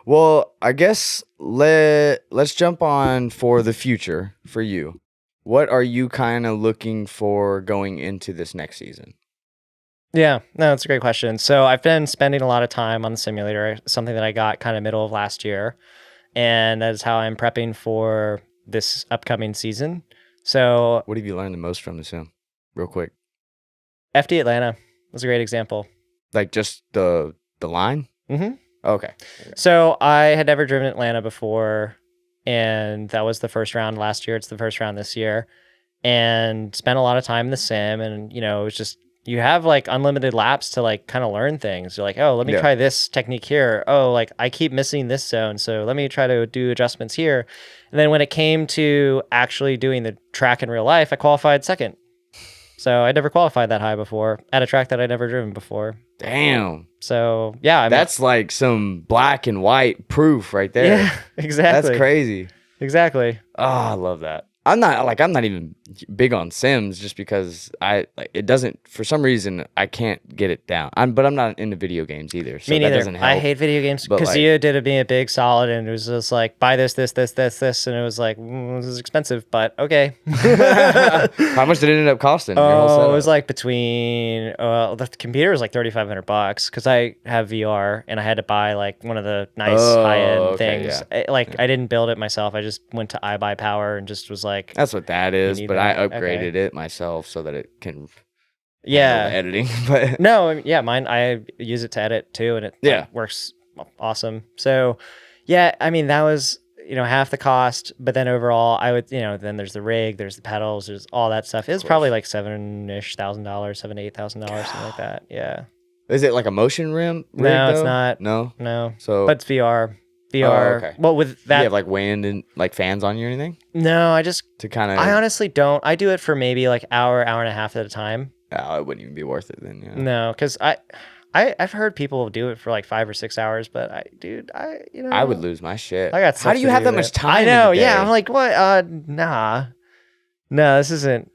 Well, I guess let's jump on for the future for you. What are you kind of looking for going into this next season? Yeah, no, that's a great question. So I've been spending a lot of time on the simulator, something that I got kind of middle of last year. And that is how I'm prepping for this upcoming season. So what have you learned the most from the sim? Real quick. FD Atlanta was a great example. Like just the line? Mm-hmm. Okay. So I had never driven Atlanta before, and that was the first round last year. It's the first round this year, and spent a lot of time in the sim. And it was just, you have like unlimited laps to like kind of learn things. You're like, oh, let me try this technique here. Oh, like I keep missing this zone, so let me try to do adjustments here. And then when it came to actually doing the track in real life, I qualified second. So I never qualified that high before at a track that I'd never driven before. Damn. So yeah, That's like some black and white proof right there. yeah, exactly. That's crazy. Exactly. Oh, I love that. I'm not even big on Sims just because it doesn't, for some reason I can't get it down. But I'm not into video games either. So Me that neither. doesn't help. I hate video games. But, like- Kazuya did me a big solid, and it was just like, buy this, this, this, this, this, and it was like, this is expensive, but okay. How much did it end up costing? Your whole Oh, it setup? was like between the computer was like $3,500 because I have VR and I had to buy like one of the nice high end okay, things. yeah. I didn't build it myself. I just went to iBuyPower and just was like, That's what that is. need But I that. upgraded Okay. it myself so that it can handle the yeah, editing. But no, I mean, yeah, mine I use it to edit too, and it Yeah. works awesome. So, yeah, I mean that was half the cost, but then overall I would then there's the rig, there's the pedals, there's all that stuff. It's probably like $7,000, $8,000, something like that. Yeah. is it like a motion rim? No, it's though? not. No. No, So but it's VR. VR. okay. Well, with do you that, have like wind and like fans on you or anything no, I just to kind of? I honestly don't. I do it for maybe like hour and a half at a time. Oh, it wouldn't even be worth it then. Yeah. No, because I've heard people do it for like 5 or 6 hours, but I would lose my shit. I got How stuff do you to have do that with much it. time? I in know. the Yeah, day? I'm like, what? Nah, no, this isn't.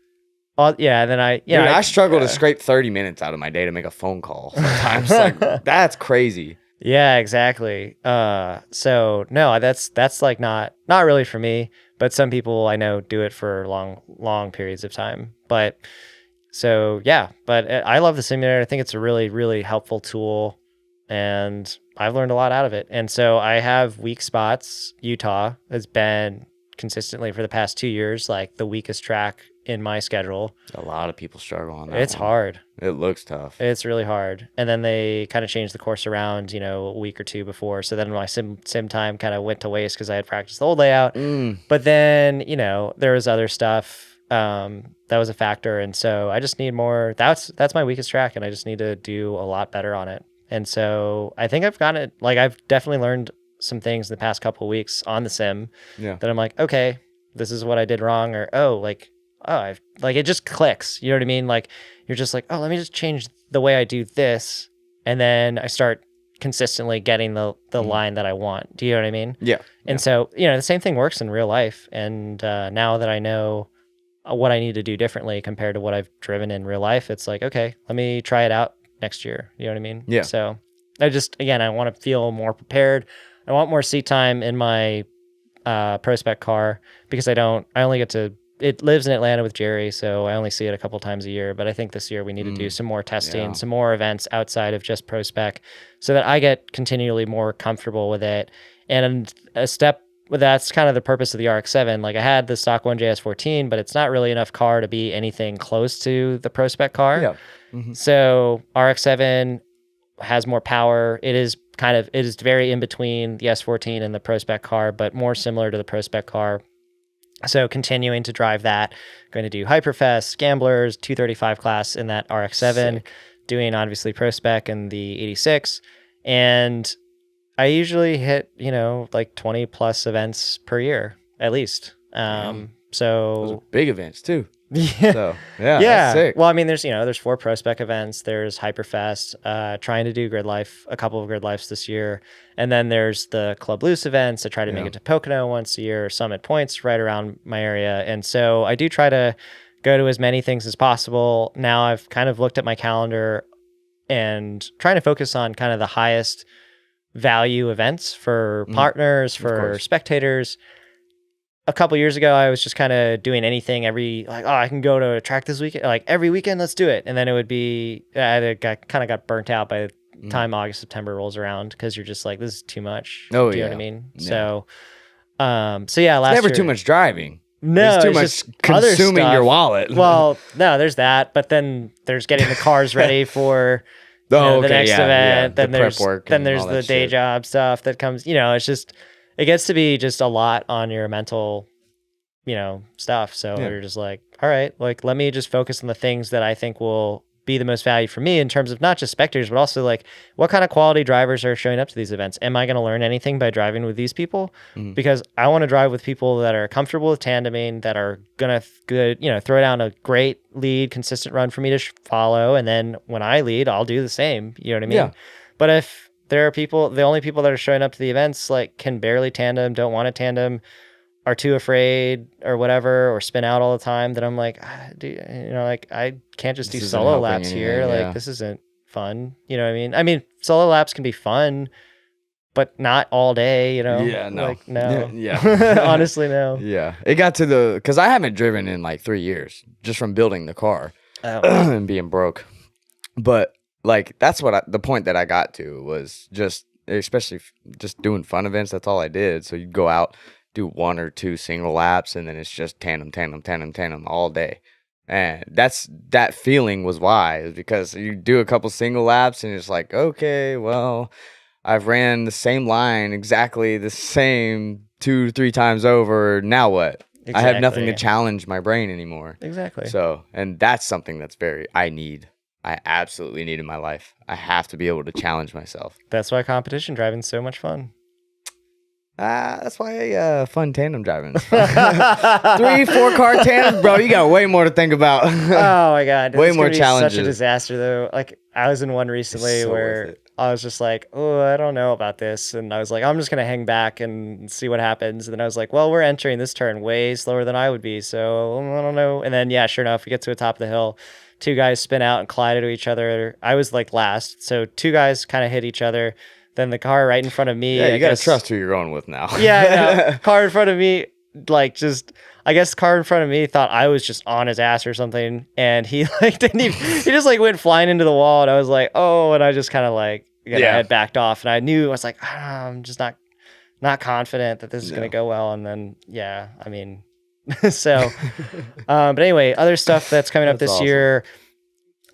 Yeah, and then Dude, I struggle to scrape 30 minutes out of my day to make a phone call. Sometimes like that's crazy. Yeah, exactly. So no, that's like not really for me, but some people I know do it for long periods of time. But so yeah, but I love the simulator. I think it's a really, really helpful tool, and I've learned a lot out of it. And so I have weak spots. Utah has been consistently for the past 2 years like the weakest track in my schedule. A lot of people struggle on that. It's one. hard. It looks tough. It's really hard. And then they kind of changed the course around, a week or two before. So then my sim time kind of went to waste because I had practiced the old layout. But then, there was other stuff that was a factor. And so I just need more. That's my weakest track, and I just need to do a lot better on it. And so I think I've gotten it. Like I've definitely learned some things in the past couple of weeks on the sim that I'm like, okay, this is what I did wrong, or it just clicks. You know what I mean? Like you're just like, oh, let me just change the way I do this, and then I start consistently getting the line that I want. Do you know what I mean? Yeah. And so the same thing works in real life. And now that I know what I need to do differently compared to what I've driven in real life, it's like, okay, let me try it out next year. You know what I mean? Yeah. So I want to feel more prepared. I want more seat time in my pro spec car because I only get to. It lives in Atlanta with Jerry, so I only see it a couple times a year. But I think this year we need to do some more testing, some more events outside of just pro spec, so that I get continually more comfortable with it. And that's kind of the purpose of the Rx7. Like I had the stock 1JS14, but it's not really enough car to be anything close to the pro spec car. Yeah. Mm-hmm. So Rx7 has more power. It is very in between the S14 and the pro spec car, but more similar to the pro spec car. So continuing to drive that, going to do Hyperfest, Gamblers, 235 class in that RX7, Sick. Doing obviously Pro Spec and the 86. And I usually hit, like 20 plus events per year, at least. Those are So big events too. yeah. So yeah. That's sick. Well, I mean, there's 4 Pro Spec events. There's Hyperfest, trying to do Grid Life, a couple of Grid Lifes this year. And then there's the Club Loose events. I try to make it to Pocono once a year, Summit Points right around my area. And so I do try to go to as many things as possible. Now I've kind of looked at my calendar and trying to focus on kind of the highest value events for partners, for spectators. A couple years ago, I was just kind of doing anything I can go to a track this weekend, like every weekend, let's do it. And then it would be, I kind of got burnt out by the time August, September rolls around because you're just like, this is too much. Oh, do you know yeah. what I mean? Yeah. So yeah, last Never year, too much driving. No, It's too it's much just other consuming stuff. your wallet. Well, no, there's that, but then there's getting the cars ready for the next event. Then The prep there's work then and there's all the that day shit. job stuff that comes. It's just it gets to be just a lot on your mental, stuff. So Yeah. you're just like, all right, like let me just focus on the things that I think will be the most value for me in terms of not just spectators, but also like what kind of quality drivers are showing up to these events? Am I going to learn anything by driving with these people? Because I want to drive with people that are comfortable with tandeming, that are going to, throw down a great lead, consistent run for me to follow. And then when I lead, I'll do the same. You know what I mean? Yeah. But if there are people, the only people that are showing up to the events like can barely tandem, don't want to tandem, are too afraid or whatever, or spin out all the time, then I'm like, like I can't just do solo laps here. Like this isn't fun. You know what I mean? I mean, solo laps can be fun, but not all day, Yeah, no. Like, no. Yeah. Honestly, no. Yeah. It got to because I haven't driven in like 3 years just from building the car and being broke. But like, that's what the point that I got to was just, especially just doing fun events. That's all I did. So you'd go out, do 1 or 2 single laps, and then it's just tandem all day. And that feeling was why, is because you do a couple single laps and it's like, okay, well, I've ran the same line exactly the same 2-3 times over. Now what? Exactly. I have nothing to challenge my brain anymore. Exactly. So, and that's something that's I absolutely need in my life. I have to be able to challenge myself. That's why competition driving's so much fun. That's why fun tandem driving. 3-4 car tandem, bro. You got way more to think about. Oh my god, way more challenges. Such a disaster though. Like I was in one recently where I was just like, oh, I don't know about this, and I was like, I'm just gonna hang back and see what happens. And then I was like, well, we're entering this turn way slower than I would be, so I don't know. And then yeah, sure enough, we get to the top of the hill. 2 guys spin out and collide into each other. I was like last, so 2 guys kind of hit each other. Then the car right in front of me. Yeah, you gotta trust who you're going with now. Yeah, I know. Car in front of me, like I guess the car in front of me thought I was just on his ass or something, and he like didn't even. He just like went flying into the wall, and I was like, oh, and I just kind of like had backed off, and I knew I was like, I'm just not confident that this is gonna go well, and then I mean, so, but anyway, other stuff that's coming up this year.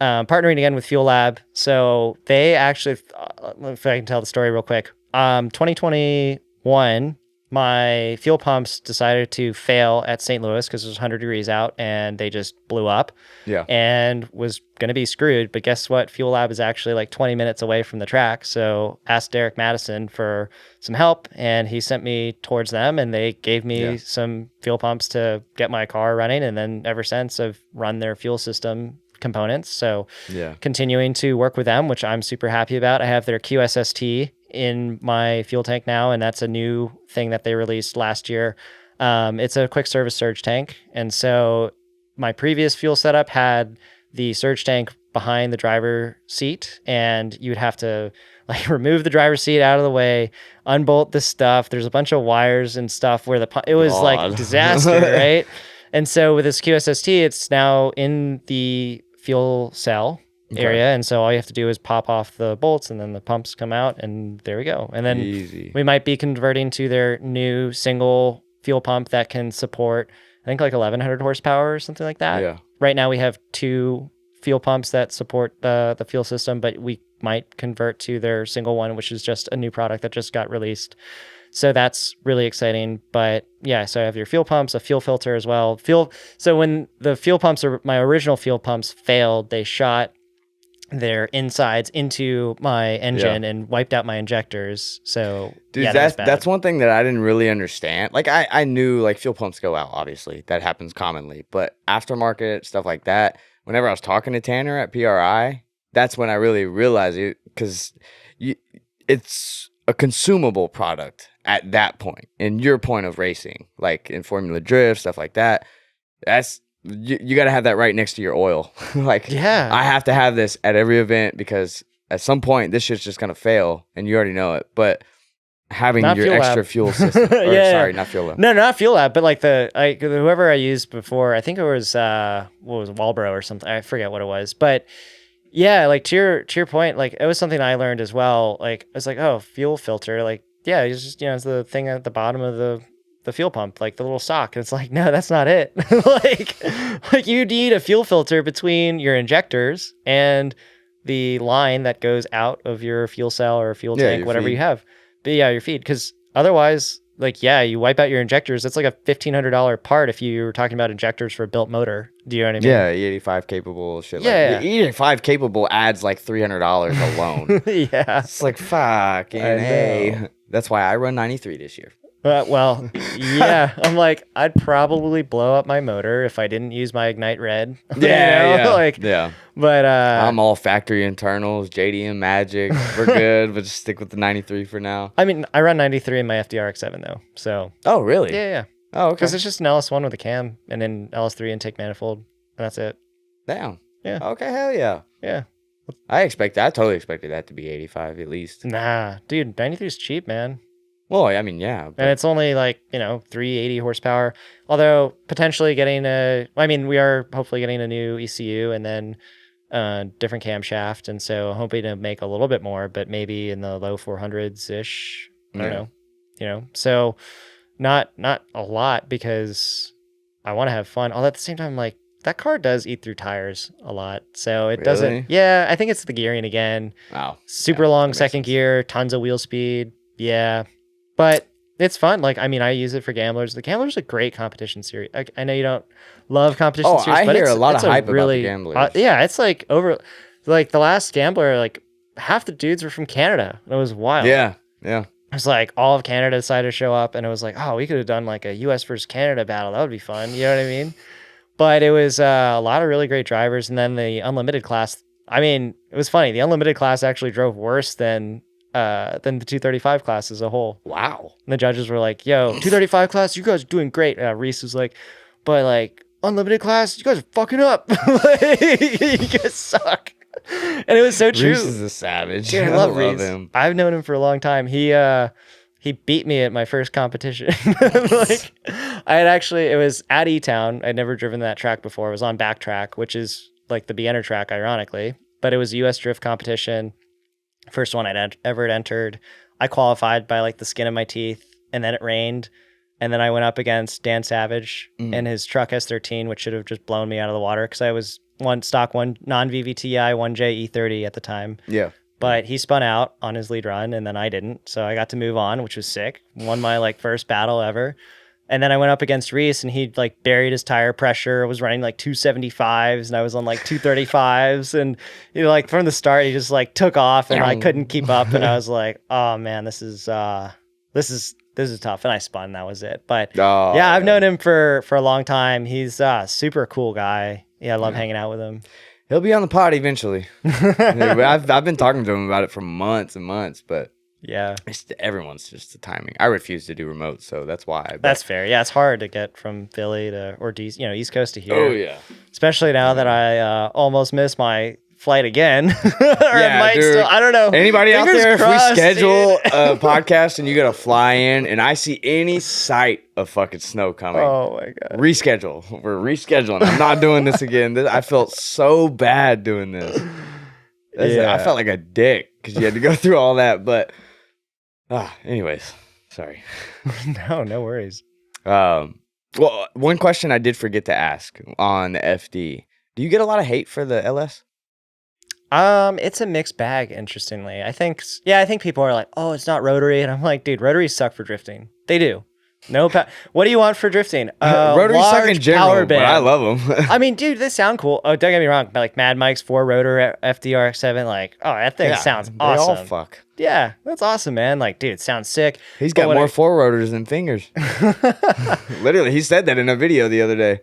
Partnering again with Fuel Lab. So they actually, if I can tell the story real quick, 2021, my fuel pumps decided to fail at St. Louis because it was 100 degrees out and they just blew up. Yeah. And was going to be screwed. But guess what? Fuel Lab is actually like 20 minutes away from the track. So asked Derek Madison for some help and he sent me towards them and they gave me some fuel pumps to get my car running. And then ever since I've run their fuel system components. So continuing to work with them, which I'm super happy about. I have their QSST in my fuel tank now, and that's a new thing that they released last year. It's a quick service surge tank. And so my previous fuel setup had the surge tank behind the driver seat, and you would have to like remove the driver's seat out of the way, unbolt the stuff. There's a bunch of wires and stuff where it was like a disaster, right? And so with this QSST, it's now in the fuel cell area. And so all you have to do is pop off the bolts and then the pumps come out and there we go. And then we might be converting to their new single fuel pump that can support, I think like 1100 horsepower or something like that. Yeah. Right now we have 2 fuel pumps that support the fuel system, but we might convert to their single one, which is just a new product that just got released. So that's really exciting. But yeah, so I have your fuel pumps, a fuel filter as well. So when the fuel pumps, my original fuel pumps failed, they shot their insides into my engine and wiped out my injectors. So dude, that's one thing that I didn't really understand. Like I knew like fuel pumps go out, obviously. That happens commonly. But aftermarket, stuff like that, whenever I was talking to Tanner at PRI, that's when I really realized it, because it's a consumable product at that point, in your point of racing, like in Formula Drift, stuff like that. That's you got to have that right next to your oil. Like, I have to have this at every event because at some point this shit's just gonna fail, and you already know it. But having not your extra fuel system, sorry, not fuel lab. No, not fuel lab, but like whoever I used before, I think it was Walbro or something. I forget what it was, but. Yeah, like to your point, like it was something I learned as well. Like I was like, oh, fuel filter, like it's just it's the thing at the bottom of the fuel pump, like the little sock. And it's like, no, that's not it. like you need a fuel filter between your injectors and the line that goes out of your fuel cell or fuel tank, whatever feed. You have. But yeah, your feed, because otherwise like, yeah, you wipe out your injectors. It's like a $1,500 part if you were talking about injectors for a built motor. Do you know what I mean? Yeah, E85 capable shit. Yeah. Like E85 capable adds like $300 alone. Yeah. It's like fucking A. That's why I run 93 this year. Well, yeah. I'm like, I'd probably blow up my motor if I didn't use my Ignite Red. Yeah. Like, yeah. But I'm all factory internals, JDM Magic. We're good, but just stick with the 93 for now. I mean, I run 93 in my FD-Rx7 though. So. Oh, really? Yeah. Oh, okay. Because it's just an LS1 with a cam and then LS3 intake manifold, and that's it. Damn. Yeah. Okay, hell yeah. Yeah. I totally expected that to be 85 at least. Nah, dude, 93 is cheap, man. Well, I mean, yeah. But... And it's only like, 380 horsepower. Although potentially we are hopefully getting a new ECU and then different camshaft. And so hoping to make a little bit more, but maybe in the low 400s ish. I don't know. So not a lot because I want to have fun. Although at the same time, like, that car does eat through tires a lot. So it doesn't. Yeah, I think it's the gearing again. Wow. Super long second gear, tons of wheel speed. Yeah. But it's fun. Like, I mean, I use it for Gamblers. The Gamblers are a great competition series. I know you don't love competition series, but I hear a lot of hype really, about the Gamblers. Yeah, it's like like the last Gambler, like half the dudes were from Canada. It was wild. Yeah, yeah. It was like all of Canada decided to show up, and it was like, oh, we could have done like a U.S. versus Canada battle. That would be fun. You know what I mean? But it was a lot of really great drivers, and then the unlimited class. I mean, it was funny. The unlimited class actually drove worse than the 235 class as a whole. Wow. And the judges were like, yo, 235 class, you guys are doing great. Reese was like, but like unlimited class, you guys are fucking up. You guys suck. And it was so true. Reese is a savage. Dude, I love Reese. Him. I've known him for a long time. He beat me at my first competition. Like, it was at E-Town. I'd never driven that track before. It was on backtrack, which is like the beginner track, ironically. But it was a US drift competition. First one I'd ever entered. I qualified by like the skin of my teeth, and then it rained. And then I went up against Dan Savage and his truck S13, which should have just blown me out of the water because I was one non-VVTi 1J E30 at the time. Yeah. But he spun out on his lead run, and then I didn't. So I got to move on, which was sick. Won my like first battle ever. And then I went up against Reese, and he like buried his tire pressure. Was running like 275s, and I was on like 235s. And like from the start, he just like took off, and I couldn't keep up. And I was like, oh man, this is tough. And I spun. That was it. But I've known him for a long time. He's a super cool guy. Yeah, I love hanging out with him. He'll be on the pod eventually. I've been talking to him about it for months and months, but yeah, everyone's just the timing. I refuse to do remote, so that's why. But that's fair. Yeah, it's hard to get from Philly or East Coast to here. Oh yeah, especially now that I almost missed my flight again. I don't know. Anybody out there, if we schedule a podcast and you gotta fly in and I see any sight of fucking snow coming, oh my god, reschedule. We're rescheduling. I'm not doing this again. I felt so bad doing this. I felt like a dick because you had to go through all that. But anyways, sorry. No worries. Well, one question I did forget to ask on the FD. Do you get a lot of hate for the LS? It's a mixed bag, interestingly. I think people are like, oh, it's not rotary. And I'm like, dude, rotaries suck for drifting. They do. What do you want for drifting? Rotaries suck in general, but I love them. I mean, dude, they sound cool. Oh, don't get me wrong. Like Mad Mike's 4-rotor FD-Rx7, like, oh, that thing sounds awesome. They all fuck. Yeah, that's awesome, man. Like, dude, it sounds sick. He's got more 4-rotors than fingers. Literally, he said that in a video the other day.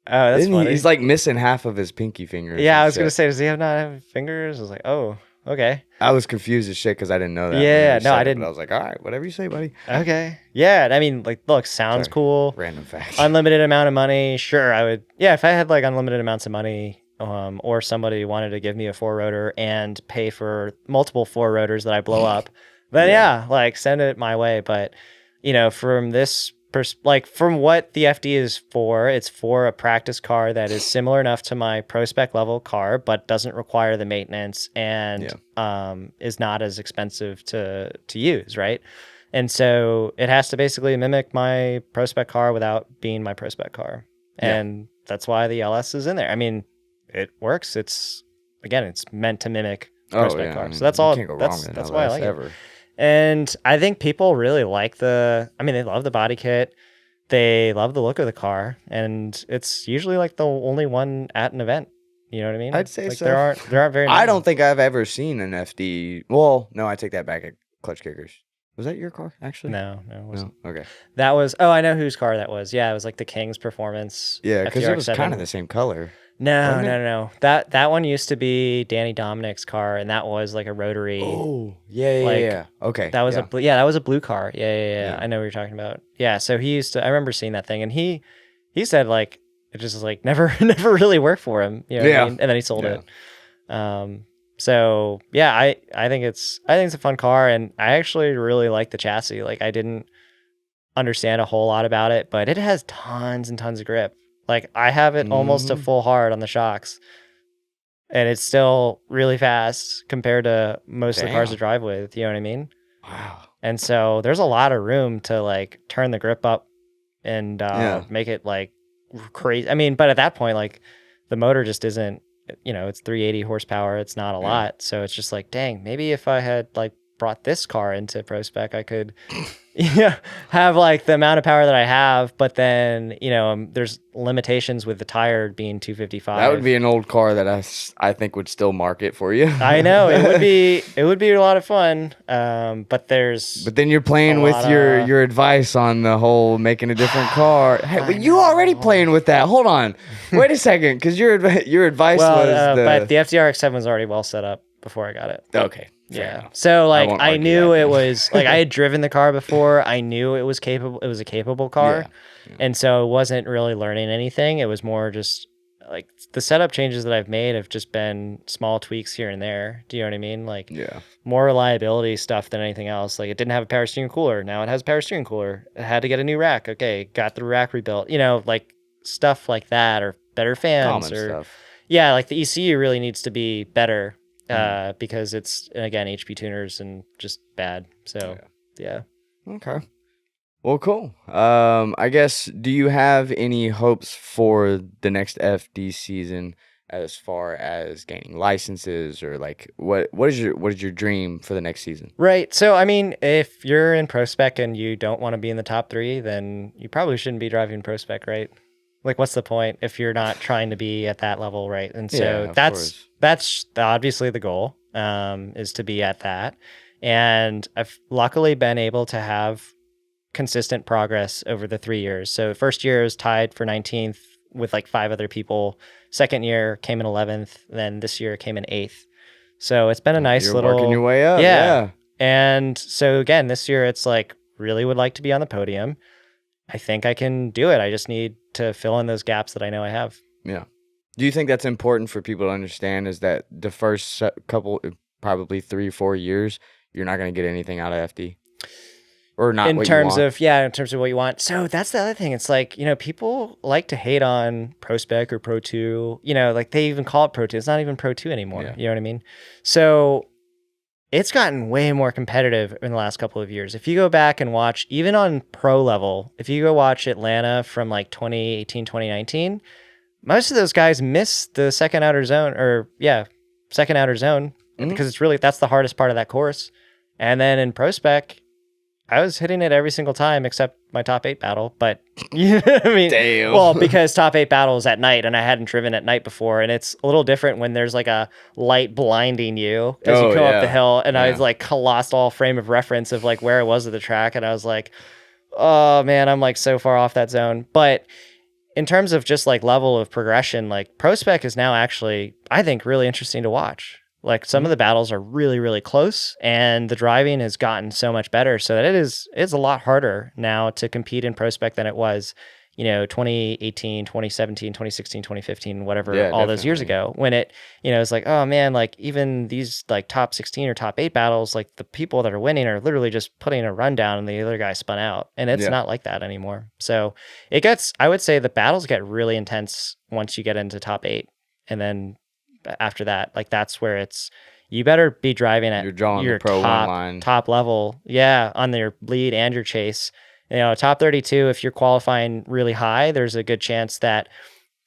Oh, that's funny. He's like missing half of his pinky fingers. Yeah, I was going to say, does he not have fingers? I was like, oh, okay. I was confused as shit because I didn't know that. Yeah, no, I didn't. But I was like, all right, whatever you say, buddy. Okay. Yeah, I mean, like, look, sounds cool. Random fact. Unlimited amount of money. Sure, I would. Yeah, if I had like unlimited amounts of money, or somebody wanted to give me a 4-rotor and pay for multiple 4-rotors that I blow up, then yeah, like send it my way. But, from this from what the FD is for, it's for a practice car that is similar enough to my pro spec level car, but doesn't require the maintenance and is not as expensive to use, right? And so it has to basically mimic my pro spec car without being my pro spec car. And that's why the LS is in there. I mean, it works. It's meant to mimic pro spec car. So that's all. That's why I like it. And I think people really like they love the body kit. They love the look of the car, and it's usually like the only one at an event. You know what I mean? I'd say Like so. there aren't very I many. don't think I've ever seen an FD. Well, no, I take that back. At Clutch Kickers. Was that your car actually? No, it No. wasn't. Okay. That was I know whose car that was. Yeah, it was like the King's Performance Yeah, because it was kind of FTRX7. the same color, No, wasn't no, it? no, no. That one used to be Danny Dominic's car, and that was like a rotary. Oh, yeah, yeah, Like yeah. Okay, that was yeah, that was a blue car. Yeah. yeah, I know what you're talking about. Yeah, so he used to. I remember seeing that thing, and he said like it just like never never really worked for him. You know what I yeah, mean? And then he sold yeah. it. So yeah, I think it's a fun car, and I actually really like the chassis. Like I didn't understand a whole lot about it, but it has tons and tons of grip. Like I have it almost to Hmm. full hard on the shocks, and it's still really fast compared to most of the cars to Damn. drive with. You know what I mean? Wow. And so there's a lot of room to like turn the grip up and Yeah. make it like crazy. I mean, but at that point, like the motor just isn't, it's 380 horsepower. It's not a Yeah. lot. So it's just like, dang, maybe if I had like brought this car into Pro Spec, I could yeah, have like the amount of power that I have, but then, there's limitations with the tire being 255. That would be an old car that I think would still market for you. I know it would be a lot of fun. But there's But then you're a playing with lot of your advice on the whole making a different car. Hey, I but you already know. playing with that. Hold on. Wait a second, because your advice was but the FTRX7 was already well set up before I got it. okay. Fair Yeah. enough. So like won't I argue knew that it then. was like I had driven the car before. I knew it was capable. It was a capable car. Yeah. And so it wasn't really learning anything. It was more just like the setup changes that I've made have just been small tweaks here and there. Do you know what I mean? Like Yeah. more reliability stuff than anything else. Like it didn't have a power steering cooler. Now it has a power steering cooler. It had to get a new rack. Okay, got the rack rebuilt. Like stuff like that, or better fans, Common or stuff. yeah, like the ECU really needs to be better because it's again HP tuners and just bad. So yeah. Okay. Well, cool. I guess, do you have any hopes for the next FD season as far as gaining licenses, or like what is your dream for the next season? Right. So I mean, if you're in Pro Spec and you don't want to be in the top 3, then you probably shouldn't be driving Pro Spec, right? Like what's the point if you're not trying to be at that level, right? And Yeah, so of that's course. that's obviously the goal, is to be at that. And I've luckily been able to have consistent progress over the 3 years. So first year was tied for 19th with like 5 other people. Second year came in 11th. Then this year came in 8th. So it's been a nice You're little working your way up. yeah. Yeah. And so again, this year it's like really would like to be on the podium. I think I can do it. I just need to fill in those gaps that I know I have. Yeah. Do you think that's important for people to understand, is that the first couple, probably 3-4 years, you're not going to get anything out of FD? Or not In what terms you want? in terms of what you want. So that's the other thing. It's like, people like to hate on Pro Spec or Pro 2, like they even call it Pro 2. It's not even Pro 2 anymore. Yeah. You know what I mean? So it's gotten way more competitive in the last couple of years. If you go back and watch, even on pro level, if you go watch Atlanta from like 2018, 2019, most of those guys miss the second outer zone, because it's really, that's the hardest part of that course. And then in Pro Spec, I was hitting it every single time except my top 8 battle, but you know what I mean? Damn. Well, because top 8 battle is at night and I hadn't driven at night before, and it's a little different when there's like a light blinding you as you Oh, go up yeah. the hill, and I Yeah. was like lost all frame of reference of like where I was at the track, and I was like, oh man, I'm like so far off that zone. But in terms of just like level of progression, like Pro Spec is now actually, I think, really interesting to watch. Like some of the battles are really, really close, and the driving has gotten so much better, so that it's a lot harder now to compete in Pro Spec than it was, 2018, 2017, 2016, 2015, whatever, Yeah, all those years definitely. ago, when it's like, oh man, like even these like top 16 or top 8 battles, like the people that are winning are literally just putting a run down and the other guy spun out. And it's Yeah. not like that anymore. So I would say the battles get really intense once you get into top 8. And then after that, like that's where you better be driving at You're drawing your the Pro 1 top line. top level. Yeah, on your lead and your chase. Top 32, if you're qualifying really high, there's a good chance that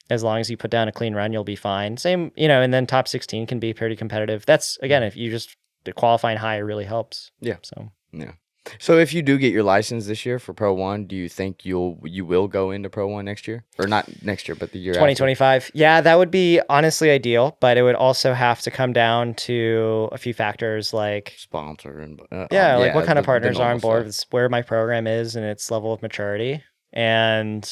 as long as you put down a clean run, you'll be fine. Same, and then top 16 can be pretty competitive. That's, again, if you just, the qualifying high really helps. Yeah. So Yeah. So if you do get your license this year for Pro 1, do you think you will go into Pro 1 next year? Or not next year, but the year after? 2025. Yeah, that would be honestly ideal, but it would also have to come down to a few factors like Sponsor and like what kind of the partners are on normal board, stuff. where my program is and its level of maturity, and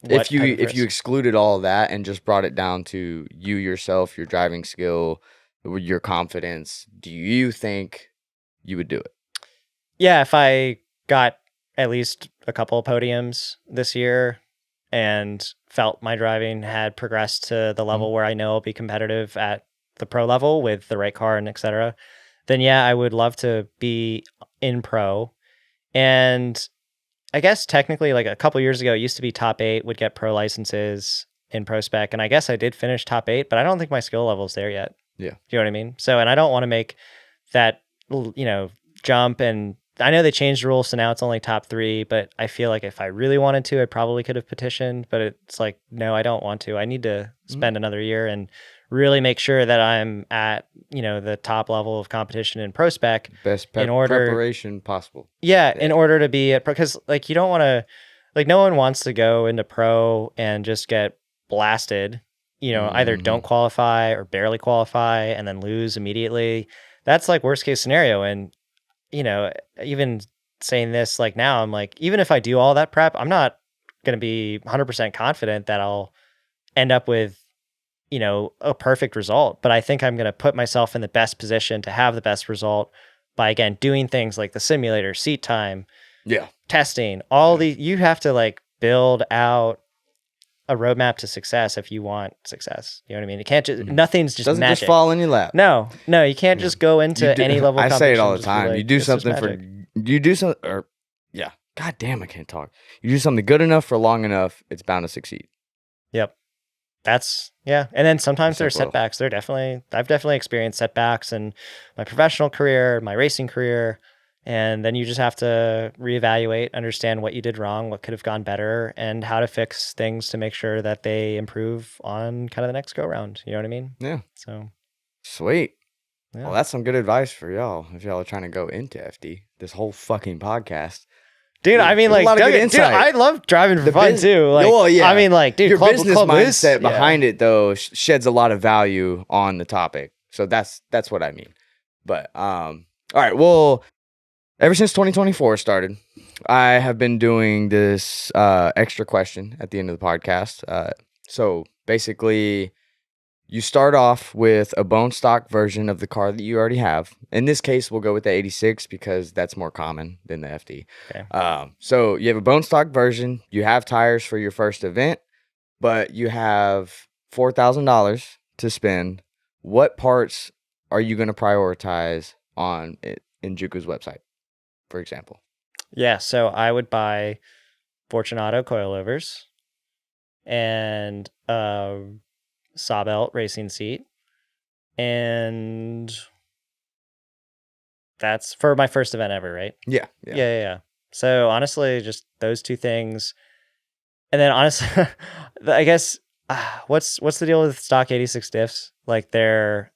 If what type of you risk. excluded all of that and just brought it down to you yourself, your driving skill, your confidence, do you think you would do it? Yeah, if I got at least a couple of podiums this year and felt my driving had progressed to the level where I know I'll be competitive at the pro level with the right car and etc., then yeah, I would love to be in pro. And I guess technically, like a couple years ago, it used to be top 8 would get pro licenses in pro spec, and I guess I did finish top 8, but I don't think my skill level's there yet. Yeah. Do you know what I mean? So, and I don't want to make that jump. And I know they changed the rules, so now it's only top 3. But I feel like if I really wanted to, I probably could have petitioned. But it's like, no, I don't want to. I need to spend another year and really make sure that I'm at the top level of competition in pro spec. Best preparation possible. Yeah, in order to be at pro, because like you don't want to, like no one wants to go into pro and just get blasted. Either don't qualify or barely qualify and then lose immediately. That's like worst case scenario. And even saying this like now, I'm like, even if I do all that prep, I'm not going to be 100% confident that I'll end up with a perfect result. But I think I'm going to put myself in the best position to have the best result by, again, doing things like the simulator, seat time, testing, you have to like build out a roadmap to success if you want success. You know what I mean? It can't just, nothing's just doesn't magic. just fall in your lap. No, you can't just go into any level of I say it all the competition time. like, You do something God damn, I can't talk. You do something good enough for long enough, it's bound to succeed. Yep. And then sometimes there are setbacks. I've definitely experienced setbacks in my professional career, my racing career. And then you just have to reevaluate, understand what you did wrong, what could have gone better, and how to fix things to make sure that they improve on kind of the next go round. You know what I mean? Yeah. So sweet. Yeah. Well, that's some good advice for y'all if y'all are trying to go into FD. This whole fucking podcast. Dude, I mean, like, I love driving for fun too. Like, I mean, like, dude, your business mindset Loose, behind it though sheds a lot of value on the topic. So that's what I mean. But all right, well, ever since 2024 started, I have been doing this extra question at the end of the podcast. So basically, you start off with a bone stock version of the car that you already have. In this case, we'll go with the 86 because that's more common than the FD. Okay. So you have a bone stock version. You have tires for your first event, but you have $4,000 to spend. What parts are you going to prioritize on Enjuku's website, for example? Yeah, so I would buy Fortunato coilovers and Sawbelt racing seat, and that's for my first event ever, right? Yeah. So honestly, just those two things, and then honestly, I guess what's the deal with stock 86 diffs? Like they're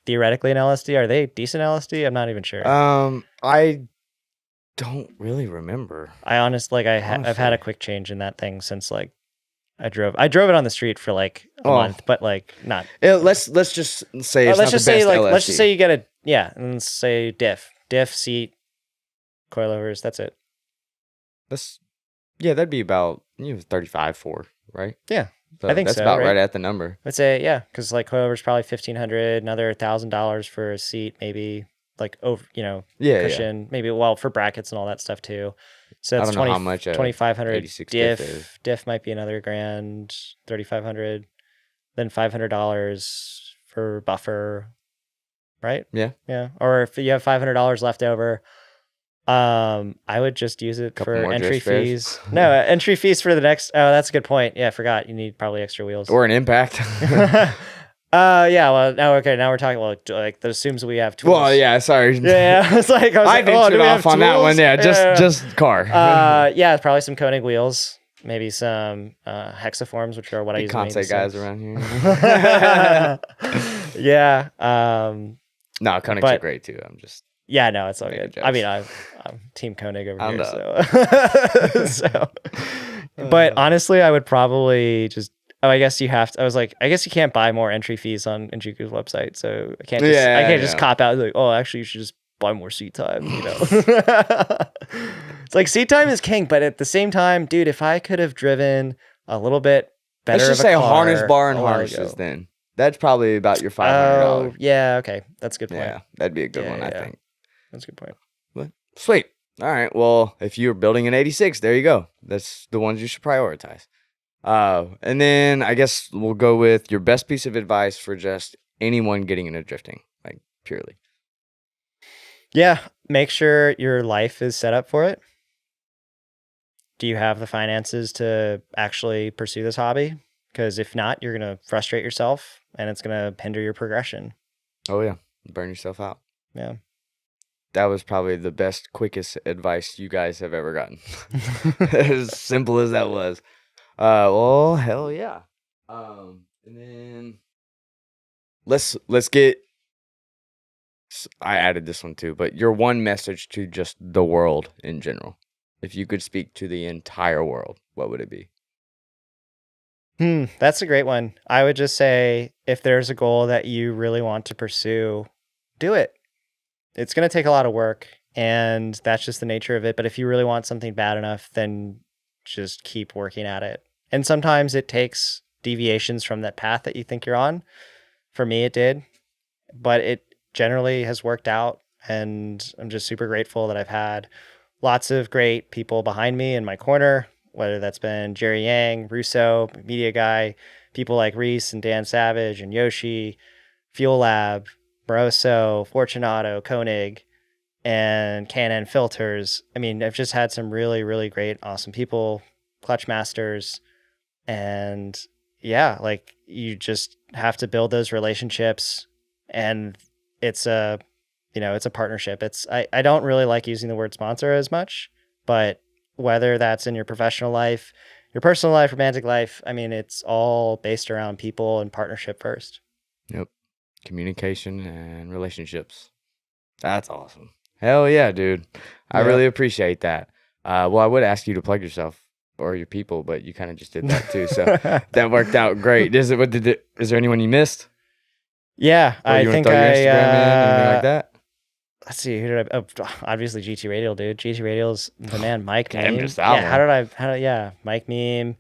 theoretically an LSD. Are they decent LSD? I'm not even sure. I don't really remember. I've had a quick change in that thing since like I drove it on the street for like a month, but like not. Let's just say it's let's just say like LSD. Let's just say you get and let's say diff seat, coilovers. That's it. That'd be about 35 for, right? Yeah, so I think that's about right at the number. I'd say because like coilovers probably $1,500, another $1,000 for a seat, maybe like over cushion, maybe for brackets and all that stuff too. So that's 2,500 diff might be another $1,000, 3,500, then $500 for buffer, right? Yeah. Or if you have $500 left over, I would just use it for entry fees. No, entry fees for the next. Oh, that's a good point. Yeah, I forgot. You need probably extra wheels or an impact. Well, now we're talking like that assumes we have tools. Well, yeah, sorry. Yeah, I was like, ventured off on that one. Yeah, just car. Probably some Koenig wheels, maybe some hexaforms, which are what I use. Kansei guys around here. Yeah. No, Koenigs are great too. I'm just Yeah, no, it's all Making good. jokes. I mean, I'm Team Koenig over I'm here, so. But honestly, I would probably just. Oh, I guess you have to. I was like, I guess you can't buy more entry fees on Enjuku's website, so I can't just. I can't just cop out like, oh, actually, you should just buy more seat time. You know, it's like seat time is king, but at the same time, dude, if I could have driven a little bit better, Let's just of a say car harness bar and a while harnesses. ago. Then that's probably about your $500. Oh, yeah, okay, that's a good point. Yeah, that'd be a good one, I Yeah. think. That's a good point. But, sweet. All right. Well, if you're building an 86, there you go. That's the ones you should prioritize. And then I guess we'll go with your best piece of advice for just anyone getting into drifting, like purely. Yeah, make sure your life is set up for it. Do you have the finances to actually pursue this hobby? Because if not, you're going to frustrate yourself and it's going to hinder your progression. Oh, yeah. Burn yourself out. Yeah. That was probably the best, quickest advice you guys have ever gotten. As simple as that was. Well, hell yeah. And then let's get. I added this one too, but your one message to just the world in general. If you could speak to the entire world, what would it be? That's a great one. I would just say if there's a goal that you really want to pursue, do it. It's going to take a lot of work, and that's just the nature of it. But if you really want something bad enough, then just keep working at it. And sometimes it takes deviations from that path that you think you're on. For me, it did, but it generally has worked out. And I'm just super grateful that I've had lots of great people behind me in my corner, whether that's been Jerry Yang, Russo, media guy, people like Reese and Dan Savage and Yoshi, Fuel Lab, Moroso, Fortunato, Koenig, and Canon Filters. I mean, I've just had some really, really great, awesome people, Clutch Masters, and yeah, like you just have to build those relationships, and it's a, it's a partnership. I don't really like using the word sponsor as much, but whether that's in your professional life, your personal life, romantic life, I mean, it's all based around people and partnership first. Yep. Communication and relationships. That's awesome. Hell yeah, dude. I really appreciate that. Well, I would ask you to plug yourself or your people, but you kind of just did that too. So that worked out great. Is there anyone you missed? Yeah, Or I you think throw your Instagram in, anything like that? Let's see, who did I? Oh, obviously GT Radial, dude. GT Radial's the man. Mike Damn, Meme. just that Yeah, one. yeah, Mike Meme.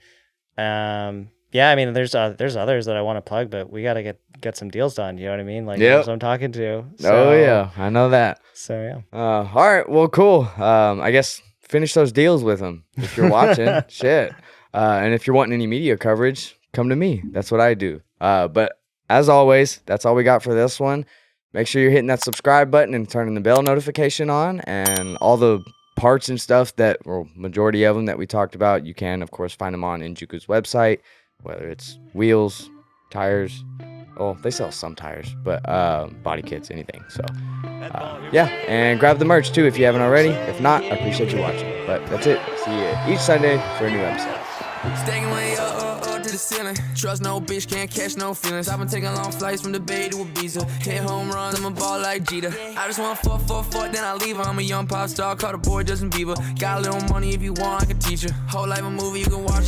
Yeah, I mean, there's others that I want to plug, but we gotta get some deals done. You know what I mean? Like, Yep. who's I'm talking to. Oh yeah, I know that. So yeah. All right, well, cool. I guess finish those deals with them if you're watching. Shit. And if you're wanting any media coverage, come to me. That's what I do. But as always, that's all we got for this one. Make sure you're hitting that subscribe button and turning the bell notification on, and all the parts and stuff majority of them that we talked about, you can of course find them on Enjuku's website, whether it's wheels, tires. Oh, they sell some tires, but body kits, anything. So yeah, and grab the merch too if you haven't already. If not, I appreciate you watching. But that's it. See you each Sunday for a new episode. Stacking way up to the ceiling. Trust no bitch, can't catch no feelings. I've been taking long flights from the Bay to Ibiza. Hit home runs, I'm a ball like Jeter. I just want 4-4-4, then I leave. I'm a young pop star, call the boy Justin Bieber. Got a little money if you want, I can teach you. Whole life a movie, you can watch it.